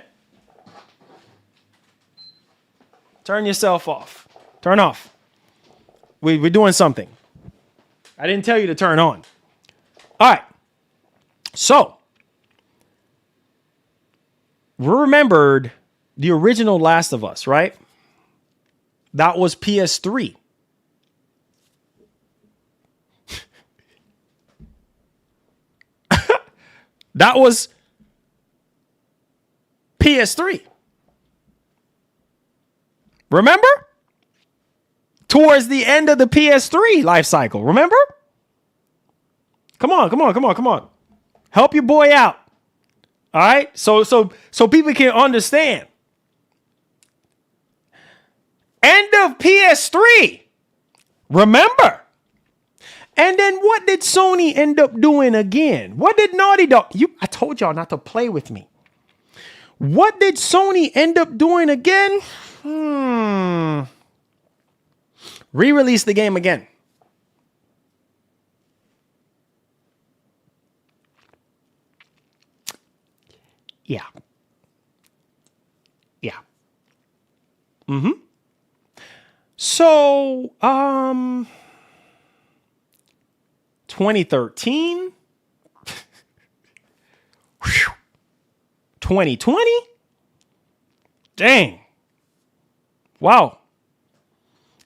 D: Turn yourself off. Turn off. We're doing something. I didn't tell you to turn on. All right. So, we remembered the original Last of Us, right? That was PS3. That was PS3. Remember? Towards the end of the PS3 life cycle. Remember? Come on. Help your boy out. All right? So people can understand. End of PS3. Remember? And then what did Sony end up doing again? What did Naughty Dog? I told y'all not to play with me. What did Sony end up doing again? Re-release the game again. Yeah. So, 2013, 2020, dang, wow.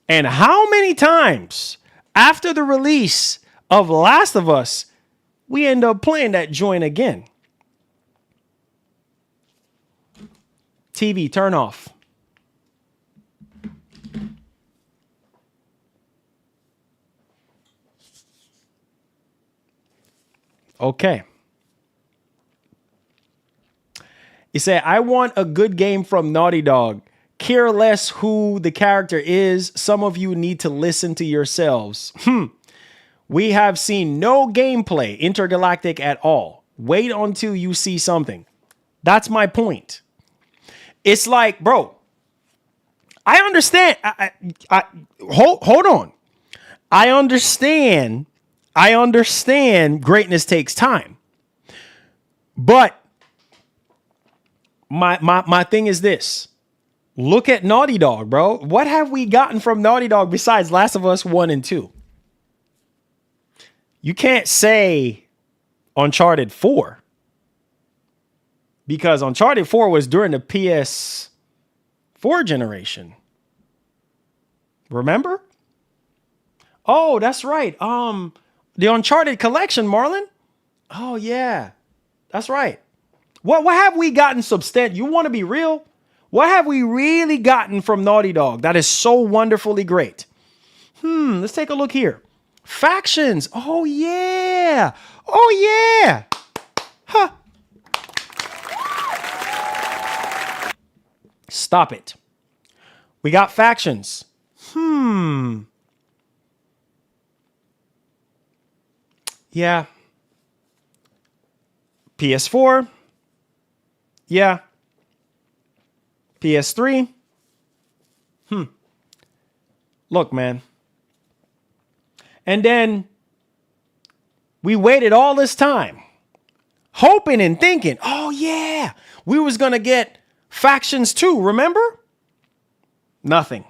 D: And how many times after the release of Last of Us, we end up playing that joint again? TV, turn off. Okay. You say, I want a good game from Naughty Dog. Care less who the character is. Some of you need to listen to yourselves. We have seen no gameplay intergalactic at all. Wait until you see something. That's my point. It's like, bro, I understand. Hold on. I understand greatness takes time. But my thing is this. Look at Naughty Dog, bro. What have we gotten from Naughty Dog besides Last of Us 1 and 2? You can't say Uncharted 4. Because Uncharted 4 was during the PS4 generation. Remember? Oh, that's right. The Uncharted collection, Marlon. Oh, yeah. That's right. What have we gotten substantial? You want to be real? What have we really gotten from Naughty Dog that is so wonderfully great? Let's take a look here. Factions. Oh, yeah. Oh, yeah. Huh. Stop it. We got factions. Yeah. PS4. Yeah. PS3. Look, man. And then we waited all this time, hoping and thinking, oh yeah, we was going to get Factions 2, remember? Nothing.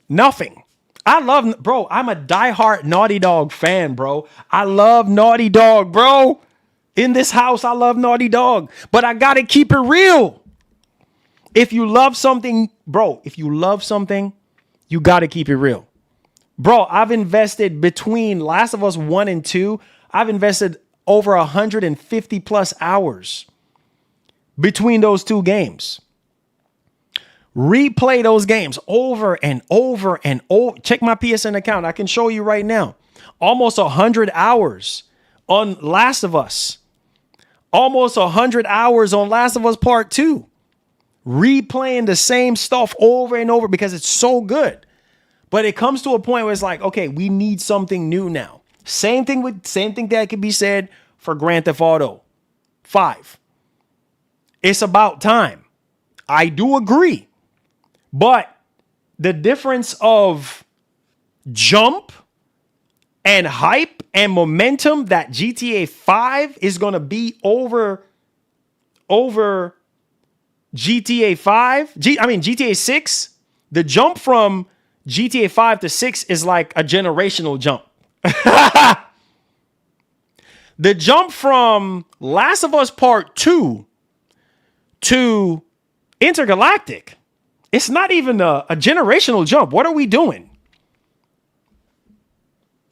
D: Bro, I'm a diehard Naughty Dog fan, bro. I love Naughty Dog, bro. In this house, I love Naughty Dog. But I got to keep it real. If you love something, bro, you got to keep it real. Bro, I've invested between Last of Us 1 and 2, I've invested over 150 plus hours between those two games. Replay those games over and over and over. Check my PSN account. I can show you right now. Almost 100 hours on Last of Us. Almost 100 hours on Last of Us Part 2. Replaying the same stuff over and over because it's so good. But it comes to a point where it's like, okay, we need something new now. Same thing that could be said for Grand Theft Auto 5. It's about time. I do agree. But the difference of jump and hype and momentum that GTA 5 is going to be over GTA 5, GTA 6, the jump from GTA 5 to 6 is like a generational jump. The jump from Last of Us Part 2 to Intergalactic, it's not even a generational jump. What are we doing?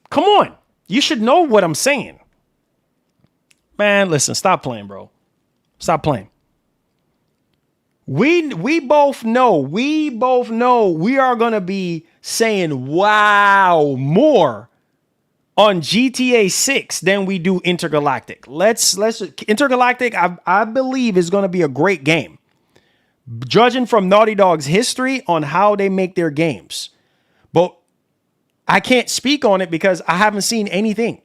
D: Come on. You should know what I'm saying. Man, listen, stop playing, bro. Stop playing. We both know we are going to be saying wow more on GTA 6 than we do Intergalactic. Let's Intergalactic, I believe, is going to be a great game. Judging from Naughty Dog's history on how they make their games. But I can't speak on it because I haven't seen anything.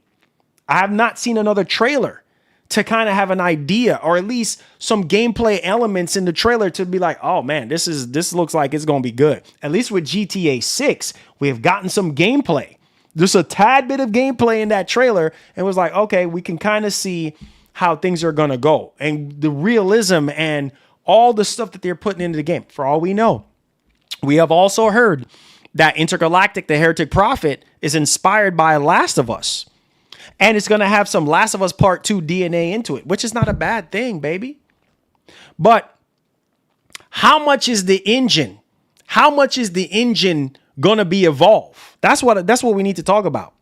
D: I have not seen another trailer to kind of have an idea, or at least some gameplay elements in the trailer to be like, oh man, this looks like it's going to be good. At least with GTA 6, we have gotten some gameplay. Just a tad bit of gameplay in that trailer, and it was like, okay, we can kind of see how things are going to go. And the realism and all the stuff that they're putting into the game, for all we know. We have also heard that Intergalactic, the Heretic Prophet, is inspired by Last of Us. And it's going to have some Last of Us Part 2 DNA into it, which is not a bad thing, baby. But how much is the engine? How much is the engine going to be evolved? That's what we need to talk about.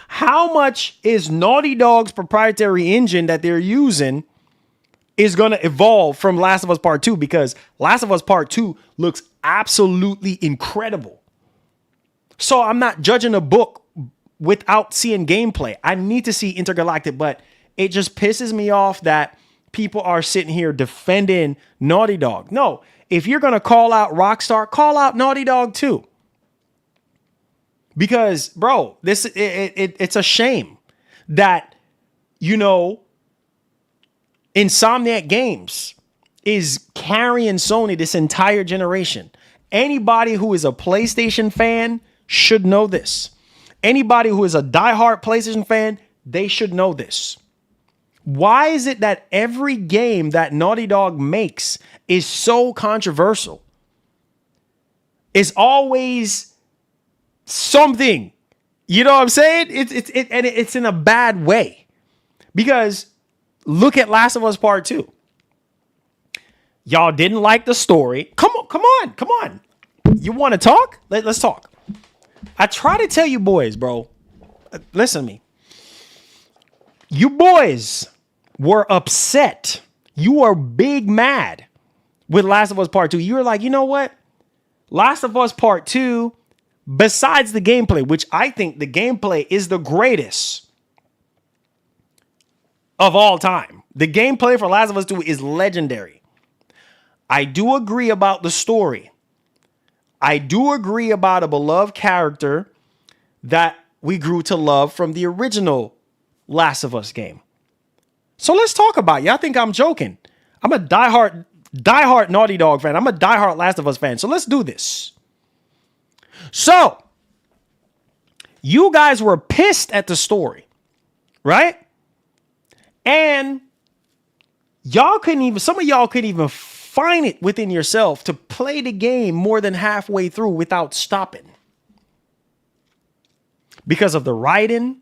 D: How much is Naughty Dog's proprietary engine that they're using is going to evolve from Last of Us Part 2? Because Last of Us Part 2 looks absolutely incredible. So I'm not judging a book without seeing gameplay. I need to see Intergalactic, but it just pisses me off that people are sitting here defending Naughty Dog. No, if you're going to call out Rockstar, call out Naughty Dog too. Because, bro, it's a shame that, Insomniac Games is carrying Sony this entire generation. Anybody who is a PlayStation fan should know this. Anybody who is a diehard PlayStation fan, they should know this. Why is it that every game that Naughty Dog makes is so controversial? It's always something. You know what I'm saying? It's in a bad way. Because look at Last of Us Part 2. Y'all didn't like the story. Come on. You want to talk? Let's talk. I try to tell you boys, bro. Listen to me. You boys were upset. You are big mad with Last of Us Part 2. You were like, you know what? Last of Us Part 2, besides the gameplay, which I think the gameplay is the greatest of all time. The gameplay for Last of Us 2 is legendary. I do agree about the story. I do agree about a beloved character that we grew to love from the original Last of Us game. So let's talk about it. Y'all think I'm joking. I'm a diehard Naughty Dog fan. I'm a diehard Last of Us fan. So let's do this. So you guys were pissed at the story, right? And some of y'all couldn't even find it within yourself to play the game more than halfway through without stopping. Because of the writing,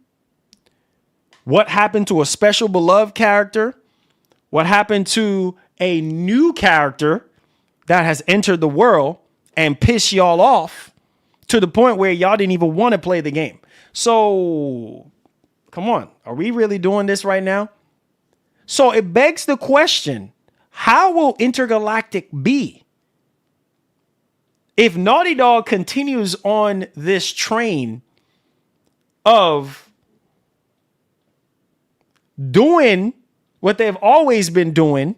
D: what happened to a special beloved character, what happened to a new character that has entered the world and pissed y'all off to the point where y'all didn't even want to play the game. So, come on. Are we really doing this right now? So it begs the question, how will Intergalactic be? If Naughty Dog continues on this train of doing what they've always been doing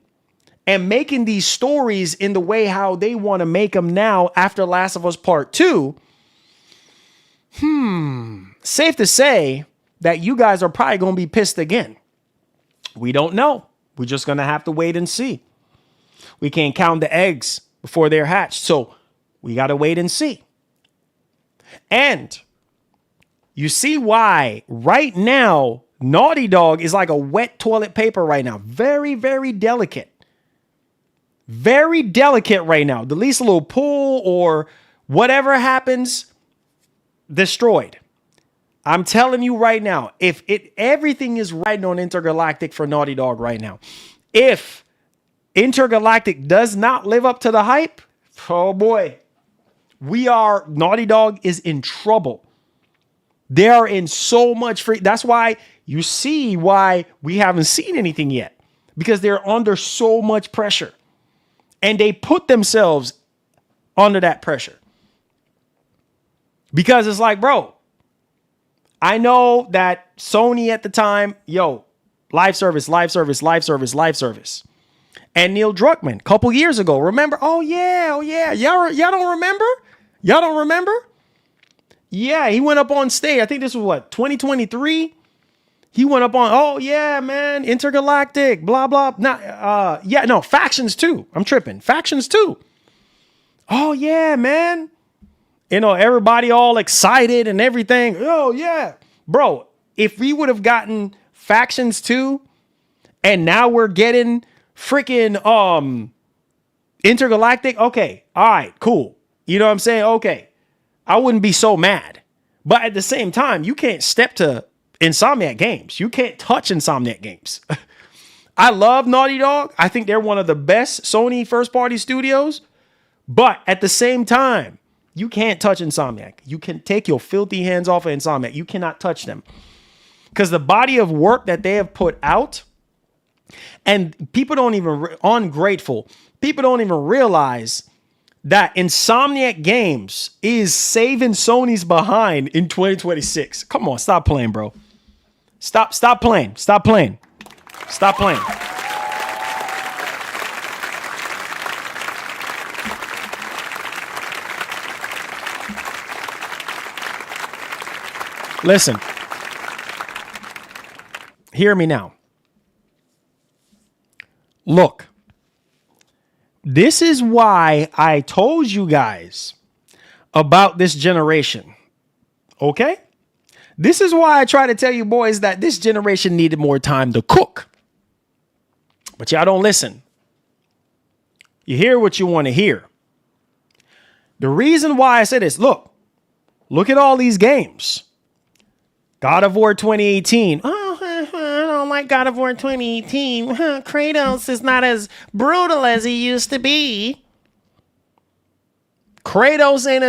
D: and making these stories in the way how they want to make them now after Last of Us Part 2, safe to say that you guys are probably going to be pissed again. We don't know. We're just going to have to wait and see. We can't count the eggs before they're hatched. So We got to wait and see. And you see why right now Naughty Dog is like a wet toilet paper right now. Very, very delicate. Very delicate right now. The least little pull or whatever happens, destroyed. I'm telling you right now, if everything is riding on Intergalactic for Naughty Dog right now. If Intergalactic does not live up to the hype, oh boy, Naughty Dog is in trouble. They are in so much free. That's why you see why we haven't seen anything yet, because they're under so much pressure and they put themselves under that pressure because it's like, bro, I know that Sony at the time, live service. And Neil Druckmann, a couple years ago, remember? Oh yeah. Y'all don't remember? Yeah, he went up on stage. I think this was 2023? He went up on, oh yeah, man, Intergalactic, blah, blah. Factions 2. I'm tripping. Factions 2. Oh yeah, man. Everybody all excited and everything. Oh yeah. Bro, if we would have gotten Factions 2 and now we're getting freaking Intergalactic, okay, all right, cool. You know what I'm saying? Okay. I wouldn't be so mad. But at the same time, you can't step to Insomniac Games. You can't touch Insomniac Games. I love Naughty Dog. I think they're one of the best Sony first-party studios. But at the same time, you can't touch Insomniac. You can take your filthy hands off of Insomniac. You cannot touch them. Because the body of work that they have put out, and people don't even, ungrateful, people don't even realize that Insomniac Games is saving Sony's behind in 2026. Come on, stop playing, bro. Stop playing. Stop playing. Stop playing. Listen. Hear me now. Look. This is why I told you guys about this generation. Okay? This is why I try to tell you boys that this generation needed more time to cook. But y'all don't listen. You hear what you want to hear. The reason why I say this, look at all these games. God of War 2018. I don't like God of War 2018. Kratos is not as brutal as he used to be. Kratos ain't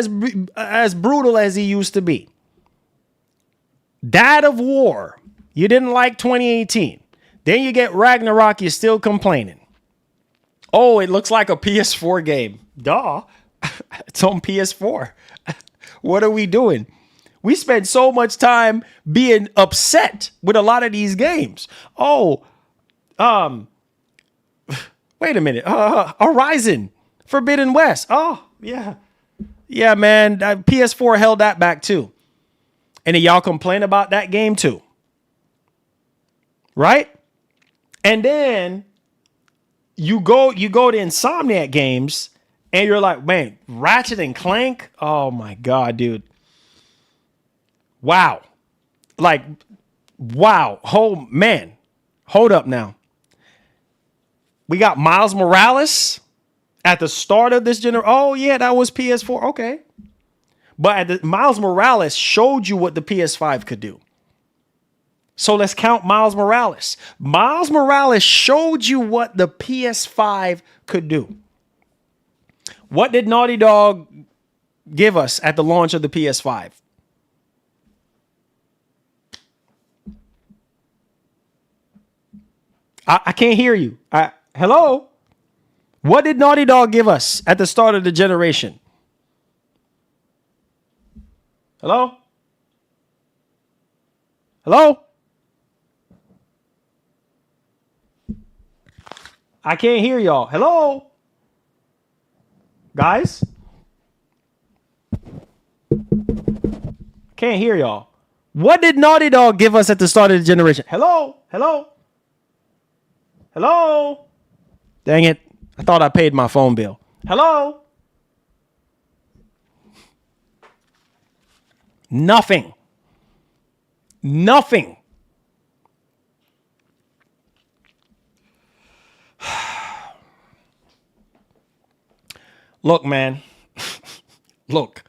D: as brutal as he used to be. God of War, you didn't like 2018. Then you get Ragnarok, you're still complaining. Oh, it looks like a PS4 game. Duh. It's on PS4. What are we doing? We spend so much time being upset with a lot of these games. Oh, wait a minute. Horizon Forbidden West. Oh, yeah. Yeah, man. PS4 held that back too. And then y'all complain about that game too. Right? And then you go to Insomniac Games and you're like, man, Ratchet and Clank. Oh my God, dude. Wow. Like, wow. Oh, man. Hold up now. We got Miles Morales at the start of this generation. Oh, yeah, that was PS4. Okay. But Miles Morales showed you what the PS5 could do. So let's count Miles Morales. Miles Morales showed you what the PS5 could do. What did Naughty Dog give us at the launch of the PS5? I can't hear you. Hello? What did Naughty Dog give us at the start of the generation? Hello? Hello? I can't hear y'all. Hello? Guys? Can't hear y'all. What did Naughty Dog give us at the start of the generation? Hello? Hello? Hello? Dang it. I thought I paid my phone bill. Hello? Nothing. Nothing. Look, man. Look.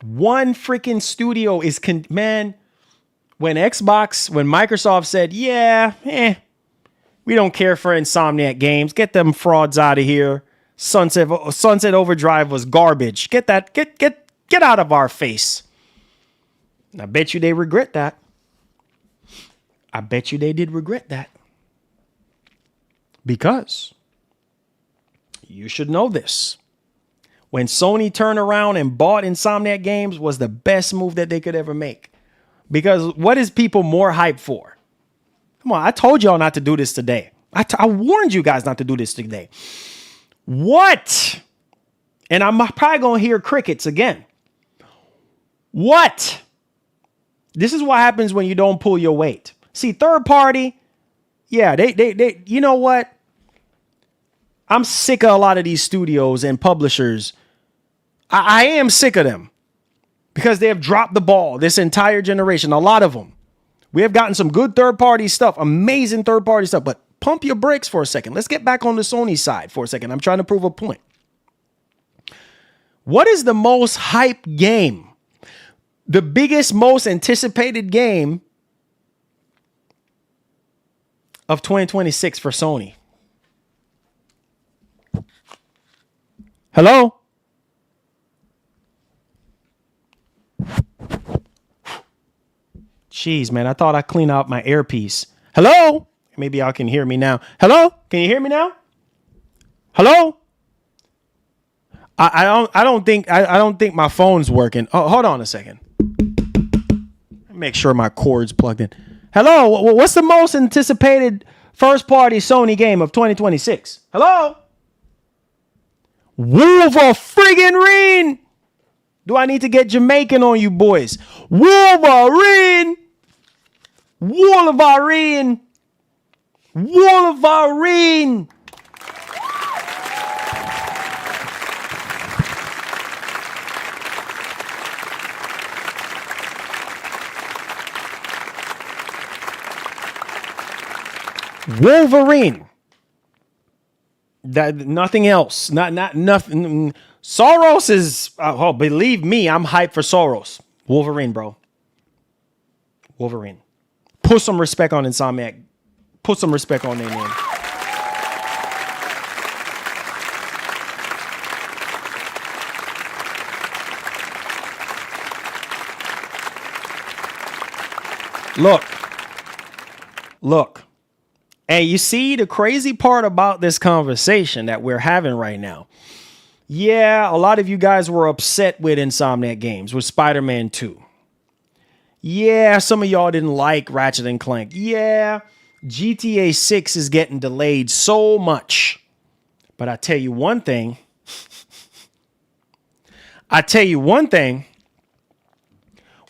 D: One freaking studio is man. When Microsoft said, we don't care for Insomniac games. Get them frauds out of here. Sunset Overdrive was garbage. Get out of our face. I bet you they regret that. I bet you they did regret that. Because you should know this. When Sony turned around and bought Insomniac Games was the best move that they could ever make. Because what is people more hyped for? Come on, I told y'all not to do this today. I warned you guys not to do this today. What? And I'm probably going to hear crickets again. What? This is what happens when you don't pull your weight. See, third party, they you know what? I'm sick of a lot of these studios and publishers. I am sick of them because they have dropped the ball this entire generation. A lot of them. We have gotten some good third-party stuff, amazing third-party stuff, but pump your brakes for a second. Let's get back on the Sony side for a second. I'm trying to prove a point. What is the most hype game? The biggest, most anticipated game of 2026 for Sony? Hello? Jeez, man, I thought I cleaned out my earpiece. Hello? Maybe y'all can hear me now. Hello? Can you hear me now? Hello? I don't think my phone's working. Oh, hold on a second. Make sure my cord's plugged in. Hello? What's the most anticipated first-party Sony game of 2026? Hello? Wolverine! Do I need to get Jamaican on you boys? Wolverine! Wolverine! Wolverine! Wolverine. That nothing else. Not nothing. Soros is. Believe me, I'm hyped for Soros. Wolverine, bro. Wolverine. Put some respect on Insomniac. Put some respect on their name. Look. And you see the crazy part about this conversation that we're having right now. Yeah, a lot of you guys were upset with Insomniac Games, with Spider-Man 2. Yeah, some of y'all didn't like Ratchet and Clank. Yeah, GTA 6 is getting delayed so much. But I tell you one thing.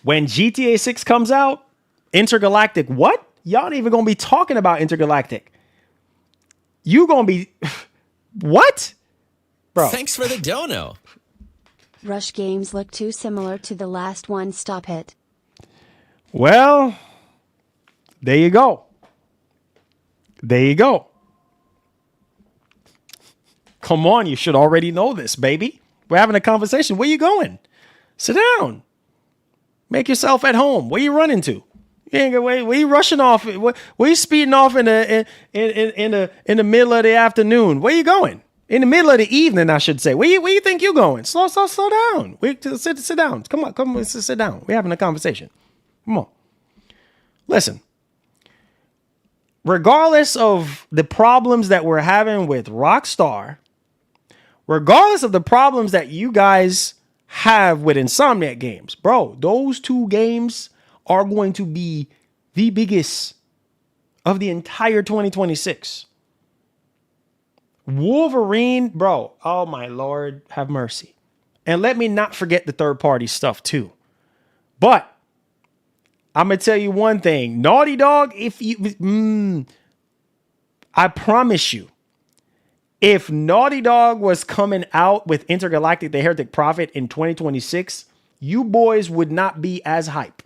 D: When GTA 6 comes out, Intergalactic, what? Y'all ain't even going to be talking about Intergalactic. You going to be... What? Bro.
F: Thanks for the dono.
E: Rush games look too similar to the last one. Stop it.
D: Well, there you go. Come on, you should already know this, baby. We're having a conversation. Where you going? Sit down. Make yourself at home. Where you running to? You ain't gonna wait. Where you rushing off? Where you speeding off in the middle of the afternoon? Where you going? In the middle of the evening, I should say. Where you think you going? Slow down. Sit down. Come on, sit down. We're having a conversation. Come on. Listen. Regardless of the problems that we're having with Rockstar, regardless of the problems that you guys have with Insomniac Games, bro, those two games are going to be the biggest of the entire 2026. Wolverine, bro, oh my Lord, have mercy. And let me not forget the third-party stuff too. But I'm going to tell you one thing. Naughty Dog, I promise you, If Naughty Dog was coming out with Intergalactic the Heretic Prophet in 2026, you boys would not be as hype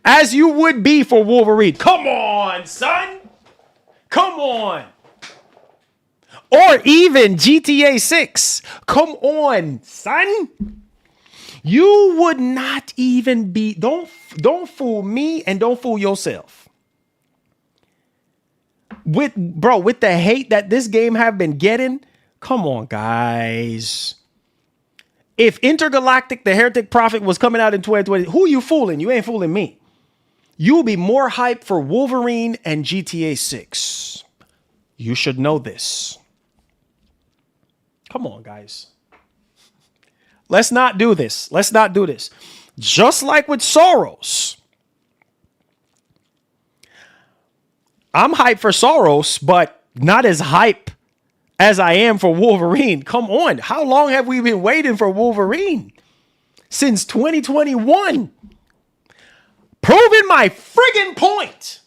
D: as you would be for Wolverine. Come on, son. Come on. Or even GTA 6. Come on, son. You would not even be. Don't fool me and don't fool yourself. With the hate that this game have been getting, come on, guys. If Intergalactic the Heretic Prophet was coming out in 2020, who you fooling? You ain't fooling me. You'll be more hyped for Wolverine and GTA 6. You should know this. Come on, guys. Let's not do this. Let's not do this. Just like with Soros. I'm hyped for Soros, but not as hype as I am for Wolverine. Come on. How long have we been waiting for Wolverine? Since 2021. Proving my friggin' point.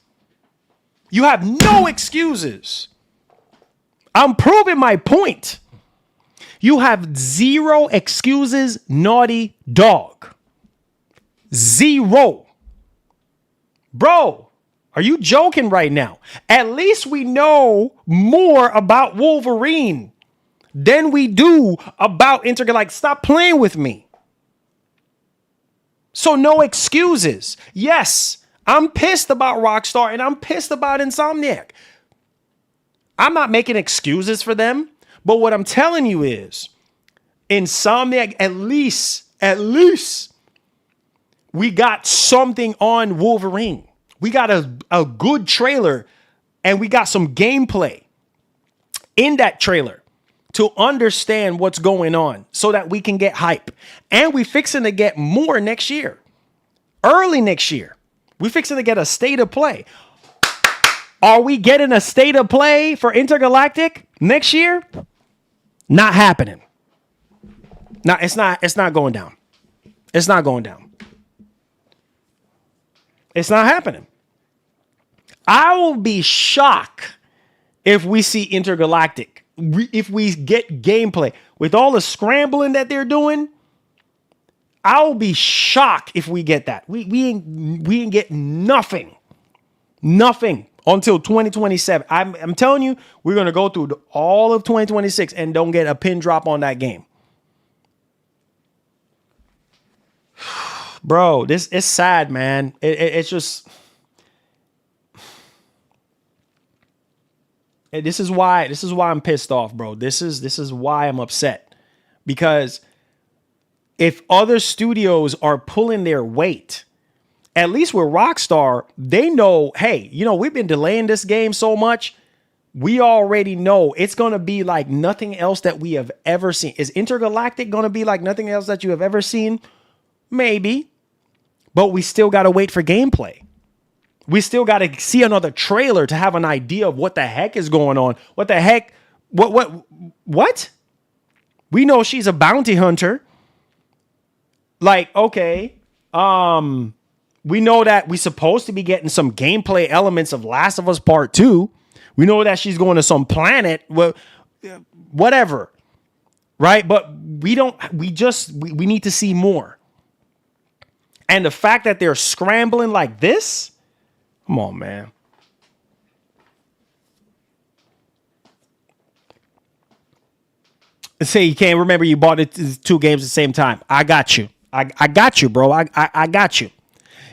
D: You have no excuses. I'm proving my point. You have zero excuses, Naughty Dog. Zero. Bro, are you joking right now? At least we know more about Wolverine than we do about Intergalactic. Stop playing with me. So no excuses. Yes, I'm pissed about Rockstar and I'm pissed about Insomniac. I'm not making excuses for them. But what I'm telling you is, Insomniac, at least, we got something on Wolverine. We got a good trailer and we got some gameplay in that trailer to understand what's going on so that we can get hype. And we fixing to get more next year. Early next year. We fixing to get a state of play. Are we getting a state of play for Intergalactic next year? Not happening. No, it's not going down. It's not going down. It's not happening. I will be shocked if we see Intergalactic. If we get gameplay with all the scrambling that they're doing, I'll be shocked if we get that. We ain't get nothing. Nothing. Until 2027. I'm telling you, we're going to go through all of 2026 and don't get a pin drop on that game. Bro, this is sad, man. It's just... This is why I'm pissed off, bro. This is why I'm upset. Because if other studios are pulling their weight, at least with Rockstar, they know, hey, we've been delaying this game so much. We already know it's going to be like nothing else that we have ever seen. Is Intergalactic going to be like nothing else that you have ever seen? Maybe. But we still got to wait for gameplay. We still got to see another trailer to have an idea of what the heck is going on. What the heck? What? We know she's a bounty hunter. Like, okay. We know that we're supposed to be getting some gameplay elements of Last of Us Part 2. We know that she's going to some planet. Well, whatever. Right? But we need to see more. And the fact that they're scrambling like this, come on, man. Say you can't remember you bought it two games at the same time. I got you. I got you, bro. I got you.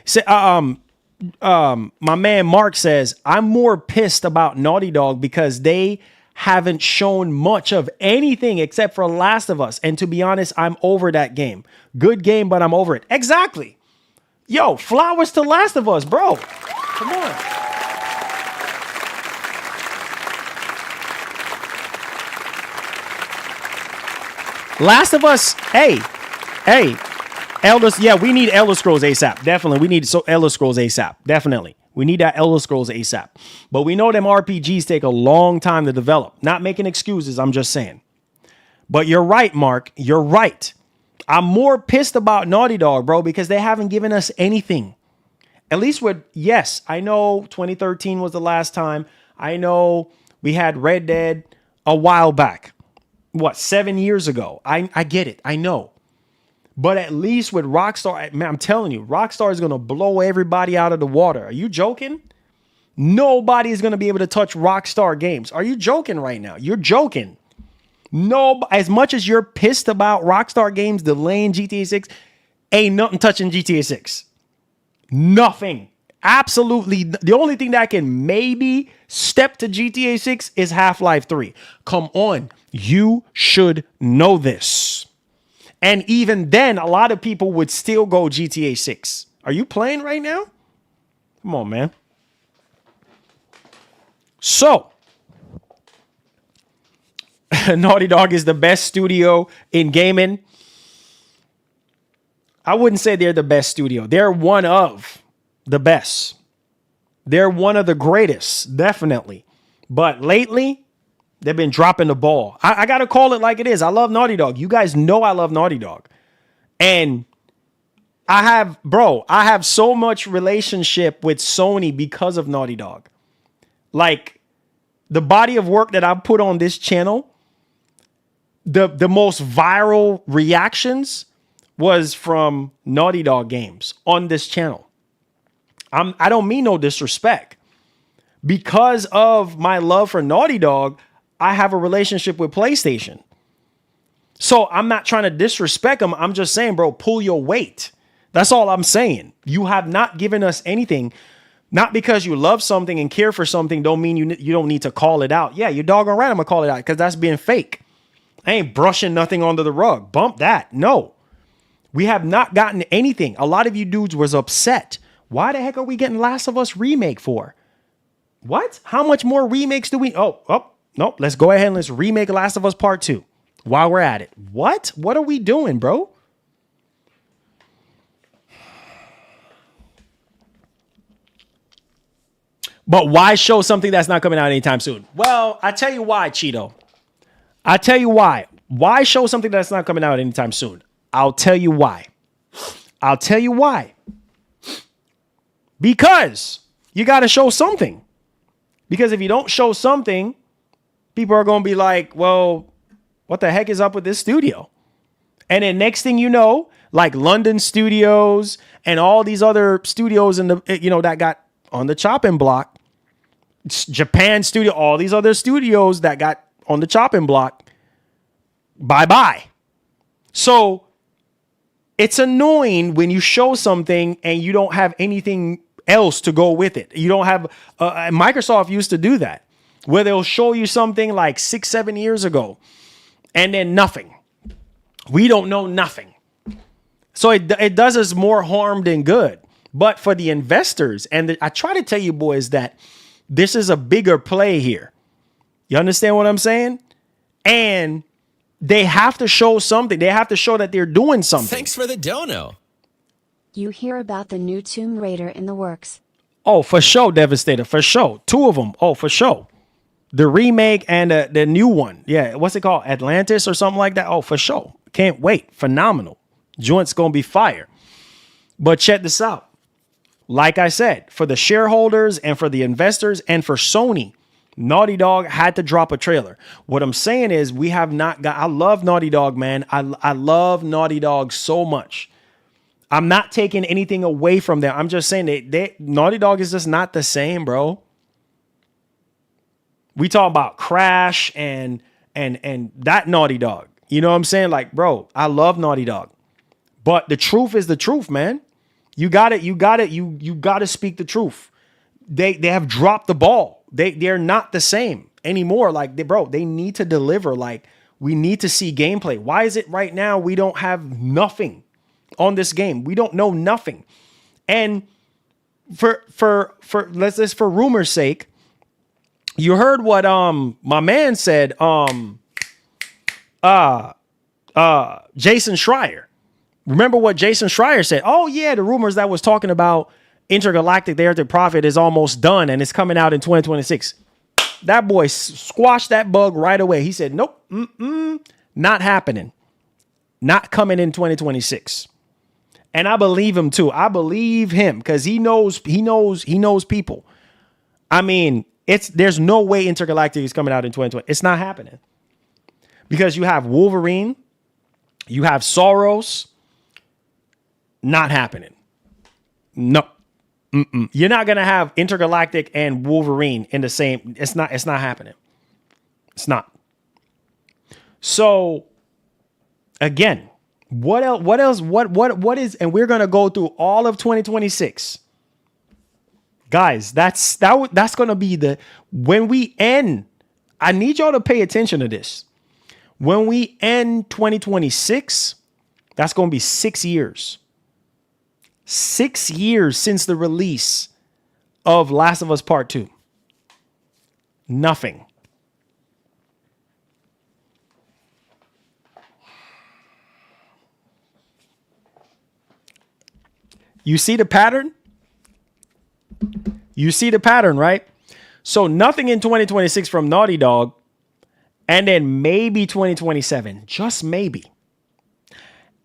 D: Say, my man Mark says, I'm more pissed about Naughty Dog because they haven't shown much of anything except for Last of Us. And to be honest, I'm over that game. Good game, but I'm over it. Exactly. Yo, flowers to Last of Us, bro. Come on. Last of Us, hey. We need Elder Scrolls ASAP. Definitely. We need Elder Scrolls ASAP. Definitely. We need that Elder Scrolls ASAP. But we know them RPGs take a long time to develop. Not making excuses. I'm just saying. But you're right, Mark. You're right. I'm more pissed about Naughty Dog, bro, because they haven't given us anything. At least with, yes, I know 2013 was the last time. I know we had Red Dead a while back. What, 7 years ago? I get it. I know. But at least with Rockstar, man, I'm telling you, Rockstar is going to blow everybody out of the water. Are you joking? Nobody is going to be able to touch Rockstar games. Are you joking right now? You're joking. No, as much as you're pissed about Rockstar games delaying GTA 6, ain't nothing touching GTA 6. Nothing. Absolutely. The only thing that can maybe step to GTA 6 is Half-Life 3. Come on. You should know this. And even then, a lot of people would still go GTA 6. Are you playing right now? Come on, man. So, Naughty Dog is the best studio in gaming. I wouldn't say they're the best studio. They're one of the best. They're one of the greatest, definitely. But lately, they've been dropping the ball. I got to call it like it is. I love Naughty Dog. You guys know I love Naughty Dog. And I have so much relationship with Sony because of Naughty Dog. Like, the body of work that I put on this channel, the most viral reactions was from Naughty Dog games on this channel. I don't mean no disrespect. Because of my love for Naughty Dog, I have a relationship with PlayStation. So I'm not trying to disrespect them. I'm just saying, bro, pull your weight. That's all I'm saying. You have not given us anything. Not because you love something and care for something don't mean you don't need to call it out. Yeah, you're doggone right I'm going to call it out because that's being fake. I ain't brushing nothing under the rug. Bump that. No. We have not gotten anything. A lot of you dudes was upset. Why the heck are we getting Last of Us remake for? What? How much more remakes do we... Oh, nope. Let's go ahead and let's remake Last of Us Part 2 while we're at it. What? What are we doing, bro? But why show something that's not coming out anytime soon? Well, I tell you why, Cheeto. I tell you why. Why show something that's not coming out anytime soon? I'll tell you why. I'll tell you why. Because you got to show something. Because if you don't show something, people are going to be like, well, what the heck is up with this studio? And then next thing you know, like London Studios and all these other studios in the, that got on the chopping block, Japan Studio, all these other studios that got on the chopping block, bye-bye. So it's annoying when you show something and you don't have anything else to go with it. You don't have, Microsoft used to do that, where they'll show you something like 6-7 years ago and then nothing. We don't know nothing. So it does us more harm than good. But for the investors, and I try to tell you boys that this is a bigger play here. You understand what I'm saying? And they have to show something. They have to show that they're doing something.
F: Thanks for the dono.
E: You hear about the new Tomb Raider in the works.
D: Oh, for sure, Devastator. For sure. 2 of them. Oh, for sure. The remake and the new one. Yeah, what's it called? Atlantis or something like that? Oh, for sure. Can't wait. Phenomenal. Joint's going to be fire. But check this out. Like I said, for the shareholders and for the investors and for Sony, Naughty Dog had to drop a trailer. What I'm saying is we have not got... I love Naughty Dog, man. I love Naughty Dog so much. I'm not taking anything away from them. I'm just saying that Naughty Dog is just not the same, bro. We talk about Crash and that Naughty Dog. You know what I'm saying? Like, bro, I love Naughty Dog. But the truth is the truth, man. You got to speak the truth. They have dropped the ball. They're not the same anymore. Like, they need to deliver. Like, we need to see gameplay. Why is it right now we don't have nothing on this game? We don't know nothing. And for rumor's sake, you heard what my man said, Jason Schreier. Remember what Jason Schreier said? Oh, yeah, the rumors that was talking about Intergalactic, the Heir to Prophet is almost done and it's coming out in 2026. That boy squashed that bug right away. He said, nope, not happening. Not coming in 2026. And I believe him too. I believe him because he knows people. I mean, there's no way Intergalactic is coming out in 2020. It's not happening. Because you have Wolverine, you have Soros. Not happening. No. Mm-mm. You're not gonna have Intergalactic and Wolverine in the same. It's not happening. It's not. So again, what else? What is? And we're gonna go through all of 2026, guys. That's gonna be when we end. I need y'all to pay attention to this. When we end 2026, that's gonna be 6 years. 6 years since the release of Last of Us Part 2. Nothing. You see the pattern? You see the pattern, right? So nothing in 2026 from Naughty Dog, and then maybe 2027, just maybe.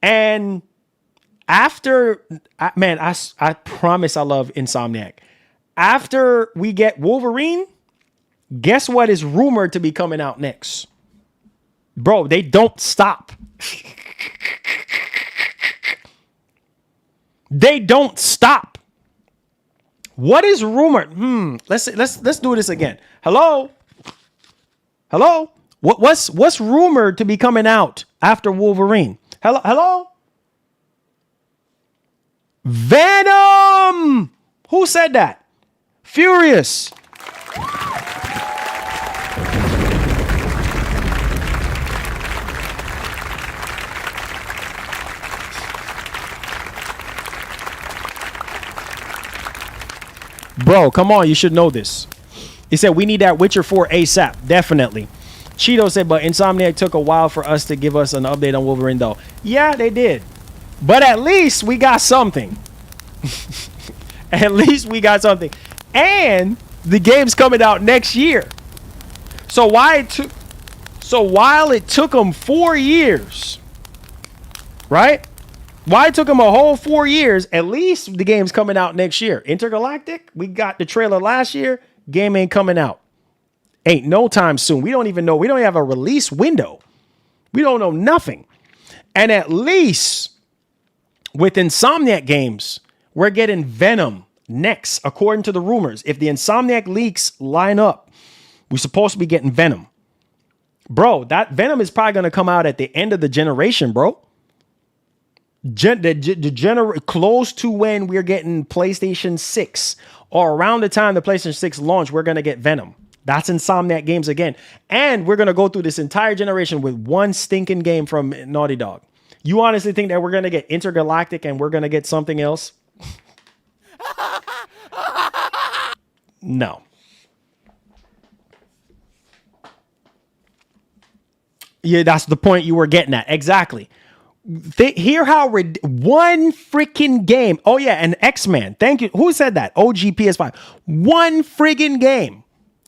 D: And after, man, I promise I love Insomniac. After we get Wolverine, guess what is rumored to be coming out next? Bro, they don't stop. They don't stop. What is rumored? Let's do this again. Hello? What's rumored to be coming out after Wolverine? Hello? Venom! Who said that? Furious. Bro, come on, you should know this. He said we need that Witcher 4 ASAP. Definitely. Cheeto said, but Insomniac took a while for us to give us an update on Wolverine, though. Yeah, they did. But at least we got something. At least we got something. And the game's coming out next year. So while it took them 4 years, right? Why it took them a whole 4 years, at least the game's coming out next year. Intergalactic, we got the trailer last year. Game ain't coming out. Ain't no time soon. We don't even know. We don't have a release window. We don't know nothing. And at least with Insomniac games, we're getting Venom next, according to the rumors. If the Insomniac leaks line up, we're supposed to be getting Venom. Bro, that Venom is probably going to come out at the end of the generation, bro. Close to when we're getting PlayStation 6 or around the time the PlayStation 6 launch, we're going to get Venom. That's Insomniac games again. And we're going to go through this entire generation with one stinking game from Naughty Dog. You honestly think that we're going to get Intergalactic and we're going to get something else? No. Yeah, that's the point you were getting at. Exactly. Hear how one freaking game. Oh, yeah, and X-Men. Thank you. Who said that? OG PS5. One friggin' game.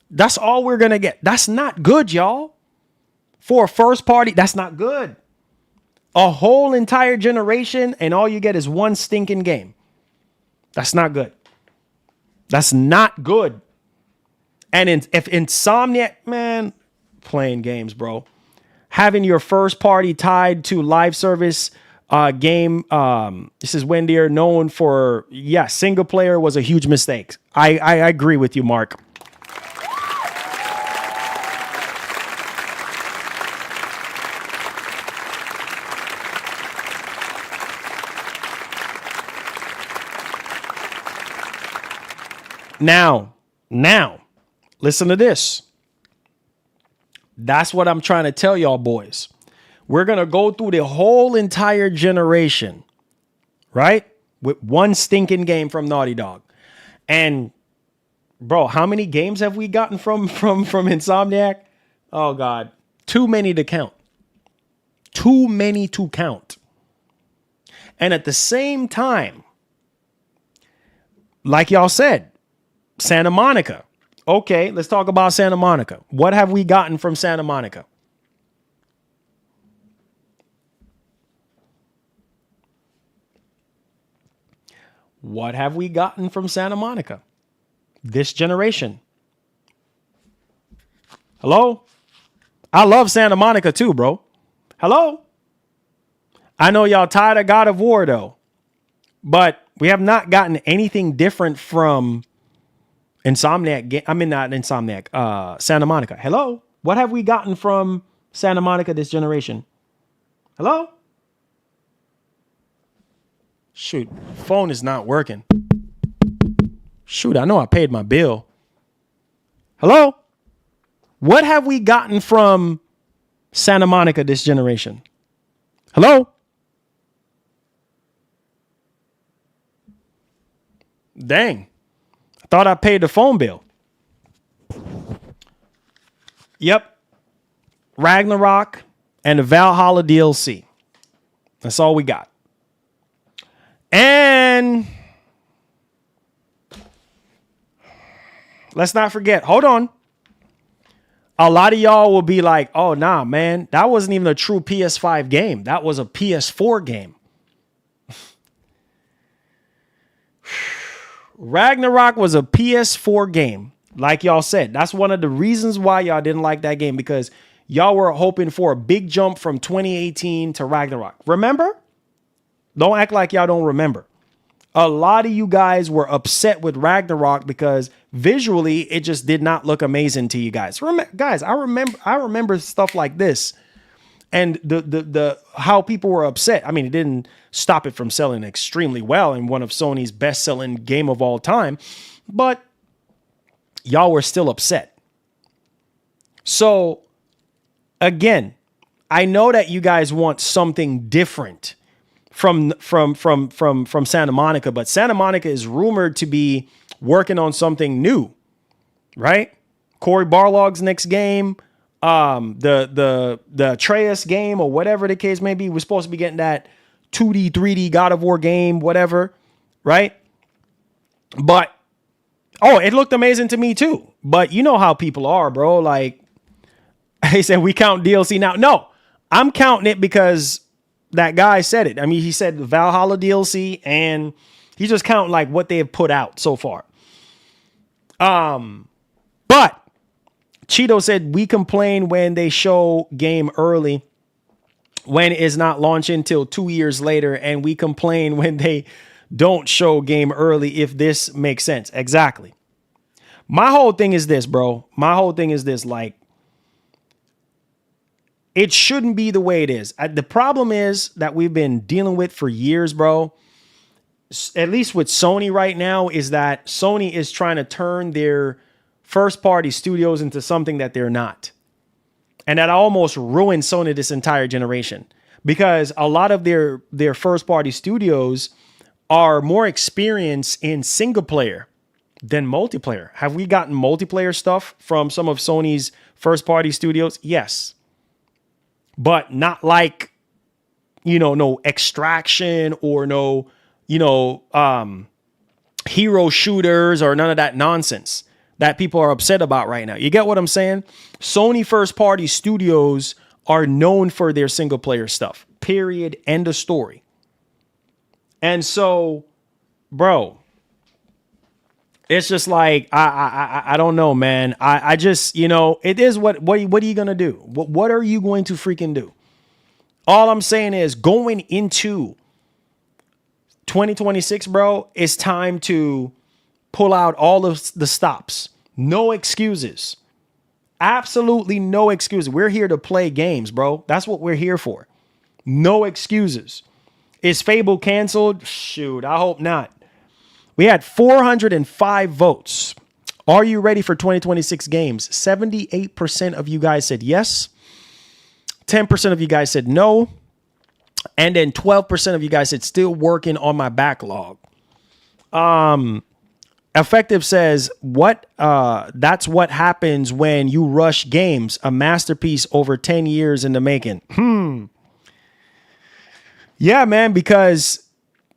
D: That's all we're going to get. That's not good, y'all. For a first party, that's not good. A whole entire generation and all you get is one stinking game. That's not good. That's not good. And if Insomniac, man, playing games, bro. Having your first party tied to live service game. This is when they're known for, single player was a huge mistake. I agree with you, Mark. Now, listen to this. That's what I'm trying to tell y'all boys. We're going to go through the whole entire generation, right? With one stinking game from Naughty Dog. And bro, how many games have we gotten from Insomniac? Oh God, too many to count. Too many to count. And at the same time, like y'all said, Santa Monica. Okay, let's talk about Santa Monica. What have we gotten from Santa Monica? What have we gotten from Santa Monica this generation? Hello? I love Santa Monica too, bro. Hello? I know y'all tired of God of War though, but we have not gotten anything different from Insomniac. I mean, not Insomniac, Santa Monica. Hello? What have we gotten from Santa Monica this generation? Hello? Shoot, phone is not working. Shoot, I know I paid my bill. Hello? What have we gotten from Santa Monica this generation? Hello? Dang. I thought I paid the phone bill. Yep. Ragnarok and the Valhalla DLC. That's all we got. And let's not forget, hold on. A lot of y'all will be like, oh, nah, man, that wasn't even a true PS5 game. That was a PS4 game. Ragnarok was a PS4 game. Like y'all said, that's one of the reasons why y'all didn't like that game, because y'all were hoping for a big jump from 2018 to Ragnarok. Remember? Don't act like y'all don't remember. A lot of you guys were upset with Ragnarok because visually it just did not look amazing to you guys. Guys, I remember stuff like this, and the how people were upset. I mean, it didn't stop it from selling extremely well in one of Sony's best-selling game of all time, but y'all were still upset. So again, I know that you guys want something different from Santa Monica, but Santa Monica is rumored to be working on something new, right? Cory Barlog's next game, the Atreus game, or whatever the case may be. We're supposed to be getting that 2D, 3D God of War game, whatever, right? But it looked amazing to me too. But you know how people are, bro. Like, they said we count DLC now. No, I'm counting it because that guy said it. I mean, he said the Valhalla DLC, and he's just counting like what they have put out so far. But Cheeto said we complain when they show game early when it's not launching till 2 years later, and we complain when they don't show game early, if this makes sense. Exactly. My whole thing is this, bro. My whole thing is this, like, it shouldn't be the way it is. The problem is that we've been dealing with for years, bro. At least with Sony right now, is that Sony is trying to turn their first party studios into something that they're not. And that almost ruined Sony this entire generation, because a lot of their first party studios are more experienced in single player than multiplayer. Have we gotten multiplayer stuff from some of Sony's first party studios? Yes. But not like, no Extraction or no, hero shooters or none of that nonsense that people are upset about right now. You get what I'm saying? Sony first party studios are known for their single player stuff. Period. End of story. And so, bro, it's just like, I don't know, man. I just, it is what are you going to do? What are you going to freaking do? All I'm saying is, going into 2026, bro, it's time to pull out all of the stops. No excuses. Absolutely no excuses. We're here to play games, bro. That's what we're here for. No excuses. Is Fable canceled? Shoot, I hope not. We had 405 votes. Are you ready for 2026 games? 78% of you guys said yes. 10% of you guys said no. And then 12% of you guys said still working on my backlog. Effective says, that's what happens when you rush games, a masterpiece over 10 years in the making. Yeah, man, because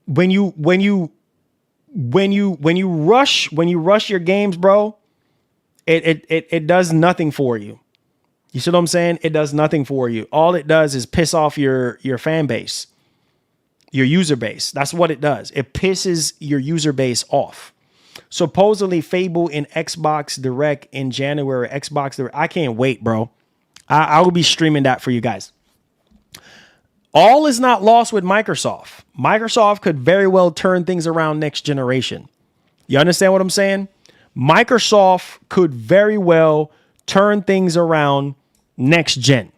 D: when you rush your games, bro, it does nothing for you. You see what I'm saying? It does nothing for you. All it does is piss off your fan base. your user base. That's what it does. It pisses your user base off. Supposedly Fable in Xbox Direct in January. Xbox Direct. I can't wait, bro. I will be streaming that for you guys. All is not lost with Microsoft. Microsoft could very well turn things around next generation. You understand what I'm saying? Microsoft could very well turn things around next gen.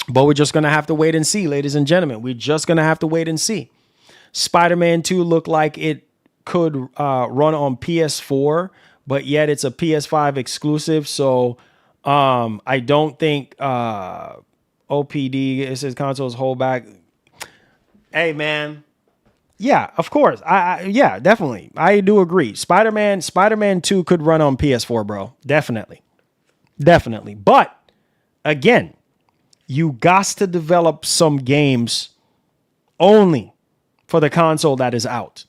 D: But we're just going to have to wait and see, ladies and gentlemen. We're just going to have to wait and see. Spider-Man 2 looked like it could run on PS4, but yet it's a PS5 exclusive. So I don't think OPD, it says consoles hold back. Hey, man. Yeah, of course. Yeah, definitely. I do agree. Spider-Man 2 could run on PS4, bro. Definitely. But again, you got to develop some games only for the console that is out.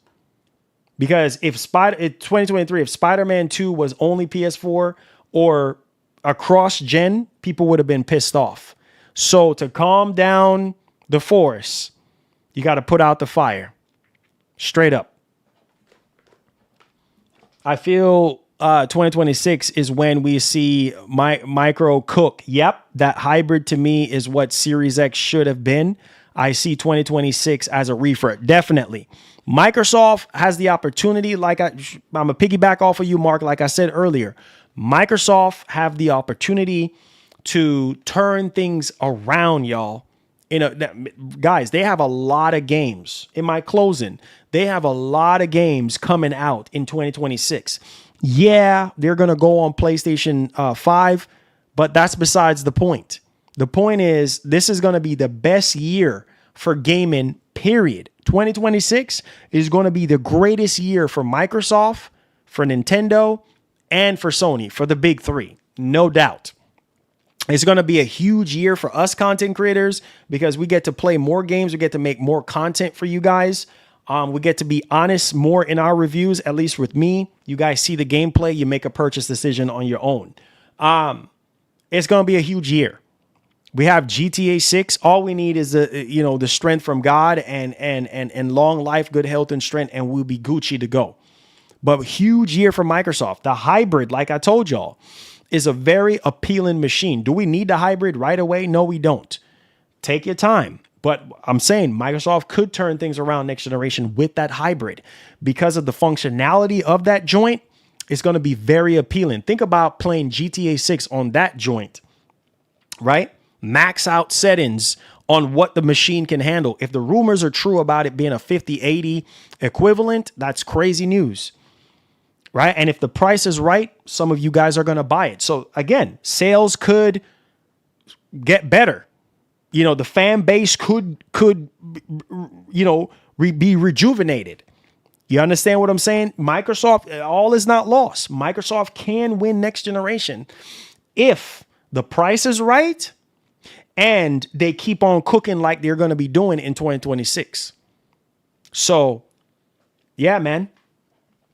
D: Because if 2023, if Spider-Man 2 was only PS4 or across gen, people would have been pissed off. So to calm down the force, you got to put out the fire. Straight up. I feel 2026 is when we see micro cook. Yep, that hybrid to me is what Series X should have been. I see 2026 as a refresh. Definitely. Microsoft has the opportunity, I'm a piggyback off of you, Mark, like I said earlier. Microsoft have the opportunity to turn things around, y'all. Guys, they have a lot of games. In my closing, they have a lot of games coming out in 2026. Yeah, they're going to go on PlayStation 5, but that's besides the point. The point is, this is going to be the best year for gaming, period. 2026 is going to be the greatest year for Microsoft, for Nintendo, and for Sony, for the big three. No doubt. It's going to be a huge year for us content creators because we get to play more games. We get to make more content for you guys. We get to be honest more in our reviews, at least with me. You guys see the gameplay. You make a purchase decision on your own. It's going to be a huge year. We have GTA 6. All we need is the strength from God and long life, good health and strength, and we'll be Gucci to go. But huge year for Microsoft. The hybrid, like I told y'all, is a very appealing machine. Do we need the hybrid right away? No, we don't. Take your time. But I'm saying Microsoft could turn things around next generation with that hybrid because of the functionality of that joint. It's going to be very appealing. Think about playing GTA 6 on that joint, right? Max out settings on what the machine can handle. If the rumors are true about it being a 5080 equivalent, that's crazy news, right? And if the price is right, some of you guys are going to buy it. So again, sales could get better. The fan base could be rejuvenated. You understand what I'm saying? Microsoft, all is not lost. Microsoft can win next generation if the price is right and they keep on cooking like they're going to be doing in 2026. So, yeah, man,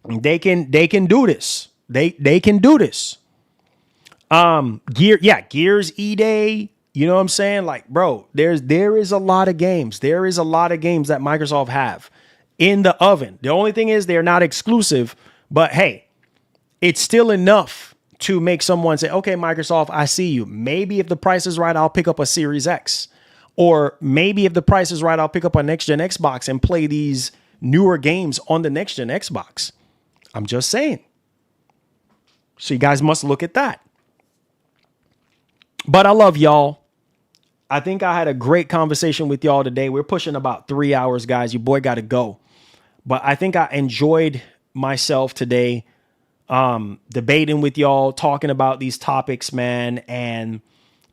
D: they can do this. They can do this. Gears E-Day. You know what I'm saying? Like, bro, there is a lot of games. There is a lot of games that Microsoft have in the oven. The only thing is they're not exclusive, but hey, it's still enough to make someone say, okay, Microsoft, I see you. Maybe if the price is right, I'll pick up a Series X. Or maybe if the price is right, I'll pick up a next-gen Xbox and play these newer games on the next-gen Xbox. I'm just saying. So you guys must look at that. But I love y'all. I think I had a great conversation with y'all today. We're pushing about 3 hours, guys. Your boy got to go. But I think I enjoyed myself today, debating with y'all, talking about these topics, man, and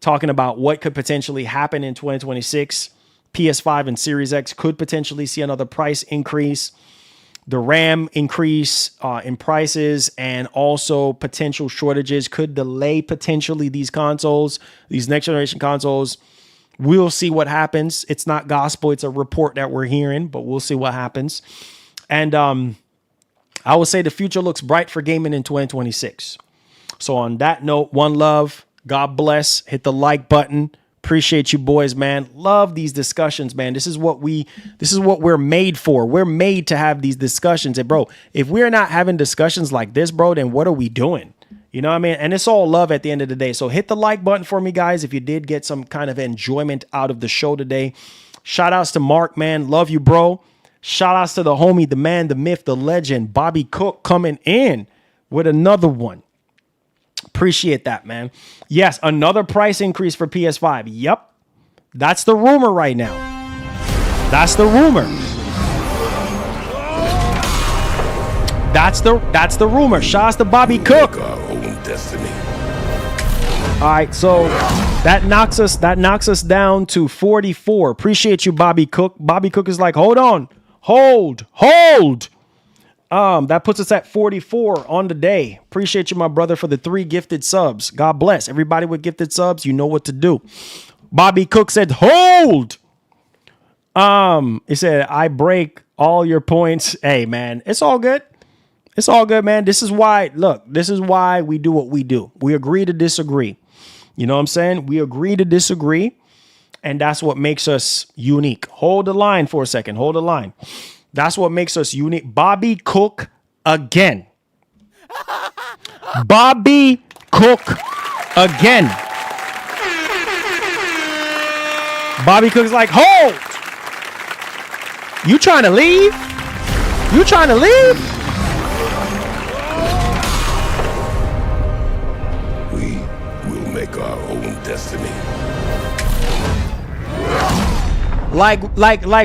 D: talking about what could potentially happen in 2026. PS5 and Series X could potentially see another price increase. The RAM increase in prices and also potential shortages could delay potentially these consoles, these next generation consoles. We'll see what happens. It's not gospel. It's a report that we're hearing, but we'll see what happens. And I would say the future looks bright for gaming in 2026. So on that note, one love. God bless. Hit the like button. Appreciate you boys, man. Love these discussions, man. This is what we're made for. We're made to have these discussions. And bro, if we're not having discussions like this, bro, then what are we doing? You know what I mean? And it's all love at the end of the day. So hit the like button for me, guys, if you did get some kind of enjoyment out of the show today. Shout outs to Mark, man. Love you, bro. Shout outs to the homie, the man, the myth, the legend, Bobby Cook, coming in with another one. Appreciate that, man. Yes, another price increase for PS5. Yep. That's the rumor right now. That's the rumor. That's the rumor. Shouts to Bobby Cook.
C: Our own destiny.
D: All right, so that knocks us down to 44. Appreciate you, Bobby Cook. Bobby Cook is like, hold on, hold. That puts us at 44 on the day. Appreciate you, my brother, for the 3 gifted subs. God bless everybody with gifted subs. You know what to do. Bobby Cook said, hold. He said, I break all your points. Hey, man, it's all good. It's all good, man. This is why we do what we do. We agree to disagree. You know what I'm saying? We agree to disagree. And that's what makes us unique. Hold the line for a second. Hold the line. That's what makes us unique. Bobby Cook again. Bobby Cook again. Bobby Cook's like, hold. You trying to leave? You trying to leave?
C: Make our own destiny.
D: Like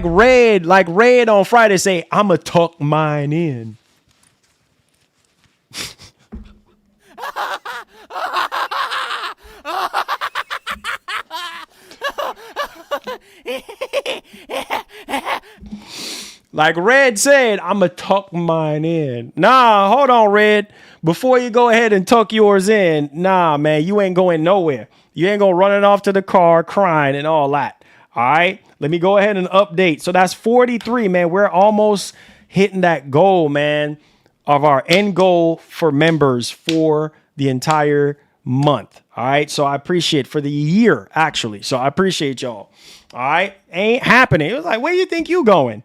D: Red on Friday say, I'ma tuck mine in. Like Red said, I'ma tuck mine in. Nah, hold on, Red. Before you go ahead and tuck yours in, nah, man, you ain't going nowhere. You ain't gonna run it off to the car crying and all that. All right, let me go ahead and update. So that's 43, man. We're almost hitting that goal, man, of our end goal for members for the entire month. All right, so I appreciate for the year, actually. So I appreciate y'all. All right, ain't happening. It was like, where you think you going?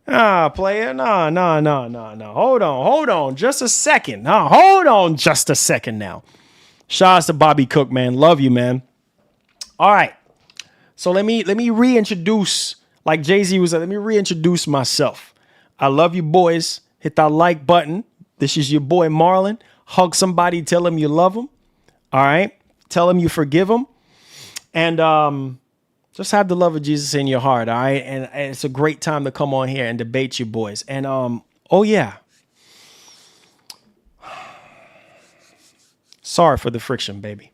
D: Player, no. Hold on, just a second. Hold on just a second now. Shouts to Bobby Cook, man. Love you, man. All right. So let me reintroduce, like Jay-Z was, let me reintroduce myself. I love you boys. Hit that like button. This is your boy Marlon. Hug somebody, tell them you love them. All right. Tell them you forgive them. And just have the love of Jesus in your heart, all right? And it's a great time to come on here and debate you boys. And, oh, yeah. Sorry for the friction, baby.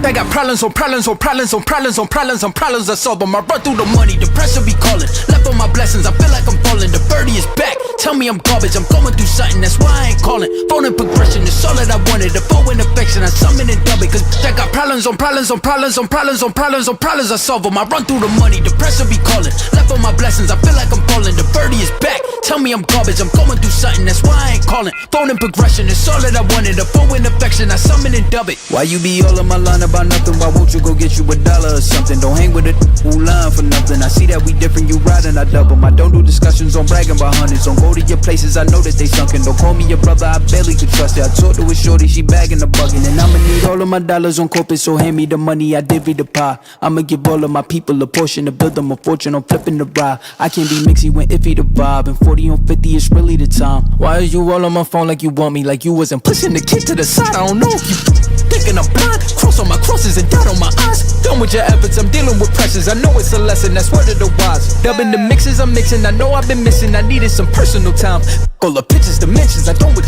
A: I got problems on problems on problems on problems on problems on problems. I solve them. I run through the money, the pressure be calling. Left on my blessings, I feel like I'm falling. The birdie is back. Tell me I'm garbage, I'm going through something, that's why I ain't calling. Phone and progression, it's all that I wanted. The phone and affection, I summon and dub it. Cause I got problems on problems on problems on problems on problems on problems. I solve them. I run through the money, the pressure be calling. Left on my blessings, I feel like I'm falling. The birdie is back. Tell me I'm garbage, I'm going through something, that's why I ain't calling. Phone and progression, it's all that I wanted. The phone and affection, I summon and dub it. Why you be all on my line about nothing? Why won't you go get you $1 or something? Don't hang with it, who line for nothing. I see that we different, you riding, I double. I don't do discussions on bragging about hundreds. Don't go to your places, I know that they sunken. Don't call me your brother, I barely could trust it. I talked to a shorty, she bagging the bugging. And I'ma need all of my dollars on corporate, so hand me the money, I divvy the pie. I'ma give all of my people a portion to build them a fortune. I'm flipping the ride. I can't be mixy when iffy the vibe. And 40 on 50 is really the time. Why is you all on my phone like you want me? Like you wasn't pushing the kid to the side. I don't know if you thinking I'm blind. Cross on my crosses and doubt on my eyes. Done with your efforts, I'm dealing with pressures. I know it's a lesson, that's word of the wise. Dubbing the mixes I'm mixing, I know I've been missing. I needed some personal time. All the pictures, dimensions, I don't with you.